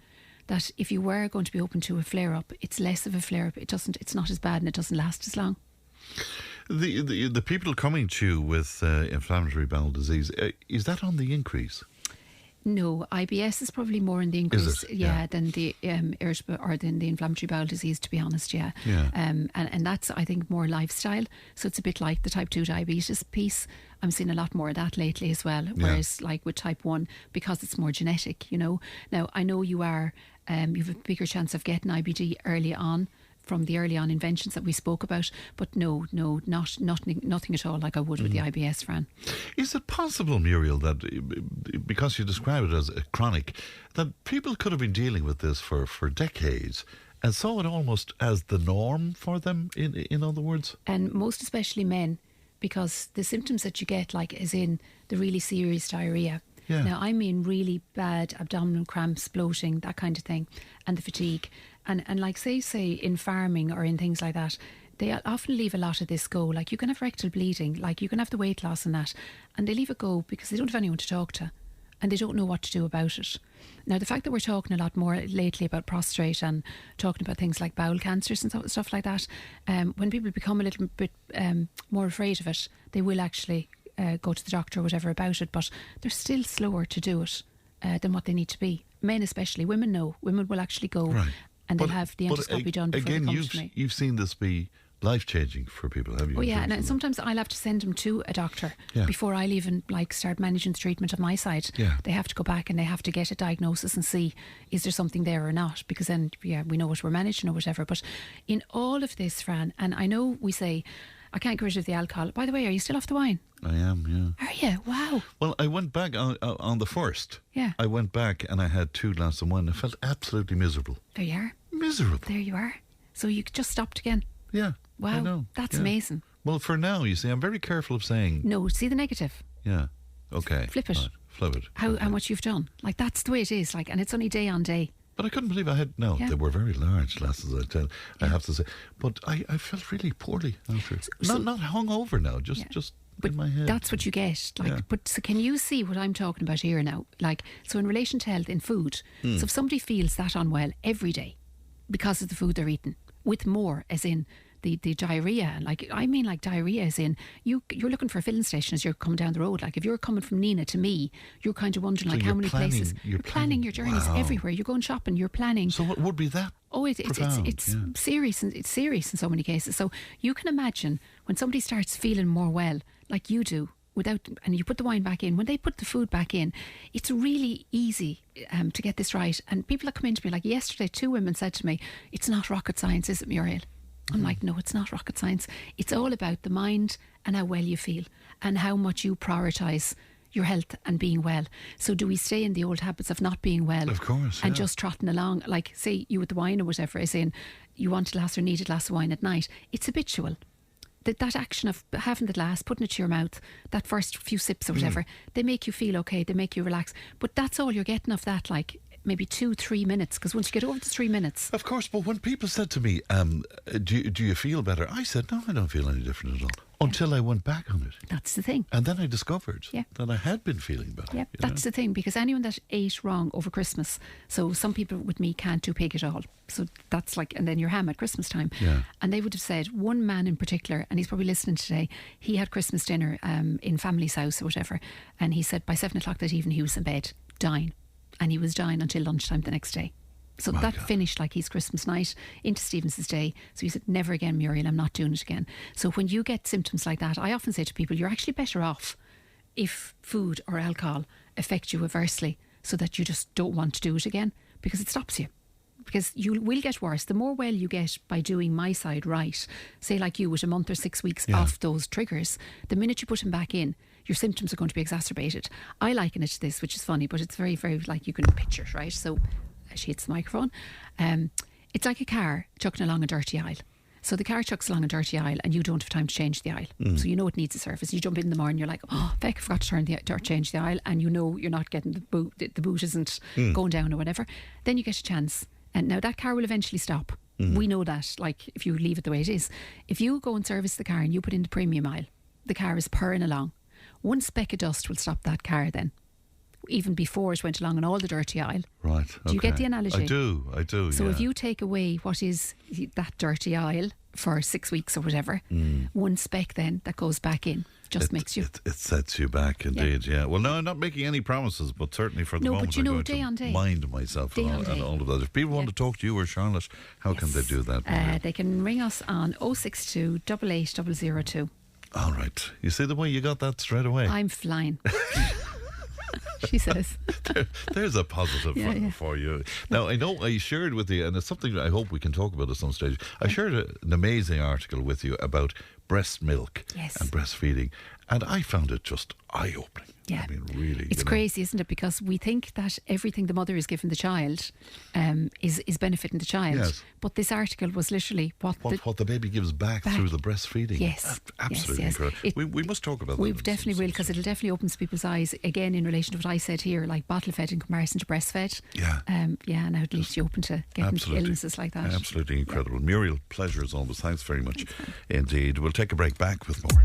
Speaker 11: that if you were going to be open to a flare-up, it's less of a flare-up. It's not as bad and it doesn't last as long.
Speaker 2: The people coming to you with inflammatory bowel disease, is that on the increase?
Speaker 11: No, IBS is probably more in the increase, than the irritable or than the inflammatory bowel disease. To be honest, and that's, I think, more lifestyle. So it's a bit like the type 2 diabetes piece. I'm seeing a lot more of that lately as well. Whereas, like with type 1, because it's more genetic, you know. Now I know you have a bigger chance of getting IBD early on, from the early on inventions that we spoke about, but nothing at all like I would with the IBS, Fran.
Speaker 2: Is it possible, Muriel, that because you describe it as a chronic, that people could have been dealing with this for decades and saw it almost as the norm for them, in other words?
Speaker 11: And most especially men, because the symptoms that you get, like, as in the really serious diarrhoea.
Speaker 2: Yeah.
Speaker 11: Now, I mean really bad abdominal cramps, bloating, that kind of thing, and the fatigue. And like, say in farming or in things like that, they often leave a lot of this go. Like, you can have rectal bleeding, like you can have the weight loss and that, and they leave it go because they don't have anyone to talk to and they don't know what to do about it. Now, the fact that we're talking a lot more lately about prostate and talking about things like bowel cancers and stuff like that, when people become a little bit more afraid of it, they will actually go to the doctor or whatever about it, but they're still slower to do it than what they need to be. Men especially. Women know. Women will actually go and they'll have the endoscopy done before they come to me.
Speaker 2: You've seen this be life-changing for people, have you?
Speaker 11: Oh yeah, and sometimes I'll have to send them to a doctor before I'll even start managing the treatment on my side. They have to go back and they have to get a diagnosis and see, is there something there or not, because then we know what we're managing or whatever. But in all of this, Fran, and I know we say I can't get rid of the alcohol. By the way, are you still off the wine?
Speaker 2: I am, yeah.
Speaker 11: Are you? Wow.
Speaker 2: Well, I went back on the first.
Speaker 11: Yeah.
Speaker 2: I went back and I had 2 glasses of wine. I felt absolutely miserable.
Speaker 11: There you are.
Speaker 2: Miserable.
Speaker 11: There you are. So you just stopped again.
Speaker 2: Yeah.
Speaker 11: Wow.
Speaker 2: I know.
Speaker 11: That's amazing.
Speaker 2: Well, for now, you see, I'm very careful of saying...
Speaker 11: No, see the negative.
Speaker 2: Yeah. Okay.
Speaker 11: Flip it.
Speaker 2: Right. Flip it.
Speaker 11: How much you've done. Like, that's the way it is. Like, and it's only day on day.
Speaker 2: But I couldn't believe I had... No, they were very large glasses, I have to say. But I felt really poorly after. Not hungover now, just in my head.
Speaker 11: That's what you get. Like, but so can you see what I'm talking about here now? Like, so in relation to health in food, so if somebody feels that unwell every day because of the food they're eating, with more, as in the diarrhoea, like, I mean, like diarrhoea as in you're looking for a filling station as you're coming down the road. Like, if you're coming from Nina to me, you're kind of wondering, like, how many places. You're planning your journeys everywhere. You're going shopping, you're planning.
Speaker 2: So what would be that?
Speaker 11: Oh, it's serious, and it's serious in so many cases. So you can imagine when somebody starts feeling more well, like you do, and you put the wine back in, when they put the food back in, it's really easy to get this right. And people that come into me, like yesterday, 2 women said to me, "It's not rocket science, is it, Muriel?" I'm like, no, it's not rocket science. It's all about the mind and how well you feel and how much you prioritise your health and being well. So do we stay in the old habits of not being well?
Speaker 2: Of course,
Speaker 11: and just trotting along, like, say you with the wine or whatever, is saying you want a glass or need a glass of wine at night. It's habitual. That action of having the glass, putting it to your mouth, that first few sips or whatever, they make you feel okay, they make you relax. But that's all you're getting of that, like, maybe 2-3 minutes, because once you get over the 3 minutes.
Speaker 2: Of course, but when people said to me, do you feel better? I said, no, I don't feel any different at all. Until I went back on it.
Speaker 11: That's the thing.
Speaker 2: And then I discovered that I had been feeling better.
Speaker 11: Yeah, that's the thing, because anyone that ate wrong over Christmas, so some people with me can't do pig at all. So that's like, and then your ham at Christmas time.
Speaker 2: Yeah.
Speaker 11: And they would have said, one man in particular, and he's probably listening today, he had Christmas dinner in family's house or whatever, and he said by 7 o'clock that evening he was in bed, dying. And he was dying until lunchtime the next day. So that finished like his Christmas night into Stevens's day. So he said, never again, Muriel, I'm not doing it again. So when you get symptoms like that, I often say to people, you're actually better off if food or alcohol affect you adversely, so that you just don't want to do it again, because it stops you. Because you will get worse. The more well you get by doing my side right, say like you with a month or 6 weeks off those triggers, the minute you put them back in, your symptoms are going to be exacerbated. I liken it to this, which is funny, but it's very, very, like, you can picture it, right? So she hits the microphone. It's like a car chucking along a dirty aisle. So the car chucks along a dirty aisle and you don't have time to change the aisle. So you know it needs a service. You jump in the morning, you're like, oh, feck, I forgot to change the aisle, and you know you're not getting the boot isn't going down or whatever. Then you get a chance. And now that car will eventually stop. We know that, like, if you leave it the way it is. If you go and service the car and you put in the premium aisle, the car is purring along. One speck of dust will stop that car then. even before it went along on all the dirty aisle.
Speaker 2: Right.
Speaker 11: Do you get the analogy?
Speaker 2: I do.
Speaker 11: So
Speaker 2: yeah.
Speaker 11: if you take away what is that dirty aisle for 6 weeks or whatever, one speck then that goes back in just makes you...
Speaker 2: It sets you back, indeed, yeah. Well, no, I'm not making any promises, but certainly for the moment
Speaker 11: but
Speaker 2: I'm going
Speaker 11: day on
Speaker 2: to
Speaker 11: day.
Speaker 2: mind myself and all of that. If people want to talk to you or Charlotte, how can they do that?
Speaker 11: They can ring us on 062 88 002.
Speaker 2: All right. You see the way you got that straight away?
Speaker 11: I'm flying. She says.
Speaker 2: There's a positive for you. Now, I know I shared with you, and it's something I hope we can talk about at some stage. I shared an amazing article with you about breast milk and breastfeeding, and I found it just eye-opening.
Speaker 11: Yeah.
Speaker 2: I mean, really.
Speaker 11: It's crazy, isn't it? Because we think that everything the mother is giving the child is benefiting the child.
Speaker 2: Yes.
Speaker 11: But this article was literally what
Speaker 2: the baby gives back through the breastfeeding.
Speaker 11: Yes.
Speaker 2: Absolutely incredible. We must talk about that.
Speaker 11: We definitely will, because it'll definitely open people's eyes, again, in relation to what I said here, like bottle-fed in comparison to breastfed.
Speaker 2: Yeah.
Speaker 11: And how it leaves you open to getting illnesses like that.
Speaker 2: Absolutely incredible. Muriel, pleasure as always. Thanks very much indeed. We'll take a break, back with more.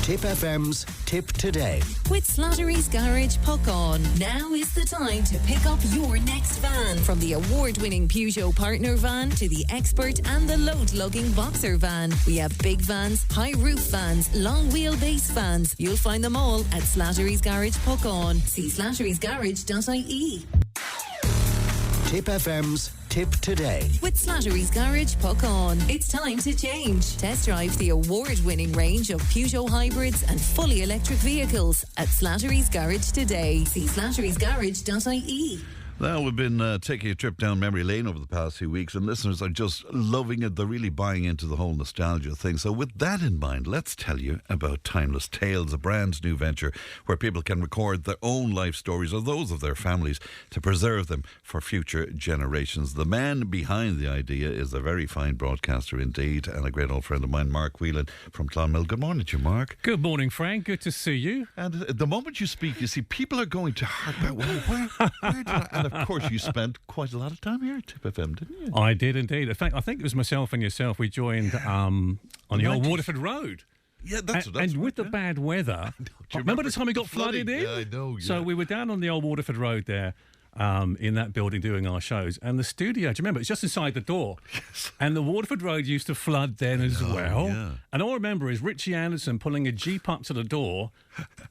Speaker 4: Tipp FM's Tip Today.
Speaker 1: With Slattery's Garage Puckon. Now is the time to pick up your next van. From the award-winning Peugeot Partner van to the Expert and the load-lugging Boxer van. We have big vans, high-roof vans, long wheelbase vans. You'll find them all at Slattery's Garage Puckon. See slatterysgarage.ie.
Speaker 4: Tipp FM's Tip Today.
Speaker 1: With Slattery's Garage Puckon. It's time to change. Test drive the award-winning range of Peugeot hybrids and fully electric vehicles at Slattery's Garage today. See slatterysgarage.ie.
Speaker 2: Now, we've been taking a trip down memory lane over the past few weeks, and listeners are just loving it. They're really buying into the whole nostalgia thing. So with that in mind, let's tell you about Timeless Tales, a brand new venture where people can record their own life stories or those of their families to preserve them for future generations. The man behind the idea is a very fine broadcaster indeed, and a great old friend of mine, Mark Whelan from Clonmel. Good morning to you, Mark.
Speaker 12: Good morning, Frank. Good to see you.
Speaker 2: And the moment you speak, you see people are going to heart. Where did I... And of course, you spent quite a lot of time here at Tipp FM, didn't you?
Speaker 12: I did indeed. In fact, I think it was myself and yourself. We joined on the old Waterford Road.
Speaker 2: Yeah, that's
Speaker 12: with the bad weather. Remember the time we got flooded in?
Speaker 2: Yeah, I know. Yeah.
Speaker 12: So we were down on the old Waterford Road there. In that building doing our shows, and the studio, do you remember, it's just inside the door.
Speaker 2: Yes.
Speaker 12: And the Waterford Road used to flood then as well.
Speaker 2: Yeah.
Speaker 12: And all I remember is Richie Anderson pulling a Jeep up to the door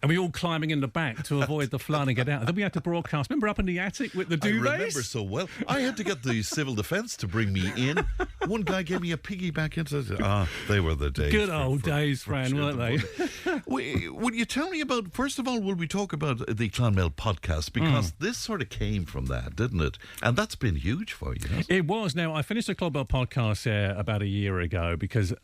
Speaker 12: and we all climbing in the back to avoid the flood and get out. And then we had to broadcast. Remember up in the attic with the duvets?
Speaker 2: I remember so well. I had to get the civil defence to bring me in. One guy gave me a piggyback into it. They were the days.
Speaker 12: Good old days, Fran, weren't they?
Speaker 2: Would you tell me about, first of all, will we talk about the Clonmel podcast? Because this sort of came from that, didn't it? And that's been huge for you, hasn't it?
Speaker 12: It was. Now, I finished the Clonmel podcast about a year ago because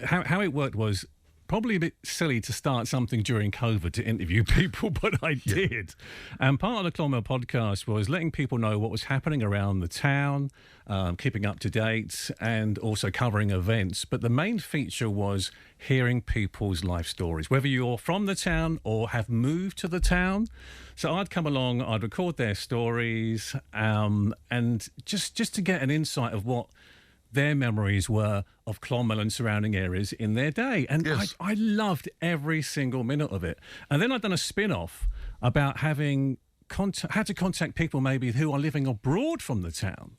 Speaker 12: how it worked was probably a bit silly to start something during COVID to interview people, but I did. And part of the Clonmel podcast was letting people know what was happening around the town, keeping up to date, and also covering events. But the main feature was hearing people's life stories, whether you're from the town or have moved to the town. So I'd come along, I'd record their stories, and just to get an insight of what their memories were of Clonmel and surrounding areas in their day. And I loved every single minute of it. And then I'd done a spin-off about how to contact people maybe who are living abroad from the town.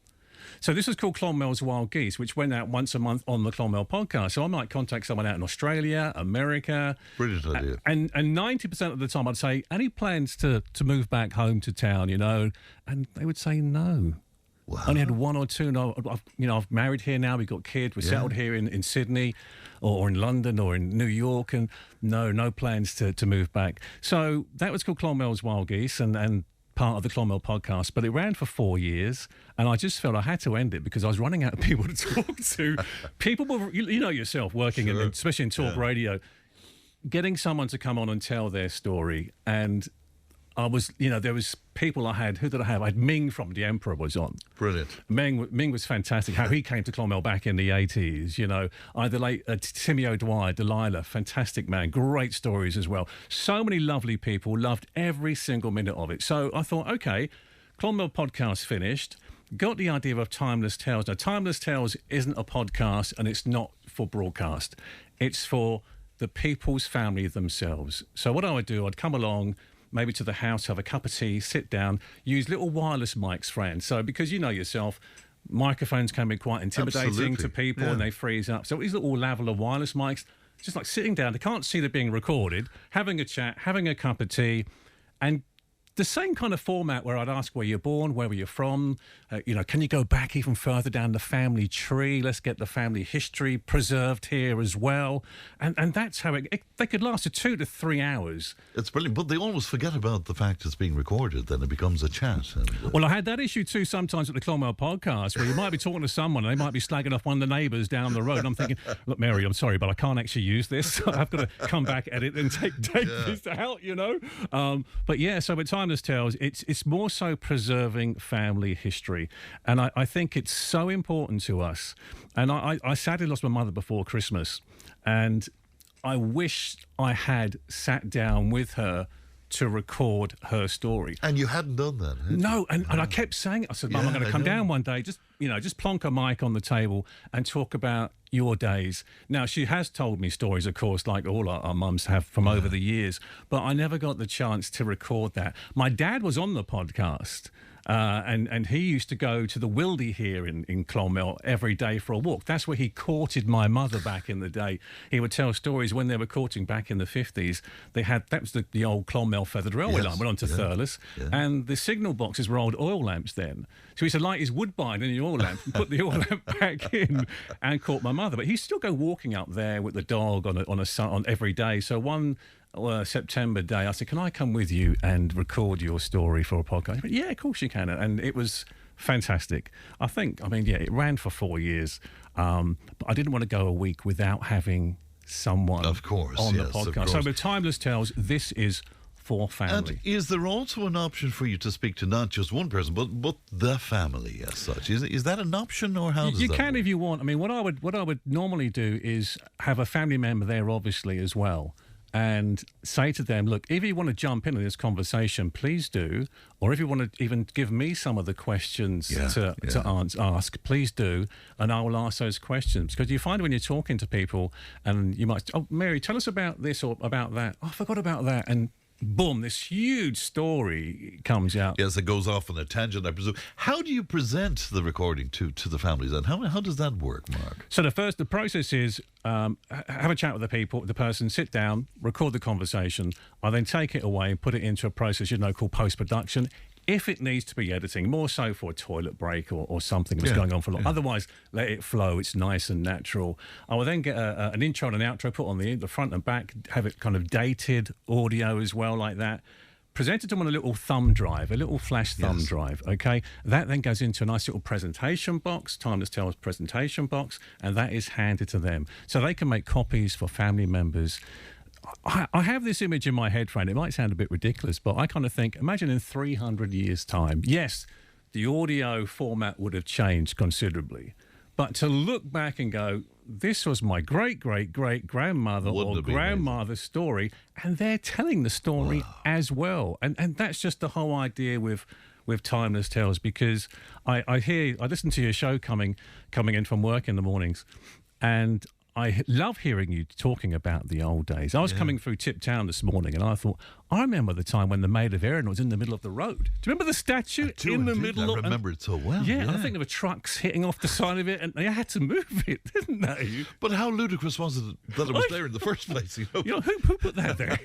Speaker 12: So this was called Clonmel's Wild Geese, which went out once a month on the Clonmel podcast. So I might contact someone out in Australia, America.
Speaker 2: Brilliant idea.
Speaker 12: And 90% of the time I'd say, any plans to move back home to town, And they would say no.
Speaker 2: Wow.
Speaker 12: I only had one or two. I've married here now. We've got kids. We're settled here in Sydney or in London or in New York. And no plans to move back. So that was called Clonmel's Wild Geese and part of the Clonmel podcast. But it ran for 4 years. And I just felt I had to end it because I was running out of people to talk to. People were, yourself, working, especially in talk radio, getting someone to come on and tell their story. And I was, there was people I had. Who did I have? I had Ming from The Emperor was on.
Speaker 2: Brilliant.
Speaker 12: Ming was fantastic. How he came to Clonmel back in the 80s, I had the late Timmy O'Dwyer, Delilah, fantastic man. Great stories as well. So many lovely people, loved every single minute of it. So I thought, okay, Clonmel podcast finished. Got the idea of Timeless Tales. Now, Timeless Tales isn't a podcast and it's not for broadcast. It's for the people's family themselves. So what I would do, I'd come along, maybe to the house, have a cup of tea, sit down, use little wireless mics, friends. So because you know yourself, microphones can be quite intimidating to people and they freeze up. So these little lavalier wireless mics, just like sitting down, they can't see they're being recorded, having a chat, having a cup of tea, and the same kind of format where I'd ask where you're born, where were you from, can you go back even further down the family tree? Let's get the family history preserved here as well. And that's how they could last 2 to 3 hours.
Speaker 2: It's brilliant, but they always forget about the fact it's being recorded, then it becomes a chat.
Speaker 12: Well, I had that issue too sometimes at the Clonmel podcast, where you might be talking to someone and they might be slagging off one of the neighbours down the road. And I'm thinking, look, Mary, I'm sorry, but I can't actually use this. So I've got to come back, edit and take this out, But yeah, so with Timeless Tales, it's more so preserving family history. And I think it's so important to us. And I sadly lost my mother before Christmas. And I wish I had sat down with her to record her story.
Speaker 2: And you hadn't done that, had you?
Speaker 12: No, and I kept saying it. I said, Mum, I'm going to come down one day, just plonk a mic on the table and talk about your days. Now, she has told me stories, of course, like all our mums have from over the years, but I never got the chance to record that. My dad was on the podcast. And he used to go to the Wildy here in Clonmel every day for a walk. That's where he courted my mother back in the day. He would tell stories when they were courting back in the 50s. That was the old Clonmel Feathered Railway line, went on to Thurles. Yeah. And the signal boxes were old oil lamps then. So he used to light his woodbine in the oil lamp and put the oil lamp back in and court my mother. But he'd still go walking up there with the dog on every day. So one September day, I said, can I come with you and record your story for a podcast? He went, yeah, of course you can. And it was fantastic. It ran for 4 years. But I didn't want to go a week without having someone on the podcast. So with Timeless Tales, this is for family.
Speaker 2: And is there also an option for you to speak to not just one person, but the family as such? Is that an option, or how does that
Speaker 12: you can
Speaker 2: work?
Speaker 12: If you want. I mean, what I would normally do is have a family member there, obviously, as well, and say to them, look, if you want to jump into this conversation, please do. Or if you want to even give me some of the questions to ask, please do. And I will ask those questions. Because you find when you're talking to people and you might, oh, Mary, tell us about this or about that. Oh, I forgot about that. And boom, this huge story comes out.
Speaker 2: Yes, it goes off on a tangent, I presume. How do you present the recording to the families? And how does that work, Mark?
Speaker 12: So the process is have a chat with the person, sit down, record the conversation. I then take it away and put it into a process called post-production. If it needs to be editing, more so for a toilet break or something that's going on for long. Otherwise, let it flow. It's nice and natural. I will then get an intro and an outro, put on the front and back, have it kind of dated audio as well, like that. Present it to them on a little thumb drive, a little flash thumb drive, okay? That then goes into a nice little presentation box, Timeless Tales presentation box, and that is handed to them. So they can make copies for family members. I have this image in my head, friend. It might sound a bit ridiculous, but I kind of think, imagine in 300 years' time, yes, the audio format would have changed considerably, but to look back and go, this was my great-great-great-grandmother or grandmother's story, and they're telling the story as well. And that's just the whole idea with Timeless Tales, because I listen to your show coming in from work in the mornings, and I love hearing you talking about the old days. I was coming through Tipp Town this morning and I thought, I remember the time when the Maid of Erin was in the middle of the road. Do you remember the statue in the middle?
Speaker 2: I remember it so well.
Speaker 12: Yeah, I think there were trucks hitting off the side of it and they had to move it, didn't they?
Speaker 2: But how ludicrous was it that it was there in the first place?
Speaker 12: Who put that there?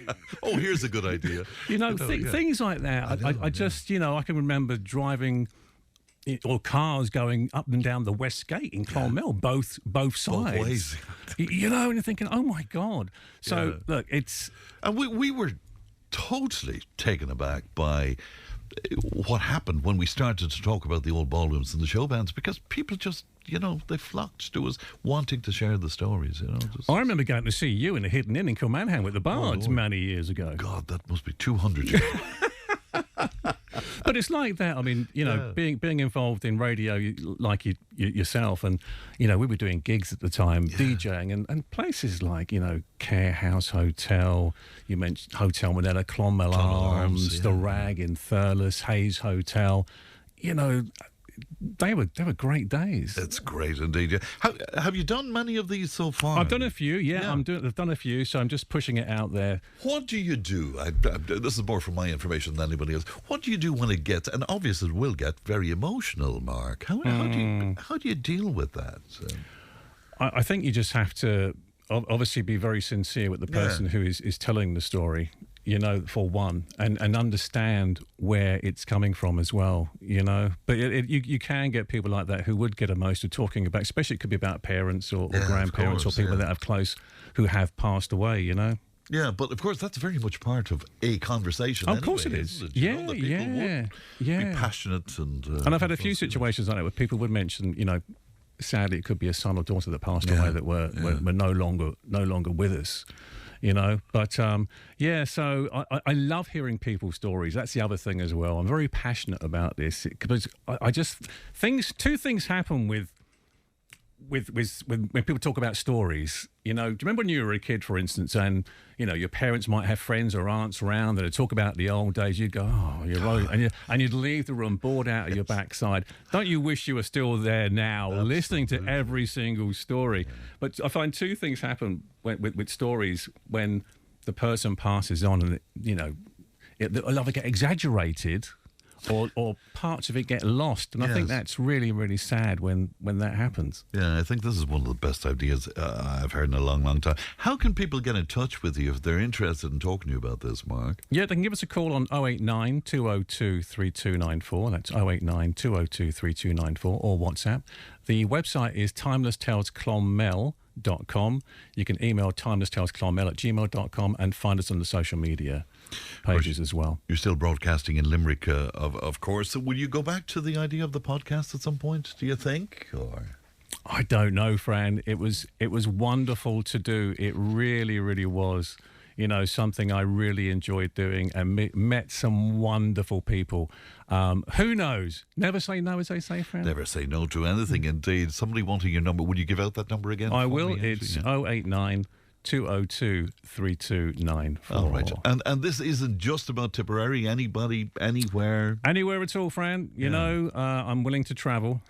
Speaker 2: Oh, here's a good idea.
Speaker 12: Things like that. I can remember driving or cars going up and down the West Gate in Clonmel, both sides.
Speaker 2: Both ways.
Speaker 12: And you're thinking, oh my God. So look, it's...
Speaker 2: And we were totally taken aback by what happened when we started to talk about the old ballrooms and the show bands, because people just, they flocked to us wanting to share the stories,
Speaker 12: I remember going to see you in a hidden inn in Kilmanham with the Bards many years ago.
Speaker 2: God, that must be 200 years.
Speaker 12: But it's like that. I mean, being involved in radio like yourself, and we were doing gigs at the time, DJing, and places like Care House Hotel. You mentioned Hotel Manila, Clonmel Arms, the Rag in Thurles, Hayes Hotel. they were great days.
Speaker 2: It's great indeed. Yeah. Have you done many of these so far?
Speaker 12: I've done a few. Yeah, I've done a few. So I'm just pushing it out there.
Speaker 2: What do you do? This is more for my information than anybody else. What do you do when it gets, and obviously it will get very emotional, Mark? How do you deal with that?
Speaker 12: I think you just have to obviously be very sincere with the person who is telling the story, you know, for one, and understand where it's coming from as well, you know. But you can get people like that who would get emotional talking about, especially it could be about parents or grandparents or people that have close who have passed away, you know.
Speaker 2: Yeah, but of course that's very much part of a conversation.
Speaker 12: Of course it is.
Speaker 2: Be passionate
Speaker 12: and I've had a few situations like that where people would mention, you know, sadly it could be a son or daughter that passed away that were no longer with us, you know. But so I love hearing people's stories. That's the other thing as well. I'm very passionate about this because I just two things happen with when people talk about stories. You know, do you remember when you were a kid, for instance, and you know your parents might have friends or aunts around that would talk about the old days? You'd go, oh, you're right, and you'd leave the room bored out of your backside. Don't you wish you were still there now, listening to every single story? But I find two things happen with stories when the person passes on, and you know, it'll either get exaggerated. Or parts of it get lost, and I think that's really, really sad when that happens. Yeah,
Speaker 2: I think this is one of the best ideas I've heard in a long, long time. How can people get in touch with you if they're interested in talking to you about this, Mark?
Speaker 12: Yeah, they can give us a call on 089 202 3294. That's 089 202 3294, or WhatsApp. The website is timelesstalesclonmel.com. You can email timelesstalesclonmel@gmail.com and find us on the social media pages as well.
Speaker 2: You're still broadcasting in Limerick, of course. So will you go back to the idea of the podcast at some point, do you think? Or
Speaker 12: I don't know, Fran. It was wonderful to do. It really, really was. You know, something I really enjoyed doing, and met some wonderful people. Who knows? Never say no, as they say, Fran.
Speaker 2: Never say no to anything, indeed. Somebody wanting your number. Would you give out that number again?
Speaker 12: I will. It's 089 202 3294.
Speaker 2: All right. And this isn't just about Tipperary. Anybody, anywhere?
Speaker 12: Anywhere at all, Fran. You know, I'm willing to travel.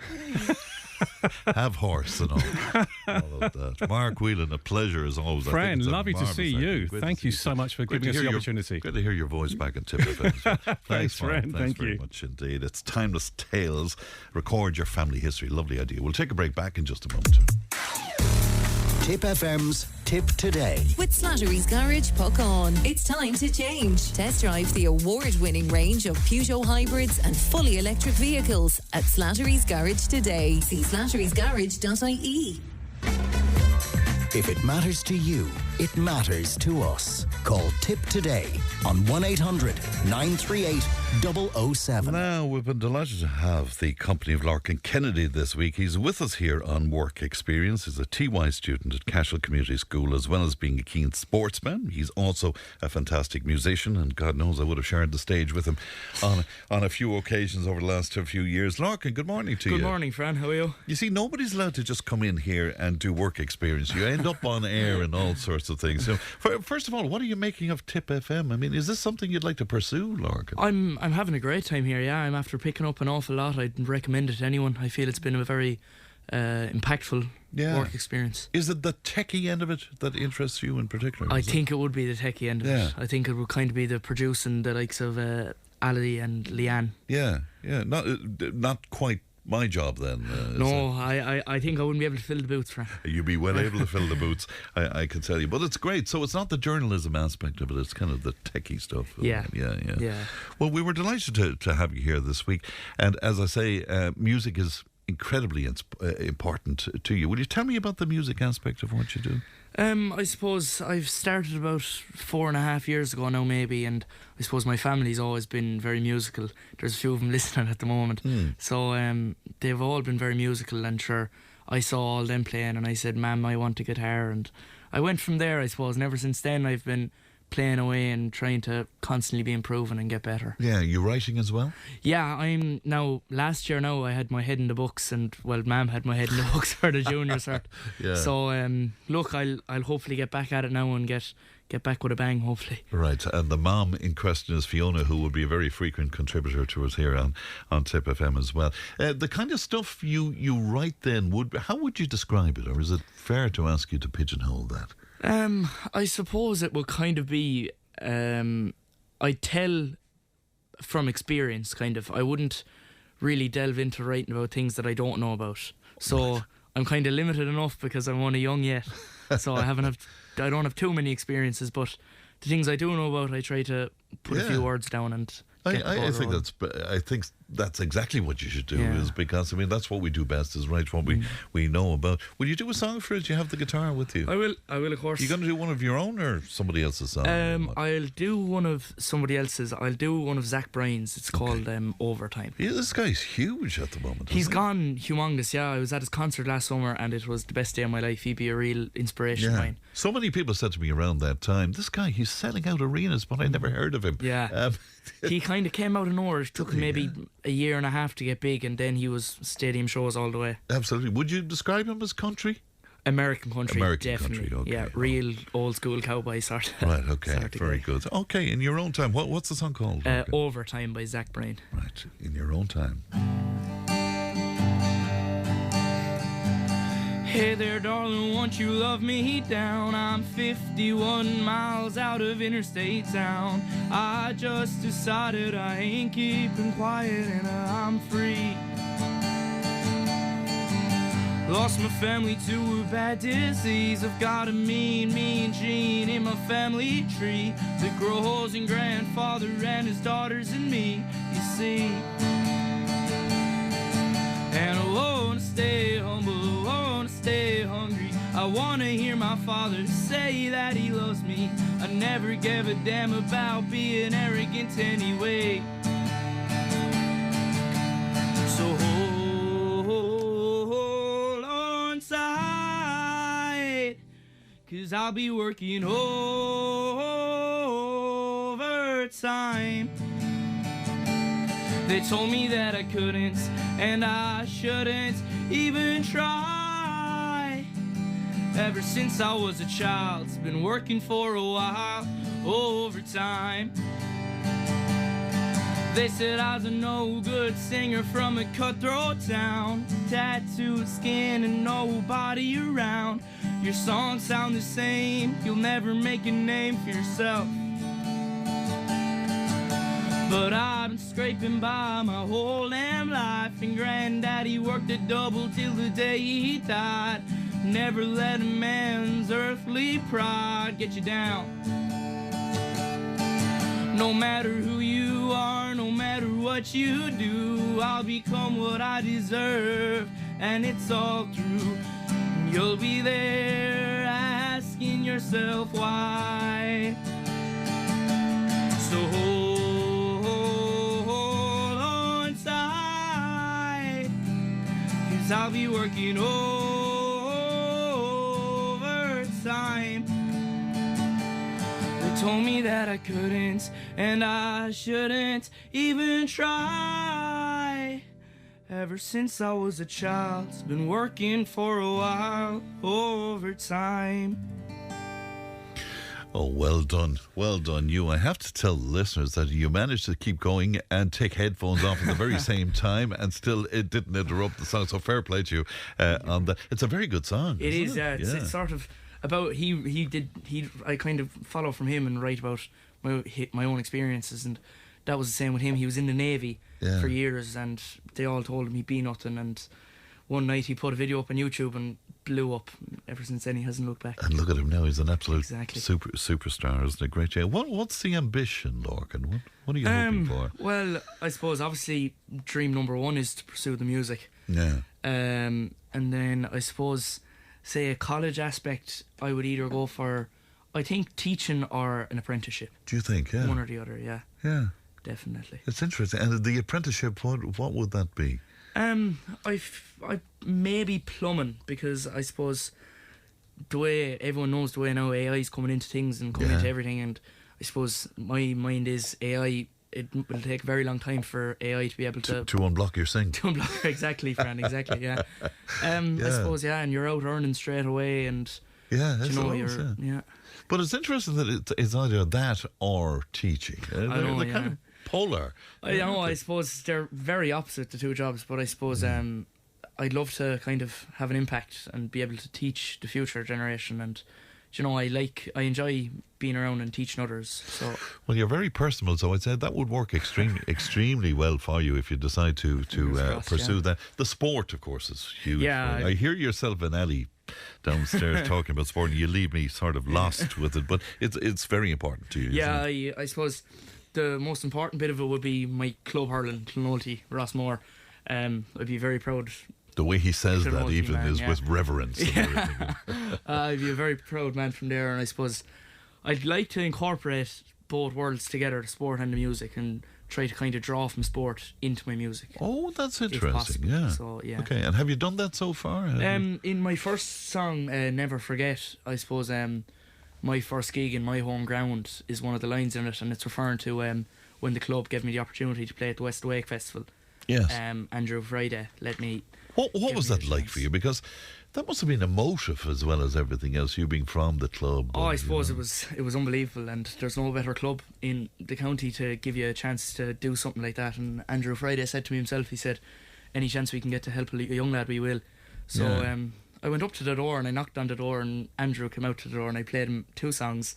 Speaker 2: Have horse and all of that. Mark Whelan, a pleasure as always.
Speaker 12: Fran, lovely to see you. Thank you so much for giving us the opportunity.
Speaker 2: Great to hear your voice back in Tipp FM.
Speaker 12: Thanks, Fran.
Speaker 2: Thanks very much indeed. It's Timeless Tales. Record your family history. Lovely idea. We'll take a break, back in just a moment.
Speaker 4: Tipp FM's Tipp Today.
Speaker 1: With Slattery's Garage, puck on. It's time to change. Test drive the award-winning range of Peugeot hybrids and fully electric vehicles at Slattery's Garage today. See slatterysgarage.ie.
Speaker 4: If it matters to you, it matters to us. Call Tipp today on 1-800-938-007.
Speaker 2: Now, we've been delighted to have the company of Larkin Kennedy this week. He's with us here on Work Experience. He's a TY student at Cashel Community School, as well as being a keen sportsman. He's also a fantastic musician, and God knows I would have shared the stage with him on a few occasions over the last few years. Larkin, good morning to you.
Speaker 13: Good morning, Fran. How are you?
Speaker 2: You see, nobody's allowed to just come in here and do Work Experience. You end up on air and all sorts of things. So, first of all, what are you making of Tipp FM? I mean, is this something you'd like to pursue, Larkin?
Speaker 13: I'm having a great time here, yeah. I'm after picking up an awful lot. I'd recommend it to anyone. I feel it's been a very impactful work experience.
Speaker 2: Is it the techie end of it that interests you in particular?
Speaker 13: I think it would be the techie end of it. I think it would kind of be the producing the likes of Ali and Leanne.
Speaker 2: Yeah. Not quite my job then.
Speaker 13: No, I think I wouldn't be able to fill the boots, Fran.
Speaker 2: You'd be well able to fill the boots, I can tell you. But it's great. So it's not the journalism aspect of it, it's kind of the techie stuff.
Speaker 13: Yeah.
Speaker 2: Well, we were delighted to have you here this week. And as I say, music is incredibly important to you. Will you tell me about the music aspect of what you do?
Speaker 13: I suppose I've started about 4.5 years ago now, maybe, and I suppose my family's always been very musical. There's a few of them listening at the moment. So they've all been very musical, and sure, I saw all them playing and I said, Ma'am, I want a guitar, and I went from there, I suppose, and ever since then I've been playing away and trying to constantly be improving and get better.
Speaker 2: Yeah, you writing as well?
Speaker 13: Yeah, I'm now, last year now I had my head in the books, and well, Ma'am had my head in the books for the junior cert. So look, I'll hopefully get back at it now and get get back with a bang, hopefully.
Speaker 2: Right, and the mom in question is Fiona, who will be a very frequent contributor to us here on Tipp FM as well. The kind of stuff you write then, how would you describe it, or is it fair to ask you to pigeonhole that?
Speaker 13: I suppose it would kind of be, I tell from experience, kind of. I wouldn't really delve into writing about things that I don't know about. So right. I'm kind of limited enough because I'm only young yet. So I don't have too many experiences, but the things I do know about, I try to put a few words down and
Speaker 2: I think that's exactly what you should do, is because that's what we do best, is write what we know about. Will you do a song for it? Do you have the guitar with you?
Speaker 13: I will of course.
Speaker 2: Are you going to do one of your own or somebody else's song?
Speaker 13: I'll do one of somebody else's. I'll do one of Zach Bryan's. It's called Overtime.
Speaker 2: Yeah, this guy's huge at the moment.
Speaker 13: He's gone humongous. Yeah, I was at his concert last summer and it was the best day of my life. He'd be a real inspiration of mine.
Speaker 2: So many people said to me around that time, this guy, he's selling out arenas, but I never heard of him.
Speaker 13: Yeah. He kind of came out of nowhere. It took him maybe a year and a half to get big, and then he was stadium shows all the way.
Speaker 2: Absolutely. Would you describe him as country?
Speaker 13: American country, definitely.
Speaker 2: Country, okay.
Speaker 13: Yeah, real old school cowboy sort of.
Speaker 2: Right, okay, very good. Okay, in your own time, what's the song called?
Speaker 13: Overtime by Zach Bryan.
Speaker 2: Right, in your own time.
Speaker 13: Hey there, darling, won't you love me down? I'm 51 miles out of interstate town. I just decided I ain't keeping quiet and I'm free. Lost my family to a bad disease. I've got a mean gene in my family tree that grows in grandfather and his daughters and me, you see. And I wanna stay humble, I wanna stay hungry. I wanna hear my father say that he loves me. I never gave a damn about being arrogant anyway. So hold on tight, 'cause I'll be working overtime. They told me that I couldn't and I shouldn't even try. Ever since I was a child, it's been working for a while, overtime. They said I was a no good singer from a cutthroat town, tattooed skin and nobody around. Your songs sound the same, you'll never make a name for yourself. But I've been scraping by my whole damn life, and Granddaddy worked a double till the day he died. Never let a man's earthly pride get you down. No matter who you are, no matter what you do, I'll become what I deserve, and it's all true. You'll be there asking yourself why. So hold on tight, 'cause I'll be working overtime. They told me that I couldn't and I shouldn't even try. Ever since I was a child, it's been working for a while, overtime.
Speaker 2: Oh, well done you. I have to tell the listeners that you managed to keep going and take headphones off at the very same time, and still it didn't interrupt the song, so fair play to you on that. It's a very good song.
Speaker 13: It is, yeah. It's sort of about, I kind of follow from him and write about my own experiences, and that was the same with him. He was in the Navy for years, and they all told him he'd be nothing, and one night he put a video up on YouTube and blew up. Ever since then he hasn't looked back.
Speaker 2: And look at him now, he's an absolute superstar, isn't it? Great. What's the ambition, Lorcan? What are you hoping for?
Speaker 13: Well, I suppose obviously dream number one is to pursue the music.
Speaker 2: Yeah.
Speaker 13: And then I suppose, say a college aspect, I would either go for, I think, teaching or an apprenticeship.
Speaker 2: Do you think? Yeah.
Speaker 13: One or the other, yeah.
Speaker 2: Yeah.
Speaker 13: Definitely.
Speaker 2: It's interesting. And the apprenticeship, what would that be?
Speaker 13: I maybe plumbing, because I suppose the way everyone knows, the way now AI is coming into things and coming into everything, and I suppose my mind is AI. It will take a very long time for AI to be able to
Speaker 2: unblock your sink.
Speaker 13: To unblock, exactly, Fran, exactly, yeah. I suppose, and you're out earning straight away, and
Speaker 2: Yeah,
Speaker 13: you know, yeah.
Speaker 2: But it's interesting that it's either that or teaching.
Speaker 13: I know,
Speaker 2: they're kind of polar.
Speaker 13: I know. I suppose they're very opposite, the two jobs. But I suppose I'd love to kind of have an impact and be able to teach the future generation. And you know, I enjoy being around and teaching others. So
Speaker 2: well, you're very personal, so I'd say that would work extremely well for you if you decide to pursue that. The sport, of course, is huge.
Speaker 13: Yeah,
Speaker 2: I hear yourself and Ellie downstairs talking about sport, and you leave me sort of lost with it. But it's very important to you.
Speaker 13: Yeah, I suppose the most important bit of it would be my club hurling, Clonolty, Rossmore. I'd be very proud.
Speaker 2: The way he says that even is with reverence. And everything.
Speaker 13: I'd be a very proud man from there, and I suppose I'd like to incorporate both worlds together, the sport and the music, and try to kind of draw from sport into my music.
Speaker 2: Oh, that's interesting. Yeah.
Speaker 13: So, yeah.
Speaker 2: Okay, and have you done that so far?
Speaker 13: In my first song, Never Forget, I suppose my first gig in my home ground is one of the lines in it, and it's referring to when the club gave me the opportunity to play at the West Wake Festival.
Speaker 2: Yes.
Speaker 13: Andrew Friday let me.
Speaker 2: What was that like for you? Because that must have been emotive as well as everything else, you being from the club.
Speaker 13: Oh, I suppose it was unbelievable, and there's no better club in the county to give you a chance to do something like that. And Andrew Friday said to me himself, he said, any chance we can get to help a young lad, we will. So I went up to the door and I knocked on the door, and Andrew came out to the door, and I played him 2 songs,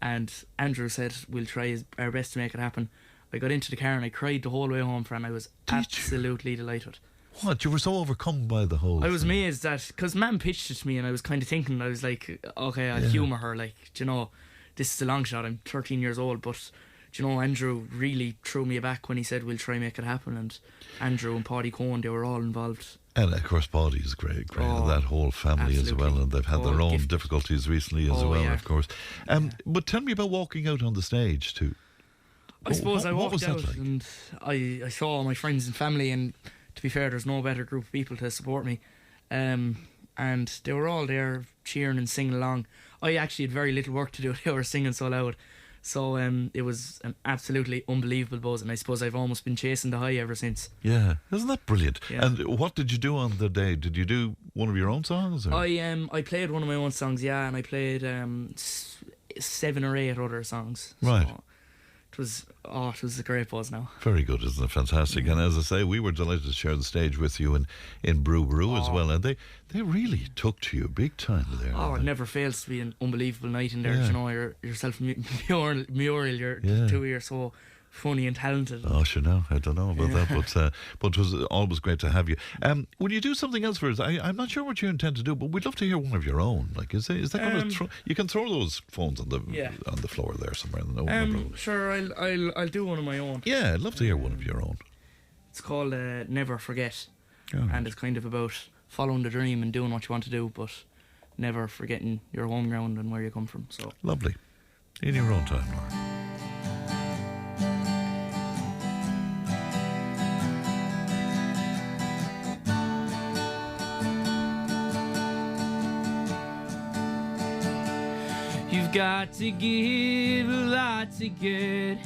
Speaker 13: and Andrew said, we'll try our best to make it happen. I got into the car and I cried the whole way home, and I was absolutely delighted.
Speaker 2: What? You were so overcome by the whole
Speaker 13: I was amazed that, because Mam pitched it to me, and I was kind of thinking, I was like, okay, I'll humour her, like, do you know, this is a long shot, I'm 13 years old, but do you know, Andrew really threw me back when he said we'll try make it happen, and Andrew and Paddy Cohen, they were all involved.
Speaker 2: And of course Paddy is great, and that whole family
Speaker 13: absolutely.
Speaker 2: as well, and they've had their own difficulties recently as well, of course. But tell me about walking out on the stage too.
Speaker 13: I suppose I walked out
Speaker 2: like?
Speaker 13: and I saw all my friends and family, and to be fair, there's no better group of people to support me, and they were all there cheering and singing along. I actually had very little work to do. They were singing so loud, so it was an absolutely unbelievable buzz, and I suppose I've almost been chasing the high ever since.
Speaker 2: Yeah, isn't that brilliant?
Speaker 13: Yeah.
Speaker 2: And what did you do on the day? Did you do one of your own songs? Or?
Speaker 13: I played one of my own songs, and I played 7 or 8 other songs.
Speaker 2: Right.
Speaker 13: So it was a great buzz now.
Speaker 2: Very good, isn't it? Fantastic. And as I say, we were delighted to share the stage with you in Brew as well, and they really took to you big time there.
Speaker 13: Oh, it never fails to be an unbelievable night in there. You know, yourself, Muriel, you're 2 years so funny and talented.
Speaker 2: Oh, sure, no, I don't know about that, but it was always great to have you. Will you do something else for us? I'm not sure what you intend to do, but we'd love to hear one of your own. Like, is that going to you can throw those phones on the floor there somewhere.
Speaker 13: Sure, I'll do one of my own.
Speaker 2: Yeah, I'd love to hear one of your own.
Speaker 13: It's called Never Forget, and it's kind of about following the dream and doing what you want to do, but never forgetting your home ground and where you come from. So
Speaker 2: lovely, in your own time, Laura.
Speaker 13: You've got to give a lot to get.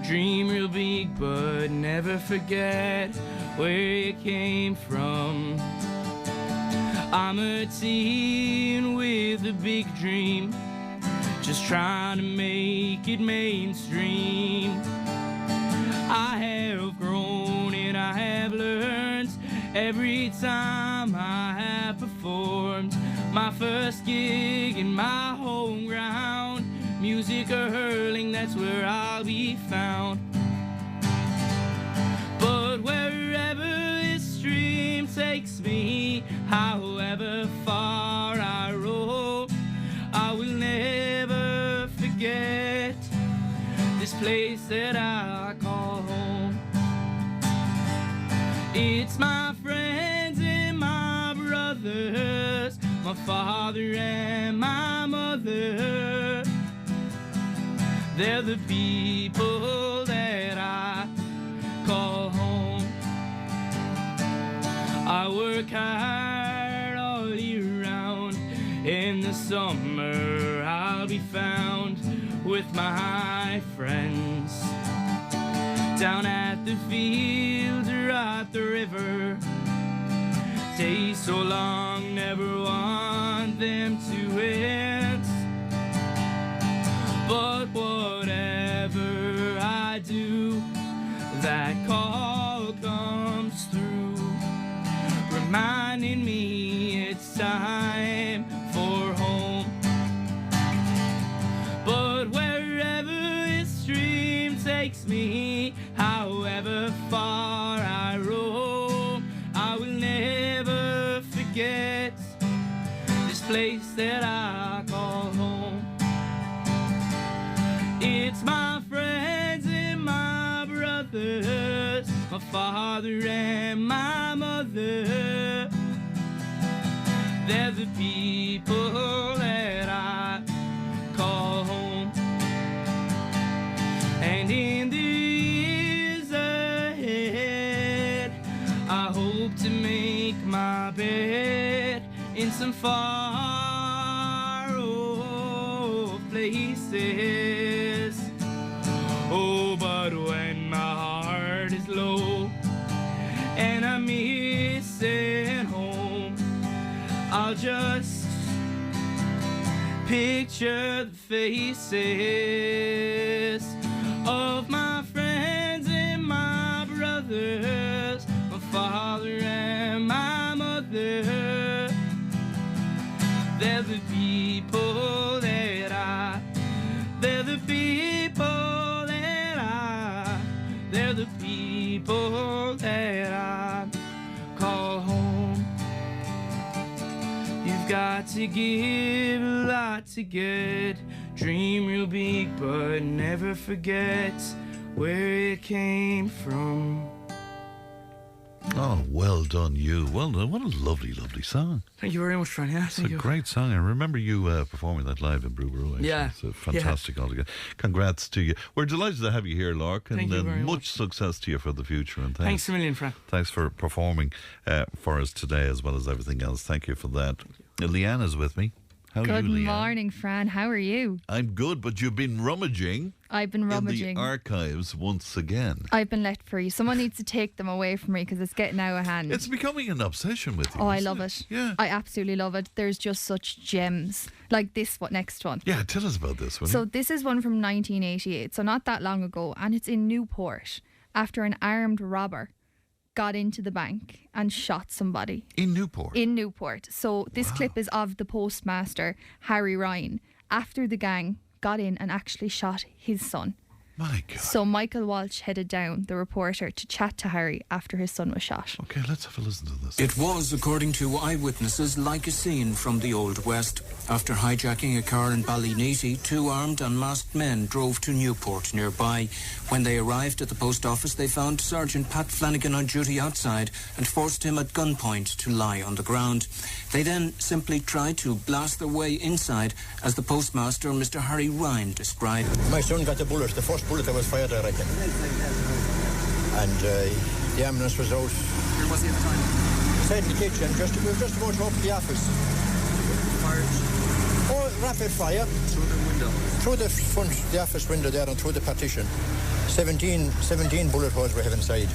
Speaker 13: Dream real big, but never forget where you came from. I'm a teen with a big dream, just trying to make it mainstream. I have grown and I have learned every time I have performed. My first gig in my home ground, music or hurling, that's where I'll be found. But wherever this stream takes me, however far I roll, I will never forget this place that I call home. It's my friends and my brothers, my father and my mother. They're the people that I call home. I work hard all year round. In the summer I'll be found with my friends down at the fields or at the river. Days so long, never want them to end. But whatever I do, that call comes through, reminding me it's time for home. But wherever this stream takes me, however far I roam, I will never forget this place that I call home. It's my friends and my brothers, my father and my mother. They're the people that I call home. And in the years ahead, I hope to make my bed in some far off places. Oh, but when my heart is low and I'm missing home, I'll just picture the faces of my friends and my brothers, my father and my mother. They're the people that they're the people that they're the people that I call home. You've got to give a lot to get, dream real big but never forget where it came from.
Speaker 2: Oh, well done, you. Well done. What a lovely, lovely song.
Speaker 13: Thank you very much, Fran. Yeah,
Speaker 2: it's a great song. I remember you performing that live in Brew.
Speaker 13: Yeah.
Speaker 2: It's fantastic altogether. Congrats to you. We're delighted to have you here, Lark, and
Speaker 13: Thank you very
Speaker 2: much success to you for the future. And
Speaker 13: thanks a million, Fran.
Speaker 2: Thanks for performing for us today as well as everything else. Thank you for that. Leanne is with me. How are you,
Speaker 14: Good
Speaker 2: Leanne?
Speaker 14: morning, Fran. How are you?
Speaker 2: I'm good, but you've been rummaging.
Speaker 14: I've been rummaging
Speaker 2: in the archives once again.
Speaker 14: I've been let free. Someone needs to take them away from me because it's getting out of hand.
Speaker 2: It's becoming an obsession with you.
Speaker 14: Oh, I love it.
Speaker 2: Yeah.
Speaker 14: I absolutely love it. There's just such gems. Like this next one.
Speaker 2: Yeah, tell us about this one.
Speaker 14: So this is one from 1988, so not that long ago, and it's in Newport after an armed robber got into the bank and shot somebody.
Speaker 2: In Newport?
Speaker 14: In Newport. So this clip is of the postmaster, Harry Ryan, after the gang got in and actually shot his son.
Speaker 2: My God.
Speaker 14: So Michael Walsh headed down, the reporter, to chat to Harry after his son was shot.
Speaker 2: Okay, let's have a listen to this.
Speaker 15: It was, according to eyewitnesses, like a scene from the Old West. After hijacking a car in Ballyneety, two armed and masked men drove to Newport nearby. When they arrived at the post office, they found Sergeant Pat Flanagan on duty outside and forced him at gunpoint to lie on the ground. They then simply tried to blast their way inside, as the postmaster, Mr. Harry Ryan, described.
Speaker 16: My son got the bullet, the first bullet that was fired, I reckon. And the ambulance was out.
Speaker 15: Where was he at the time?
Speaker 16: Inside the kitchen, we were just about to open the office.
Speaker 15: Fired?
Speaker 16: Oh, rapid fire.
Speaker 15: Through the window?
Speaker 16: Through the front, the office window there and through the partition. 17 bullet holes we have inside.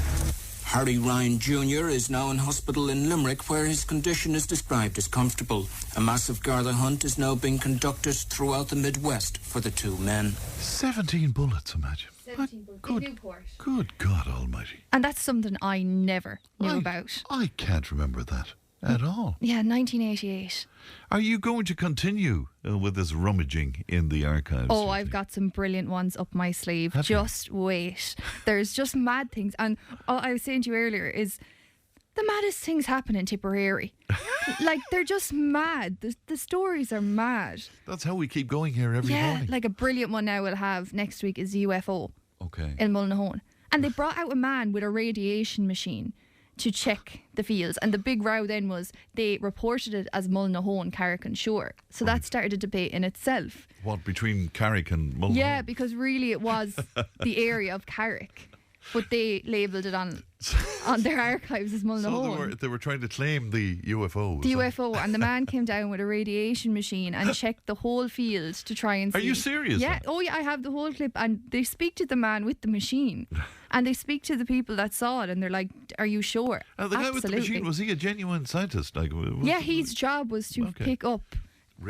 Speaker 15: Harry Ryan Jr. is now in hospital in Limerick, where his condition is described as comfortable. A massive Garda hunt is now being conducted throughout the Midwest for the two men.
Speaker 2: 17 bullets, imagine.
Speaker 14: 17 bullets. In Newport.
Speaker 2: Good God almighty.
Speaker 14: And that's something I never knew about.
Speaker 2: I can't remember that at all.
Speaker 14: Yeah, 1988.
Speaker 2: Are you going to continue with this rummaging in the archives?
Speaker 14: Oh, I've got some brilliant ones up my sleeve. Just wait. There's just mad things. And all I was saying to you earlier is the maddest things happen in Tipperary. Like, they're just mad. The stories are mad.
Speaker 2: That's how we keep going here every morning.
Speaker 14: Like a brilliant one now we'll have next week is the UFO.
Speaker 2: Okay.
Speaker 14: In Mullinahone. And they brought out a man with a radiation machine to check the fields, and the big row then was they reported it as Mullinahone, Carrick and Shore. So that started a debate in itself.
Speaker 2: What, between Carrick and Mullinahone?
Speaker 14: Yeah, because really it was the area of Carrick, but they labelled it on their archives as Mullinahone.
Speaker 2: So they were trying to claim the UFO.
Speaker 14: The UFO, and the man came down with a radiation machine and checked the whole field to try and see.
Speaker 2: Are you serious?
Speaker 14: Yeah. Oh yeah, I have the whole clip, and they speak to the man with the machine. And they speak to the people that saw it, and they're like, "Are you sure?"
Speaker 2: The guy with the machine, was he a genuine scientist?
Speaker 14: Yeah, his job was to pick up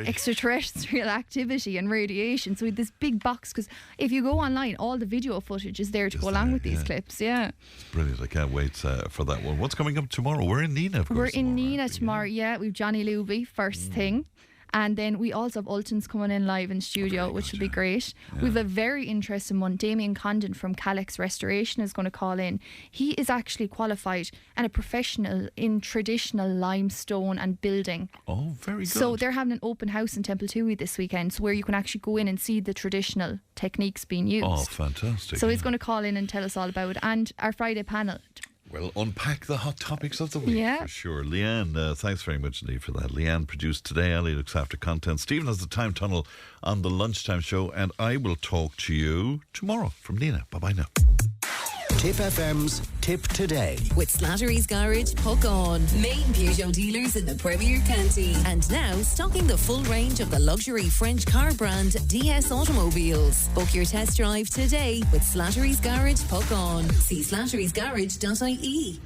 Speaker 14: extraterrestrial activity and radiation. So we had this big box, because if you go online, all the video footage is there to go along with these clips. Yeah.
Speaker 2: It's brilliant. I can't wait for that one. What's coming up tomorrow? We're in Nina, of course.
Speaker 14: We're in Nina tomorrow, yeah. We've Johnny Luby, first thing. And then we also have Ulton's coming in live in studio, which will be great. Yeah. We've a very interesting one. Damien Condon from Calyx Restoration is going to call in. He is actually qualified and a professional in traditional limestone and building.
Speaker 2: Oh, very good.
Speaker 14: So they're having an open house in Templetooey this weekend, so where you can actually go in and see the traditional techniques being used.
Speaker 2: Oh, fantastic.
Speaker 14: So he's going to call in and tell us all about it. And our Friday panel.
Speaker 2: We'll unpack the hot topics of the week, for sure. Leanne, thanks very much indeed for that. Leanne produced today. Ali looks after content. Stephen has the Time Tunnel on the lunchtime show, and I will talk to you tomorrow from Nina. Bye-bye now.
Speaker 4: Tipp FM's Tip Today.
Speaker 1: With Slattery's Garage, Puck On. Main Peugeot dealers in the Premier County. And now stocking the full range of the luxury French car brand DS Automobiles. Book your test drive today with Slattery's Garage, Puck On. See slatterysgarage.ie.